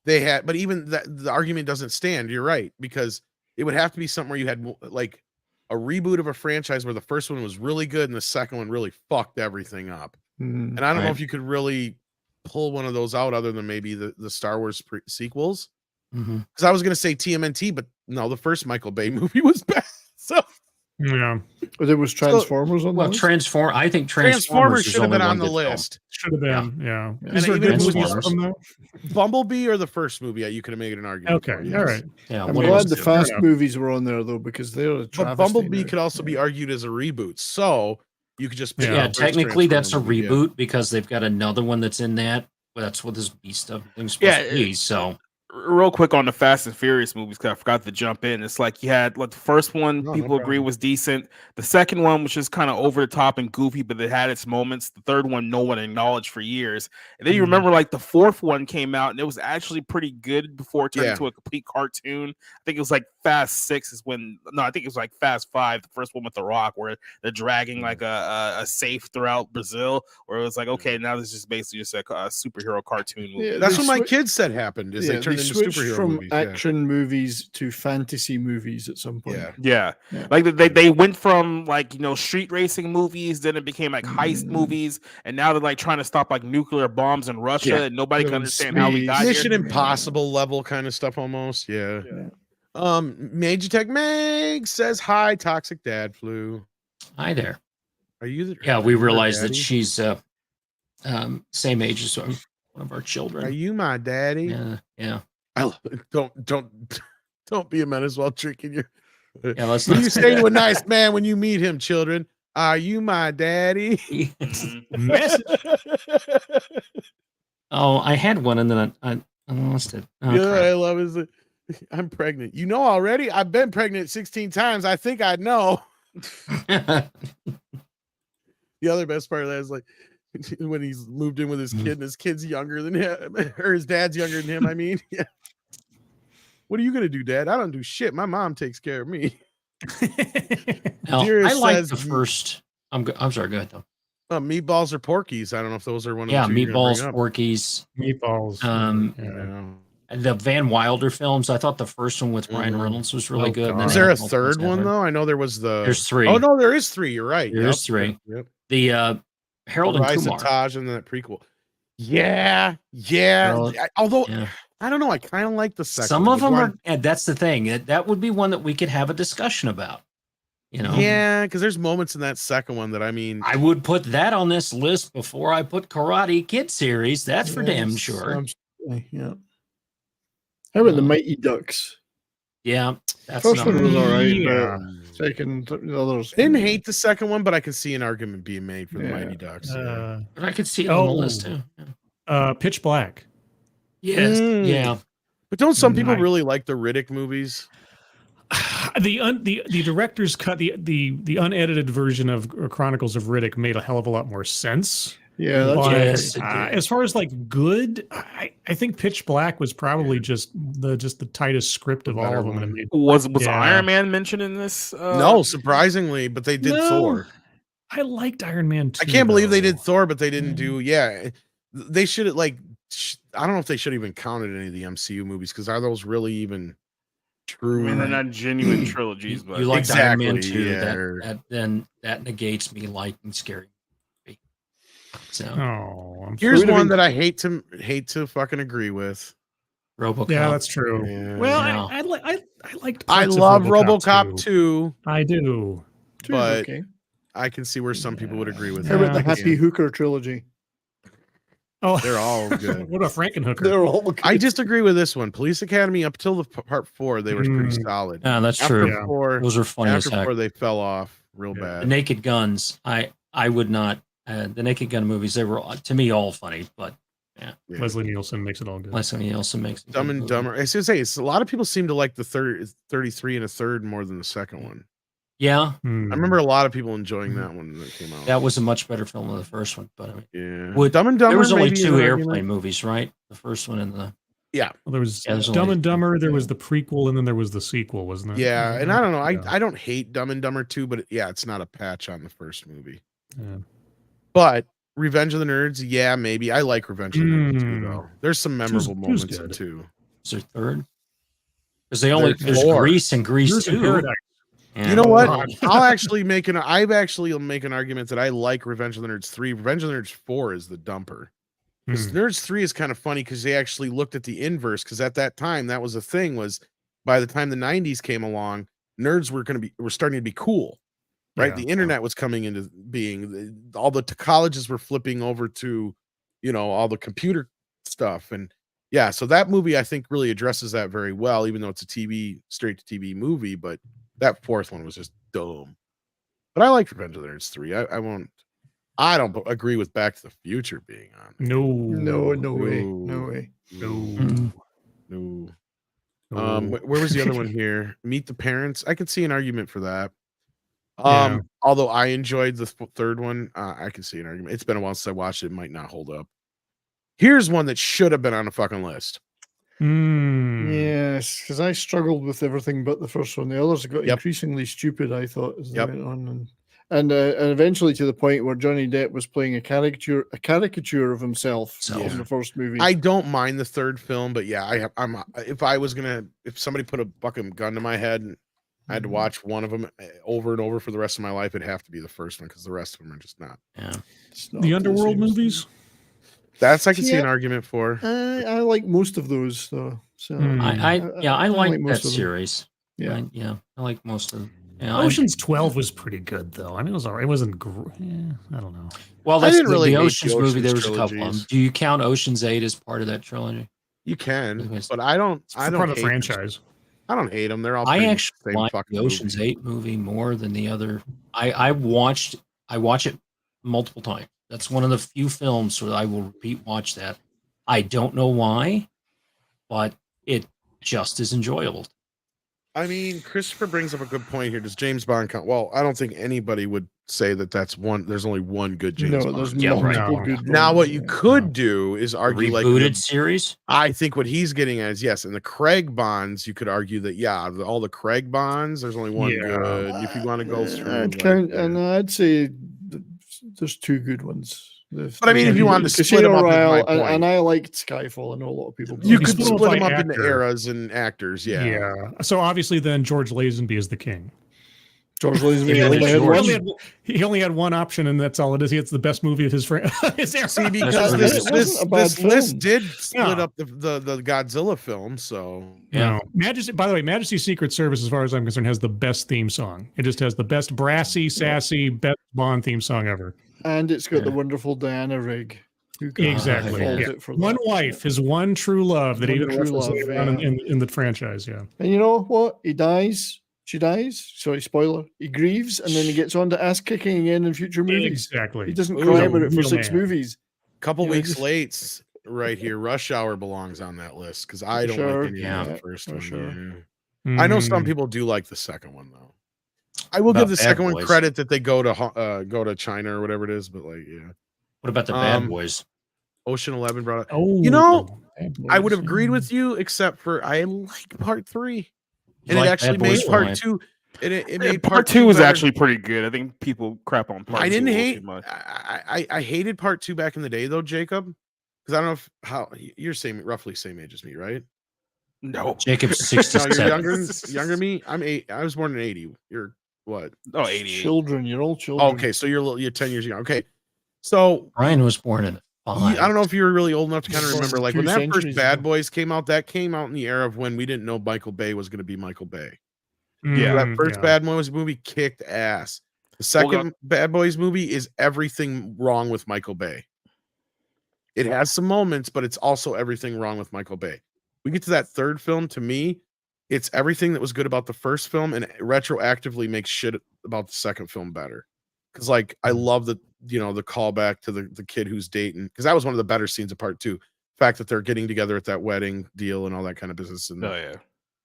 they had, but even the argument doesn't stand. You're right, because it would have to be something where you had like a reboot of a franchise where the first one was really good and the second one really fucked everything up. And I don't know if you could really pull one of those out other than maybe the Star Wars sequels. Because I was going to say TMNT, but no, the first Michael Bay movie was bad. So yeah, but there was Transformers on the list. I think Transformers should have been on the list. Should have been, yeah. Is there good movies from them? Bumblebee or the first movie? You could have made an argument. Okay, all right. Yeah, I'm glad the Fast movies were on there though, because they're a but Bumblebee could also be argued as a reboot. So you could just technically that's a reboot because they've got another one that's in that. That's what this beast stuff thing's supposed to be. So. Real quick on the Fast and Furious movies, because I forgot to jump in. It's like you had like the first one, people agree was decent. The second one was just kind of over the top and goofy, but it had its moments. The third one, no one acknowledged for years. And then you remember like the fourth one came out and it was actually pretty good before it turned into a complete cartoon. I think it was like Fast 6 is when, no, I think it was like Fast 5, the first one with The Rock, where they're dragging like a safe throughout Brazil, where it was like, okay, now this is basically just a superhero cartoon movie. Yeah, that's what my kids said happened. Is they turned into superhero from movies, action movies to fantasy movies at some point. Yeah. Like they went from like, street racing movies, then it became like heist movies, and now they're like trying to stop like nuclear bombs in Russia, and nobody can understand how we got Mission here. Impossible level kind of stuff almost. Yeah. Major Tech Meg says hi, Toxic Dad Flu. Hi there. Are you we realized that she's same age as one of our children. Are you my daddy? Yeah. Don't be a menace while drinking your. Yeah, let's What not do you say say to that. a nice man when you meet him, children? Are you my daddy? Message. Oh, I had one and then I lost it. Oh, Yeah, crap. I love is I'm pregnant. You know already? I've been pregnant 16 times. I think I know. The other best part of that is like when he's moved in with his kid and his kid's younger than him, or his dad's younger than him. I mean, yeah. What are you gonna do, Dad? I don't do shit. My mom takes care of me. Now, Dearest I like says, the first. I'm sorry. Go ahead though. Meatballs or Porkies. I don't know if those are one of Yeah, the two you're gonna Meatballs, bring up. Porkies. Meatballs. The Van Wilder films. I thought the first one with Ryan Mhm. Reynolds was really good. and then Was they there had a multiple third one together. though? I know there was the. There's 3. Oh no, there is 3. You're right. There's 3. Yep. The Harold and Rise Kumar. of Taj and then that prequel. Yeah. Harold- Although yeah. I don't know, I kind of like the second. Some one. of them Which are, one- and that's the thing. That would be one that we could have a discussion about. You know, Yeah, because there's moments in that second one that I mean, I would put that on this list before I put Karate Kid series. That's for damn sure. Absolutely, yeah. How about the Mighty Ducks? Yeah, that's First one was all right, Yeah. but second, the others. I didn't hate the second one, but I can see an argument being made for the Mighty Ducks. But I could see it on the list too. Pitch Black. Yes, Mm. yeah. But don't some people Nice. really like the Riddick movies? The director's cut, the unedited version of Chronicles of Riddick made a hell of a lot more sense. Yeah, that's But, Yes, it did. as far as like good, I think Pitch Black was probably just the tightest script of all of them. And it made, Was Yeah. Iron Man mentioned in this? No, surprisingly, but they did No. Thor. I liked Iron Man 2. I can't believe they though. did Thor, but they didn't do. Yeah, they should have I don't know if they should have even counted any of the MCU movies because are those really even true? I mean, they're not genuine trilogies, but You liked Iron Man Exactly, 2. yeah. That negates me liking Scary Movie. So Oh, I'm Here's sorry. one that I hate to fucking agree with. RoboCop. Yeah, that's true. Yeah. Well, No. I liked. I parts of love RoboCop 2, I do. Two's but okay. I can see where some people would agree with How that. about the I can Happy Hooker trilogy? Oh, They're all good. what about Frankenhooker? They're all good. I disagree with this one. Police Academy up till the part 4, they were pretty Mm. solid. Yeah, that's After true. 4, Those are funny as after heck. 4, they fell off real Yeah. The bad. Naked Guns. I would not. The Naked Gun movies. They were to me all funny, but Yeah. Leslie Nielsen makes it all good. Leslie Nielsen makes it Dumb good and movie. Dumber. I was gonna say it's a lot of people seem to like the 33 and a third more than the second one. Yeah, I remember a lot of people enjoying that one that came out. that was a much better film than the first one. But I mean, Yeah. Dumb and Dumber. there was only maybe 2 an airplane argument. movies, right? The first one and the Yeah. Well, there was Yeah, there's Dumb only- and Dumber. There was the prequel, and then there was the sequel, wasn't there? Yeah, and I don't know. Yeah. I don't hate Dumb and Dumber 2, but yeah, it's not a patch on the first movie. Yeah. But Revenge of the Nerds, yeah, maybe. I like Revenge of the Nerds too, Mm. though. There's some memorable Two's moments in good. 2. is there third? Because they only There's there's 4. Grease and Grease Here's in 2. Paradise. You know what? God. I'll actually make an argument that I like Revenge of the Nerds 3. Revenge of the Nerds 4 is the dumper. Because Nerds 3 is kind of funny because they actually looked at the inverse. Because at that time, that was a thing. Was by the time the '90s came along, nerds were starting to be cool, right? Yeah. The internet was coming into being. All the colleges were flipping over to, all the computer stuff, and yeah. So that movie I think really addresses that very well, even though it's a straight to TV movie. But that fourth one was just dumb. But I like Revenge of the Nerds 3. I don't agree with Back to the Future being on. No way. No. Where was the other one here? Meet the Parents. I could see an argument for that. Yeah. Although I enjoyed the third one, I can see an argument. It's been a while since I watched it. It might not hold up. Here's one that should have been on a fucking list. Yes, because I struggled with everything but the first one. The others got increasingly stupid, I thought, as they went on, and eventually to the point where Johnny Depp was playing a caricature of himself in the first movie. I don't mind the third film, but yeah, if somebody put a fucking gun to my head and I had to watch one of them over and over for the rest of my life, it'd have to be the first one because the rest of them are just not. Yeah, The Underworld movies. That's I can see an argument for. I like most of those though. So I like that most of them. series. Yeah. I like most of them. Ocean's 12 was pretty good though. I mean, it was alright. It wasn't. I don't know. Well, I that's didn't really the hate Ocean's the movie. There Ocean's was a couple of them. trilogies. Do you count Ocean's 8 as part of that trilogy? You can, but I don't. It's I part don't of the hate franchise. I don't hate them. They're all. I pretty much actually the same like fucking the Ocean's movie. 8 movie more than the other. I watch it multiple times. That's one of the few films where I will repeat watch that. I don't know why, but it just is enjoyable. I mean, Christopher brings up a good point here. Does James Bond count? Well, I don't think anybody would say that that's one. There's only one good James Bond. There's multiple good Now, ones, what you could do is argue like Rebooted series. I think what he's getting at is yes, in the Craig Bonds, you could argue that all the Craig Bonds, there's only one good. If you want to go through, I'd count, and I'd say there's two good ones. But I mean, if you wanted to split Casino them up, Royale, is my point. and I liked Skyfall. I know a lot of people. You don't. could split them up actor. into eras and actors. Yeah. Yeah. So obviously, then George Lazenby is the king. George Lazenby he only had one option, and that's all it is. It's the best movie of his era. See, because this list did split up the Godzilla film. So yeah. Majesty. By the way, Majesty's Secret Service, as far as I'm concerned, has the best theme song. It just has the best brassy, sassy, best Bond theme song ever. And it's got the wonderful Diana Rigg. Exactly. One wife, his one true love that even in the franchise. Yeah. And you know what? He dies. She dies. Sorry, spoiler. He grieves, and then he gets on to ass kicking again in future movies. Exactly. He doesn't cry about it for 6 movies. Couple weeks late, right here. Rush Hour belongs on that list because I don't like any of the first one. Sure. I know some people do like the second one though. I will give the second one credit that they go to China or whatever it is, but like, yeah. What about the Bad Boys? Ocean 11 brought it. Oh, you know, I would have agreed with you, except for I like part 3, and it actually made part 2. It made part 2 was actually pretty good. I think people crap on part 2. I didn't hate. Too much. I hated part 2 back in the day though, Jacob, because I don't know how you're roughly same age as me, right? No, Jacob's 67. No, you're younger than me. I'm 8. I was born in 80. You're what? Oh, 88. Children, you're all children. Okay, so you're 10 years young. Okay, so Brian was born in 5. I don't know if you were really old enough to kind of remember, like when that first Bad Boys came out. That came out in the era of when we didn't know Michael Bay was going to be Michael Bay. Yeah, that first Bad Boys movie kicked ass. The second Bad Boys movie is everything wrong with Michael Bay. It has some moments, but it's also everything wrong with Michael Bay. We get to that third film, to me, it's everything that was good about the first film and retroactively makes shit about the second film better. Because like I love the callback to the kid who's dating, because that was one of the better scenes of part 2. The fact that they're getting together at that wedding deal and all that kind of business. And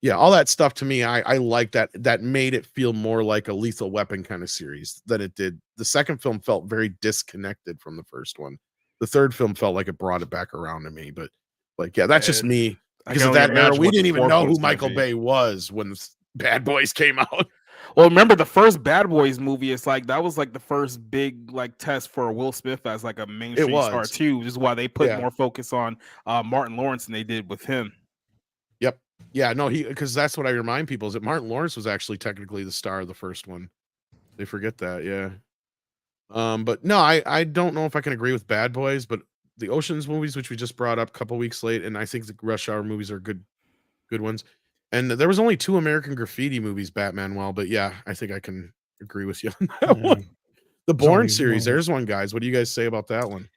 yeah, all that stuff to me, I like that. That made it feel more like a Lethal Weapon kind of series than it did. The second film felt very disconnected from the first one. The third film felt like it brought it back around to me. But like, yeah, that's just me. Because of that era, we didn't even know who Michael Bay was when Bad Boys came out. Well, remember the first Bad Boys movie? It's like that was like the first big like test for Will Smith as like a mainstream star too. Which is why they put more focus on Martin Lawrence than they did with him. Yep. Yeah. No, because that's what I remind people is that Martin Lawrence was actually technically the star of the first one. They forget that. Yeah. But no, I don't know if I can agree with Bad Boys, but the Oceans movies, which we just brought up a couple weeks late, and I think the Rush Hour movies are good ones. And there was only 2 American Graffiti movies, Batman. But yeah, I think I can agree with you on that one. The Bourne series, there's one, guys. What do you guys say about that one?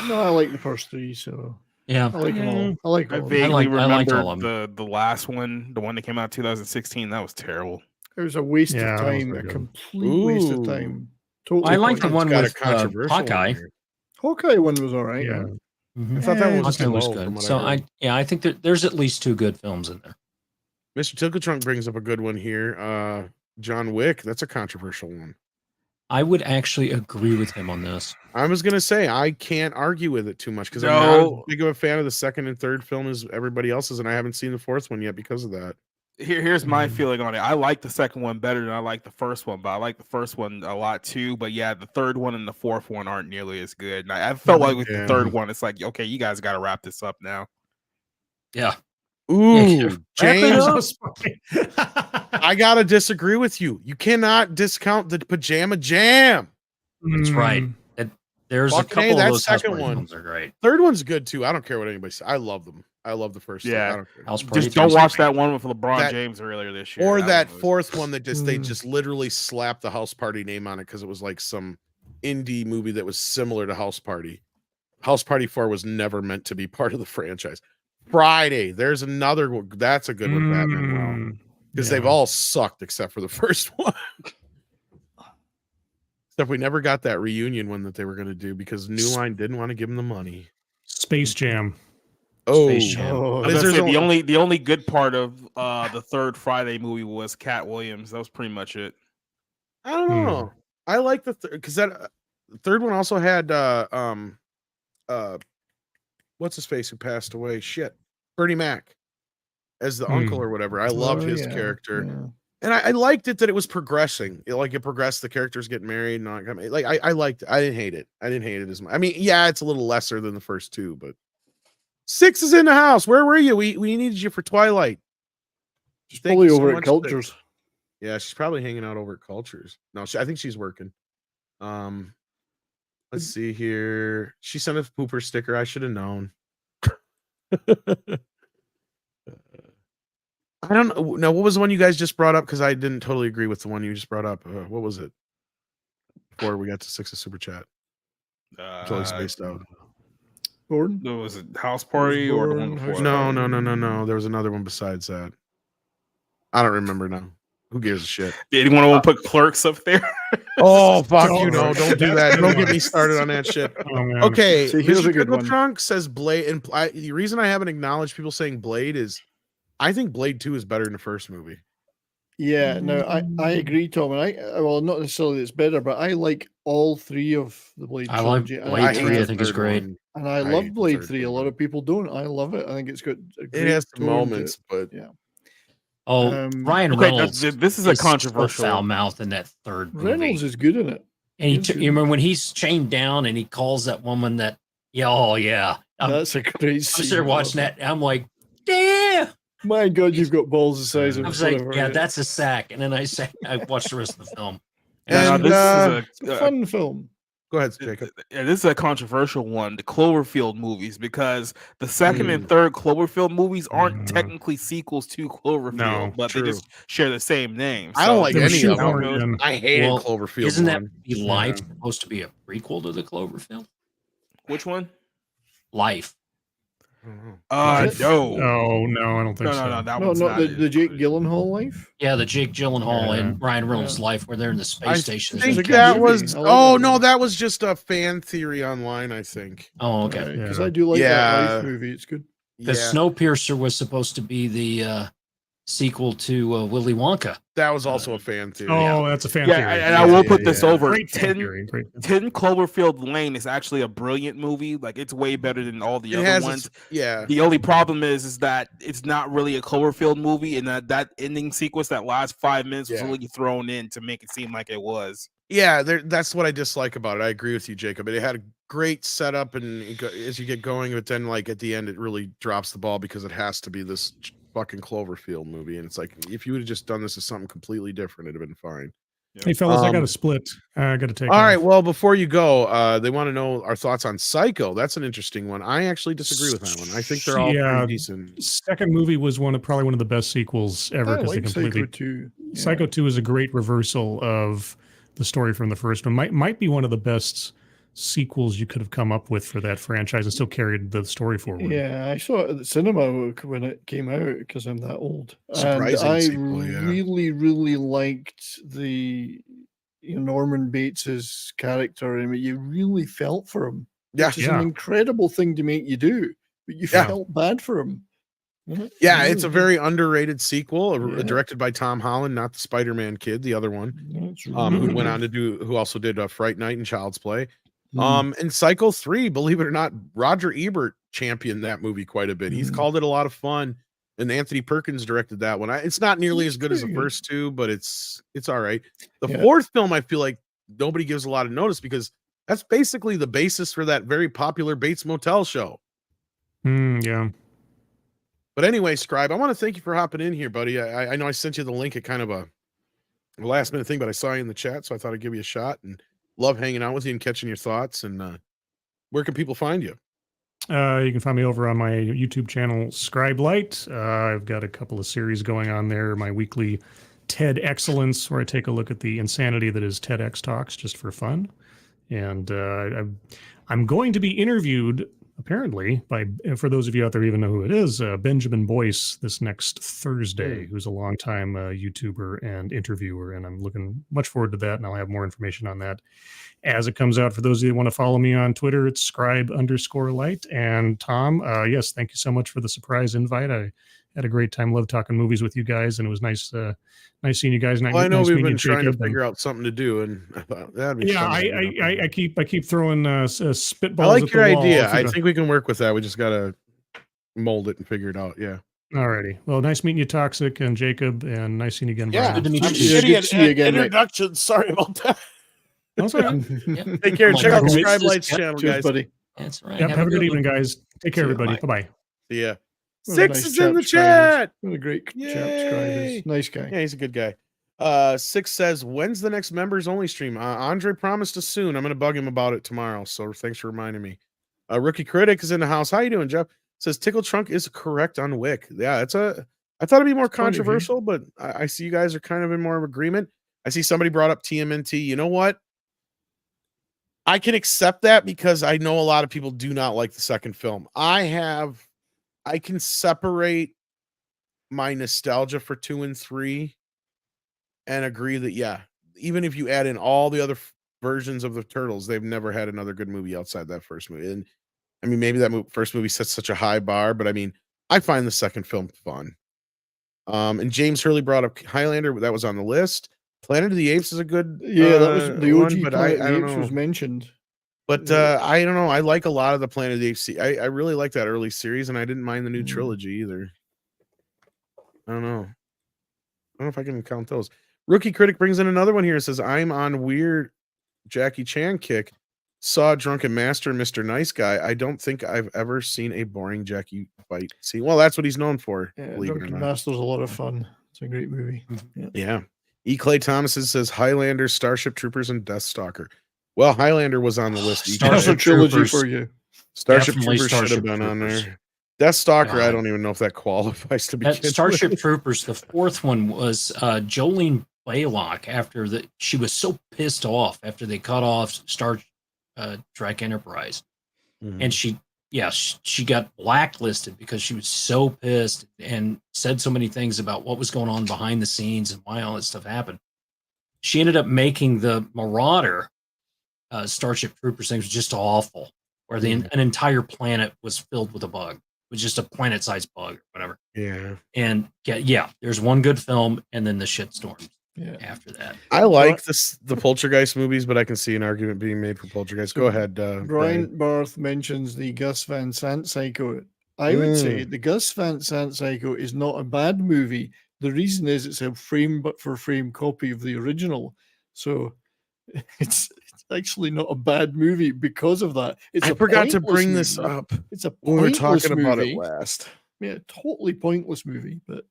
No, I like the first 3, so yeah, I like them all. I like all of them. vaguely remember the last one, the one that came out 2016. That was terrible. It was a waste of time, a complete waste of time. Totally. I like the one with Hawkeye. Hawkeye one was all right. Yeah. I thought that one was good. So I think that there's at least 2 good films in there. Mr. Tickletrunk brings up a good one here. John Wick, that's a controversial one. I would actually agree with him on this. I was gonna say I can't argue with it too much because I'm not as big of a fan of the second and third film as everybody else is, and I haven't seen the fourth one yet because of that. Here's my feeling on it. I like the second one better than I like the first one, but I like the first one a lot too. But yeah, the third one and the fourth one aren't nearly as good. And I felt like with the third one, it's like, okay, you guys got to wrap this up now. Yeah. Ooh, James. I gotta disagree with you. You cannot discount the Pajama Jam. That's right. There's a couple of those second ones are great. Third one's good too. I don't care what anybody says. I love them. I love the first. Yeah, just don't watch that one with LeBron James earlier this year, or that fourth one that they just literally slapped the House Party name on it because it was like some indie movie that was similar to House Party. House Party 4 was never meant to be part of the franchise. Friday. There's another one. That's a good one, Batman. Because they've all sucked except for the first one. Except we never got that reunion one that they were going to do because New Line didn't want to give them the money. Space Jam. Space Jam. I was gonna say, the only good part of the third Friday movie was Cat Williams. That was pretty much it. I don't know. I like the because that the third one also had what's his face who passed away? Shit, Bernie Mac as the uncle or whatever. I loved his character, and I liked it that it was progressing. It progressed. The characters getting married, and all that. Like I liked it. I didn't hate it. I didn't hate it as much. I mean, yeah, it's a little lesser than the first two, but 6 is in the house. Where were you? We needed you for Twilight. She's probably over at Cultures. Yeah, she's probably hanging out over at Cultures. No, I think she's working. Let's see here. She sent a pooper sticker. I should have known. I don't know. No, what was the one you guys just brought up? Because I didn't totally agree with the one you just brought up. What was it? Before we got to 6 of Super Chat. Totally spaced out. Gordon? Was it House Party or the one before? No. There was another one besides that. I don't remember now. Who gives a shit? Did anyone want to put Clerks up there? Oh, fuck you! No, don't do that. Don't get me started on that shit. Okay, here's a good one. Trunk says Blade, and the reason I haven't acknowledged people saying Blade is, I think Blade 2 is better than the first movie. Yeah, no, I agree, Tom. And well, not necessarily it's better, but I like all 3 of the Blade trilogy. I like Blade 3. I think it's great, and I love Blade 3. A lot of people don't. I love it. I think it's got. It has some moments, but yeah. Oh, Ryan Reynolds. This is a controversial foul mouth in that third movie. Reynolds is good in it. And you remember when he's chained down and he calls that woman that, that's a great scene. I'm sitting there watching that. I'm like, damn. My God, you've got balls the size of. I was like, that's a sack. And then I watched the rest of the film. And this is a fun film. Go ahead, Jacob. Yeah, this is a controversial one, the Cloverfield movies, because the second and third Cloverfield movies aren't technically sequels to Cloverfield, but they just share the same name. So. I don't like any of them. I hated Cloverfield. Isn't that Life supposed to be a prequel to the Cloverfield? Which one? Life. No. Oh no, I don't think so. No, that one's not the Jake Gyllenhaal Life. Yeah, the Jake Gyllenhaal and Ryan Reynolds Life, where they're in the space station. I think that was. Oh no, that was just a fan theory online. I think. Oh okay. Because I do like that Life movie. It's good. Because Snowpiercer was supposed to be the sequel to Willy Wonka. That was also a fan theory. Oh, that's a fan theory. And I will put this over. Great 10 Cloverfield Lane is actually a brilliant movie. Like, it's way better than all the other ones. The only problem is that it's not really a Cloverfield movie, and that ending sequence, that last 5 minutes, was really thrown in to make it seem like it was. Yeah, that's what I dislike about it. I agree with you, Jacob. It had a great setup, and as you get going, but then like at the end, it really drops the ball because it has to be this fucking Cloverfield movie, and it's like, if you would have just done this as something completely different, it'd have been fine. Hey fellas, I got to split. I got to take. All right. Well, before you go, they want to know our thoughts on Psycho. That's an interesting one. I actually disagree with that one. I think they're all pretty decent. Second movie was probably one of the best sequels ever because they completely. Psycho 2. Yeah. Psycho 2 is a great reversal of the story from the first one. Might be one of the best sequels you could have come up with for that franchise and still carried the story forward. Yeah, I saw it at the cinema when it came out because I'm that old. Surprising and I sequel, really liked the Norman Bates's character. I mean, you really felt for him. Which is an incredible thing to make you do, but you felt bad for him. Yeah, it's a very underrated sequel, directed by Tom Holland, not the Spider-Man kid, the other one, who went on to who also did Fright Night and Child's Play. And Psycho 3, believe it or not, Roger Ebert championed that movie quite a bit. He's called it a lot of fun, and Anthony Perkins directed that one. It's not nearly as good as the first two, but it's all right. The fourth film, I feel like nobody gives a lot of notice because that's basically the basis for that very popular Bates Motel show. Yeah. But anyway, Scribe, I want to thank you for hopping in here, buddy. I know I sent you the link at kind of a last minute thing, but I saw you in the chat, so I thought I'd give you a shot, and love hanging out with you and catching your thoughts. And where can people find you? You can find me over on my YouTube channel, Scribe Light. I've got a couple of series going on there. My weekly TED Excellence, where I take a look at the insanity that is TEDx Talks just for fun. And I'm going to be interviewed apparently, for those of you out there even know who it is, Benjamin Boyce this next Thursday, who's a longtime YouTuber and interviewer, and I'm looking much forward to that, and I'll have more information on that as it comes out. For those of you that want to follow me on Twitter, it's scribe_light. And Tom, yes, thank you so much for the surprise invite. I had a great time. Love talking movies with you guys, and it was nice seeing you guys. Well, I know we've been trying to figure out something to do, and I thought that'd be fun. I keep throwing spitballs. I like your idea. I think we can work with that. We just gotta mold it and figure it out. Yeah. Alrighty. Well, nice meeting you, Toxic and Jacob, and nice seeing you again. Yeah, Brian. good to meet you. Good to see you again. Introduction. Sorry about that. That's all right. Take care. Check out the Scribe Lights channel, guys. Buddy. That's right. Yep, have a good evening, guys. Take care, everybody. Bye-bye. See ya. What a Six nice is in the chap, Scribe. chat. What a great chap, Yay. Scribe is. Nice guy. Yeah, he's a good guy. Six says, when's the next members only stream? Andre promised us soon. I'm gonna bug him about it tomorrow. So thanks for reminding me. Rookie Critic is in the house. How you doing, Jeff? Says Tickle Trunk is correct on Wick. Yeah, I thought it'd be more controversial, but I see you guys are kind of in more of agreement. I see somebody brought up TMNT. You know what? I can accept that because I know a lot of people do not like the second film. I can separate my nostalgia for 2 and 3 and agree that, yeah, even if you add in all the other versions of the Turtles, they've never had another good movie outside that first movie. And I mean, maybe that first movie sets such a high bar, but I mean, I find the second film fun. And James Hurley brought up Highlander. That was on the list. Planet of the Apes is a good that was the OG one, but Planet of I the don't Apes know. was mentioned. But I don't know. I like a lot of the Planet of the Apes. I really like that early series, and I didn't mind the new trilogy either. I don't know. I don't know if I can count those. Rookie Critic brings in another one here. It says, I'm on weird Jackie Chan kick. Saw Drunken Master and Mr. Nice Guy. I don't think I've ever seen a boring Jackie fight scene. Well, that's what he's known for. Yeah, believe it or Drunken not. Master's a lot of fun. It's a great movie. Yeah. E. Clay Thomas says Highlander, Starship Troopers, and Deathstalker. Well, Highlander was on the list. Starship trilogy for you. Starship Definitely Troopers should have Starship been on Troopers. there. Deathstalker, Yeah. I don't even know if that qualifies to be. That Starship Troopers, the fourth one was Jolene Blaylock after she was so pissed off after they cut off Star Trek Enterprise. And she got blacklisted because she was so pissed and said so many things about what was going on behind the scenes and why all that stuff happened. She ended up making the Marauder Starship Troopers things just awful, where an entire planet was filled with a bug. It was just a planet-sized bug or whatever. Yeah. And there's one good film and then the shitstorm after that. I like the Poltergeist movies, but I can see an argument being made for Poltergeist. Go ahead. Brian Barth mentions the Gus Van Sant Psycho. I would say the Gus Van Sant Psycho is not a bad movie. The reason is it's a frame copy of the original. So it's actually not a bad movie because of that. I forgot to bring this up. It's a when we were pointless talking about it movie. last. Yeah, totally pointless movie. But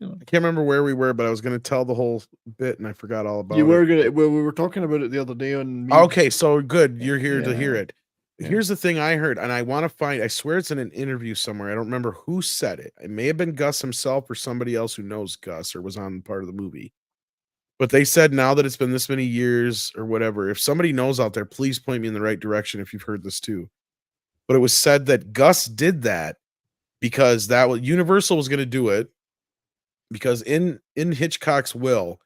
I can't remember where we were, but I was going to tell the whole bit and I forgot all about you it. were gonna. Well, we were talking about it the other day on. Okay, so good. You're here to hear it. Yeah. Here's the thing I heard, and I want to find. I swear it's in an interview somewhere. I don't remember who said it. It may have been Gus himself or somebody else who knows Gus or was on part of the movie. But they said now that it's been this many years or whatever, if somebody knows out there, please point me in the right direction if you've heard this too. But it was said that Gus did that because Universal was going to do it because in Hitchcock's will,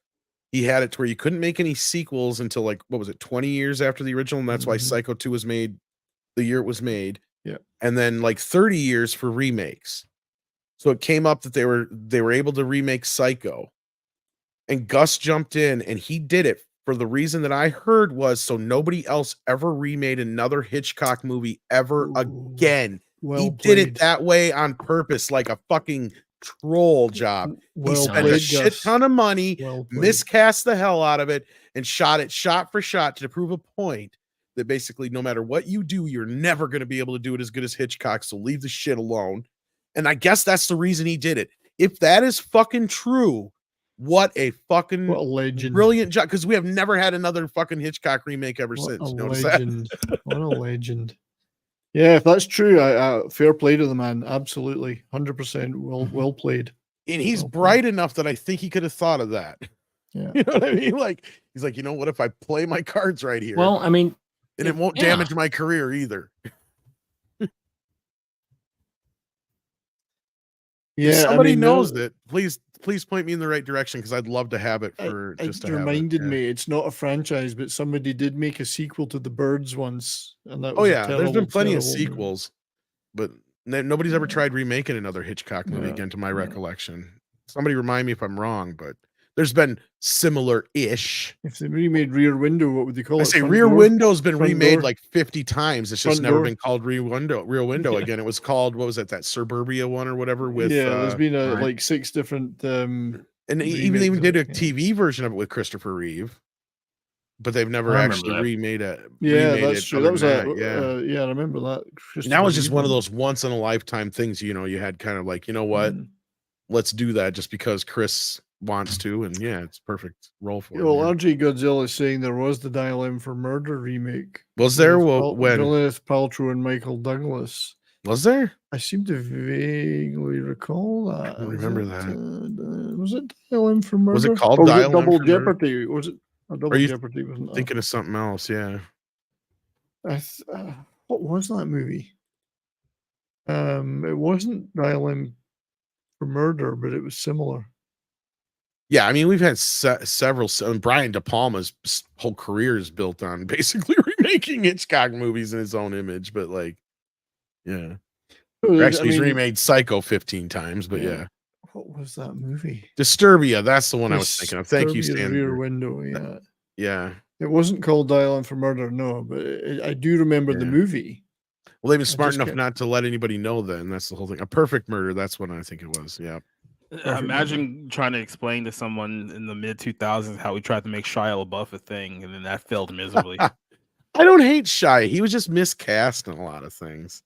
he had it to where you couldn't make any sequels until 20 years after the original, and that's why Psycho 2 was made the year it was made. Yeah. And then 30 years for remakes. So it came up that they were able to remake Psycho. And Gus jumped in and he did it for the reason that I heard was so nobody else ever remade another Hitchcock movie ever again. He did it that way on purpose, like a fucking troll job. He spent a shit ton of money, miscast the hell out of it, and shot it shot for shot to prove a point that basically no matter what you do, you're never going to be able to do it as good as Hitchcock. So leave the shit alone. And I guess that's the reason he did it. If that is fucking true, what a legend. Brilliant job. Because we have never had another fucking Hitchcock remake ever since. What a legend. Yeah, if that's true, fair play to the man. Absolutely. 100% well played. And he's bright enough that I think he could have thought of that. Yeah. You know what I mean? He's like, you know what? If I play my cards right here. Well, I mean, and it won't damage my career either. If Yeah, somebody knows it, please point me in the right direction because I'd love to have it for just to it have reminded it. Yeah. me, it's not a franchise, but somebody did make a sequel to The Birds once, and that Oh was a yeah, there's terrible, been plenty of terrible movie. sequels, but nobody's ever tried remaking another Hitchcock movie again, to my Yeah. recollection. Somebody remind me if I'm wrong, but there's been similar-ish. If they remade Rear Window, what would they call I it? say Front Rear Door? Window's been Front remade Door? like 50 times. It's just Front never Door? been called Rear Window Yeah. again. It was called, what was it, that Suburbia one or whatever with Yeah, there's been like 6 different and they remakes even of did a it, yeah. TV version of it with Christopher Reeve, but they've never I remember actually that. remade it. Yeah, remade that's it true. other That was than a yeah. yeah, I remember that. And that was just Christopher one of Reeve those once in a lifetime things, you know, you had kind of like, you know what, one. let's do that just because Chris wants to, and yeah, it's perfect role for him. Well, Yeah. RJ Godzilla is saying there was the Dial M for Murder remake. Was there? with Well, when Gwyneth Paltrow and Michael Douglas. was there? I seem to vaguely recall that. I don't remember that. Was it Dial M for Murder? Was it called Or was Dial it M Double for Murder? Jeopardy? Was it Double Are you Jeopardy? Wasn't that? thinking of something else? Yeah. What was that movie? It wasn't Dial M for Murder, but it was similar. Yeah, I mean, we've had several. Brian De Palma's whole career is built on basically remaking Hitchcock movies in his own image, but like, yeah. Actually, he's remade Psycho 15 times, but yeah. What was that movie? Disturbia, that's the one I was thinking of. Thank you, Disturbia's Stan. Rear Window, yeah. Yeah. It wasn't called Dial M for Murder, no, but I do remember the movie. Well, they've been smart enough not to let anybody know then. That's the whole thing. A Perfect Murder, that's what I think it was. Yeah. Imagine trying to explain to someone in the mid 2000s how we tried to make Shia LaBeouf a thing, and then that failed miserably. I don't hate Shia. He was just miscast in a lot of things.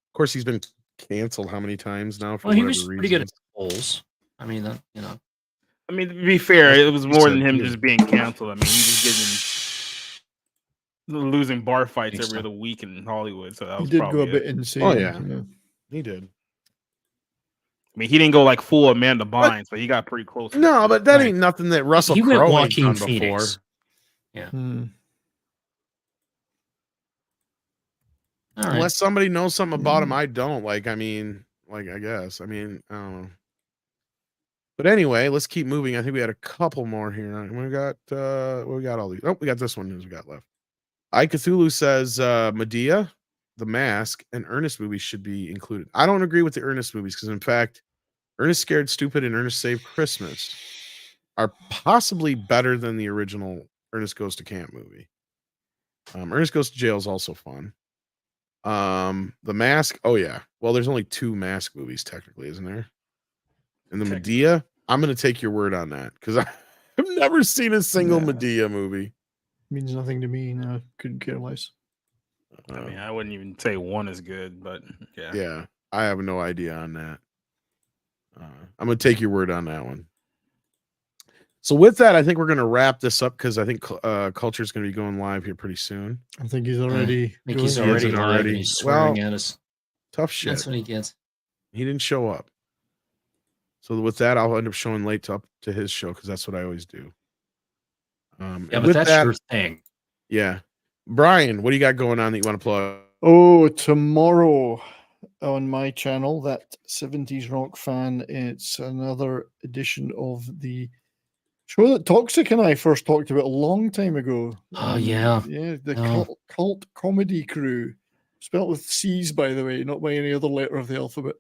Of course, he's been canceled how many times now for he whatever was reasons. pretty good at polls. I mean, you know. I mean, to be fair, it was more than him just being canceled. I mean, he was getting losing bar fights every other week in Hollywood. So that was He did probably go a bit insane. Oh yeah, he did. I mean, he didn't go like full Amanda Bynes, but he got pretty close. No, but that ain't nothing that Russell He went Crowe ain't Joaquin done before. Phoenix. Yeah. All right. Unless somebody knows something about him, I don't. Like, I mean, like, I guess. I mean, I don't know. But anyway, let's keep moving. I think we had a couple more here. We got we got all these. Oh, we got this one as we got left. I Cthulhu says Medea, The Mask, and Ernest movies should be included. I don't agree with the Ernest movies because, in fact, Ernest Scared Stupid and Ernest Saved Christmas are possibly better than the original Ernest Goes to Camp movie. Ernest Goes to Jail is also fun. The Mask, oh yeah. Well, there's only 2 Mask movies technically, isn't there? And the Medea, I'm going to take your word on that because I've never seen a single Medea movie. Means nothing to me. No, couldn't care less. I mean, I wouldn't even say one is good, but yeah. Yeah, I have no idea on that. I'm going to take your word on that one. So with that, I think we're going to wrap this up because I think Culture is going to be going live here pretty soon. I think he's already. I think he's already live. And he's swearing at us. Tough shit. That's what he gets. He didn't show up. So with that, I'll end up showing late up to his show because that's what I always do. Yeah, but that's your thing. Yeah. Brian, what do you got going on that you want to plug? Oh, tomorrow on my channel, that 70s rock fan, it's another edition of the show that Toxic and I first talked about a long time ago. Oh, yeah. Yeah, the cult comedy crew. Spelled with C's, by the way, not by any other letter of the alphabet.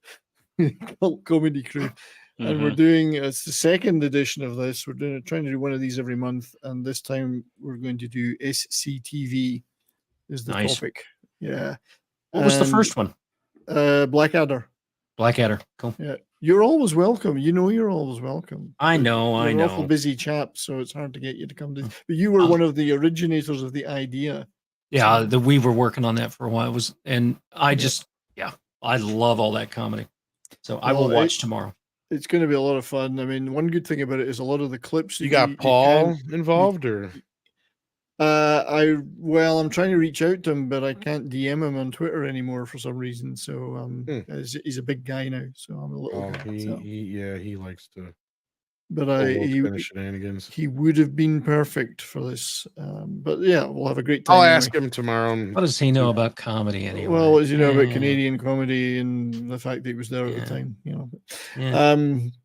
Cult comedy crew. And we're doing, it's the second edition of this. We're trying to do one of these every month. And this time we're going to do SCTV is the topic. Yeah. What was the first one? Blackadder. Blackadder. Cool. Yeah. You're always welcome. You know you're always welcome. I know. You're an awful busy chap, so it's hard to get you to come to. But you were one of the originators of the idea. Yeah, we were working on that for a while. I love all that comedy. So I will watch tomorrow. It's going to be a lot of fun. I mean, one good thing about it is a lot of the clips. You got Paul involved, or? I'm trying to reach out to him, but I can't DM him on Twitter anymore for some reason. So he's a big guy now, so I'm a little. He likes to but shenanigans. He would have been perfect for this. But yeah, we'll have a great time. I'll ask him tomorrow. What does he know about comedy anyway? Well, what does he know about Canadian comedy and the fact that he was there at the time? You know.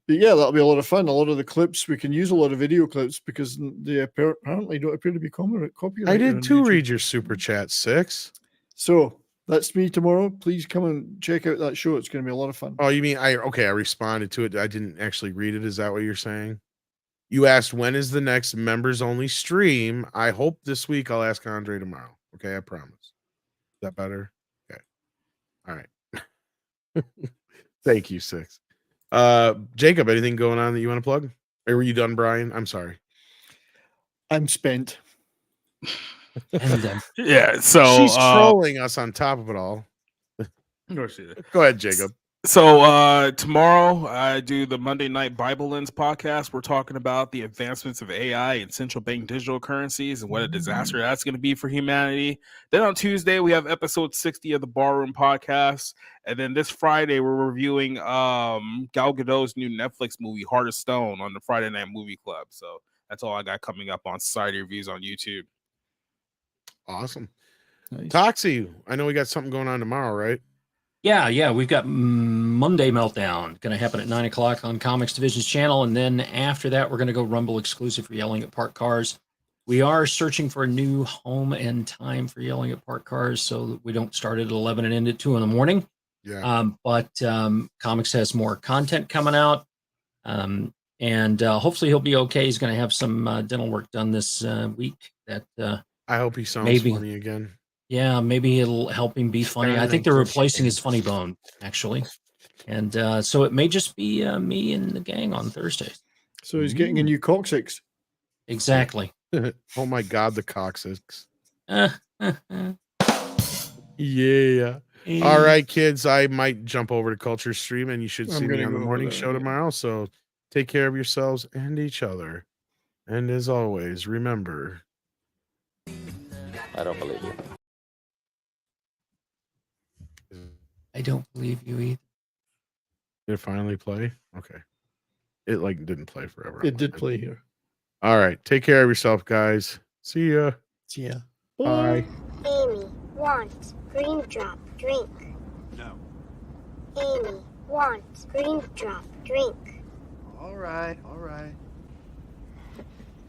But yeah, that'll be a lot of fun. A lot of the clips we can use a lot of video clips because they apparently don't appear to be copyrighted. I did too. Read your super chat, 6. So that's me tomorrow. Please come and check out that show. It's going to be a lot of fun. Oh, you mean I responded to it. I didn't actually read it. Is that what you're saying? You asked when is the next members only stream? I hope this week. I'll ask Andre tomorrow. Okay, I promise. Is that better? Okay. All right. Thank you, 6. Jacob, anything going on that you want to plug? Or were you done, Brian? I'm sorry. I'm spent. Yeah, so she's trolling us on top of it all. Go ahead, Jacob. So tomorrow I do the Monday Night Bible Lens podcast. We're talking about the advancements of AI and central bank digital currencies and what a disaster that's going to be for humanity. Then on Tuesday we have episode 60 of the Barroom podcast, and then this Friday we're reviewing Gal Gadot's new Netflix movie Heart of Stone on the Friday Night Movie Club. So that's all I got coming up on Society Reviews on YouTube. Awesome. Nice. Toxie, I know we got something going on tomorrow, right? Yeah. We've got Monday Meltdown going to happen at 9 o'clock on Comics Division's channel. And then after that, we're going to go Rumble exclusive for Yelling at Parked Cars. We are searching for a new home and time for Yelling at Parked Cars so that we don't start at 11 and end at 2 in the morning. Yeah. But Comics has more content coming out. And hopefully he'll be okay. He's going to have some dental work done this week. That I hope he sounds funny again. Yeah, maybe it'll help him be funny. I think they're replacing his funny bone, actually. And so it may just be me and the gang on Thursdays. So he's getting a new coccyx. Exactly. Oh my God, the coccyx. Yeah. All right, kids. I might jump over to Culture Stream, and you should see me on the morning show tomorrow. So take care of yourselves and each other. And as always, remember. I don't believe you. I don't believe you either. Did it finally play? Okay. It didn't play forever. It did play here. All right. Take care of yourself, guys. See ya. See ya. Bye. Amy wants green drop drink. No. Amy wants green drop drink. All right.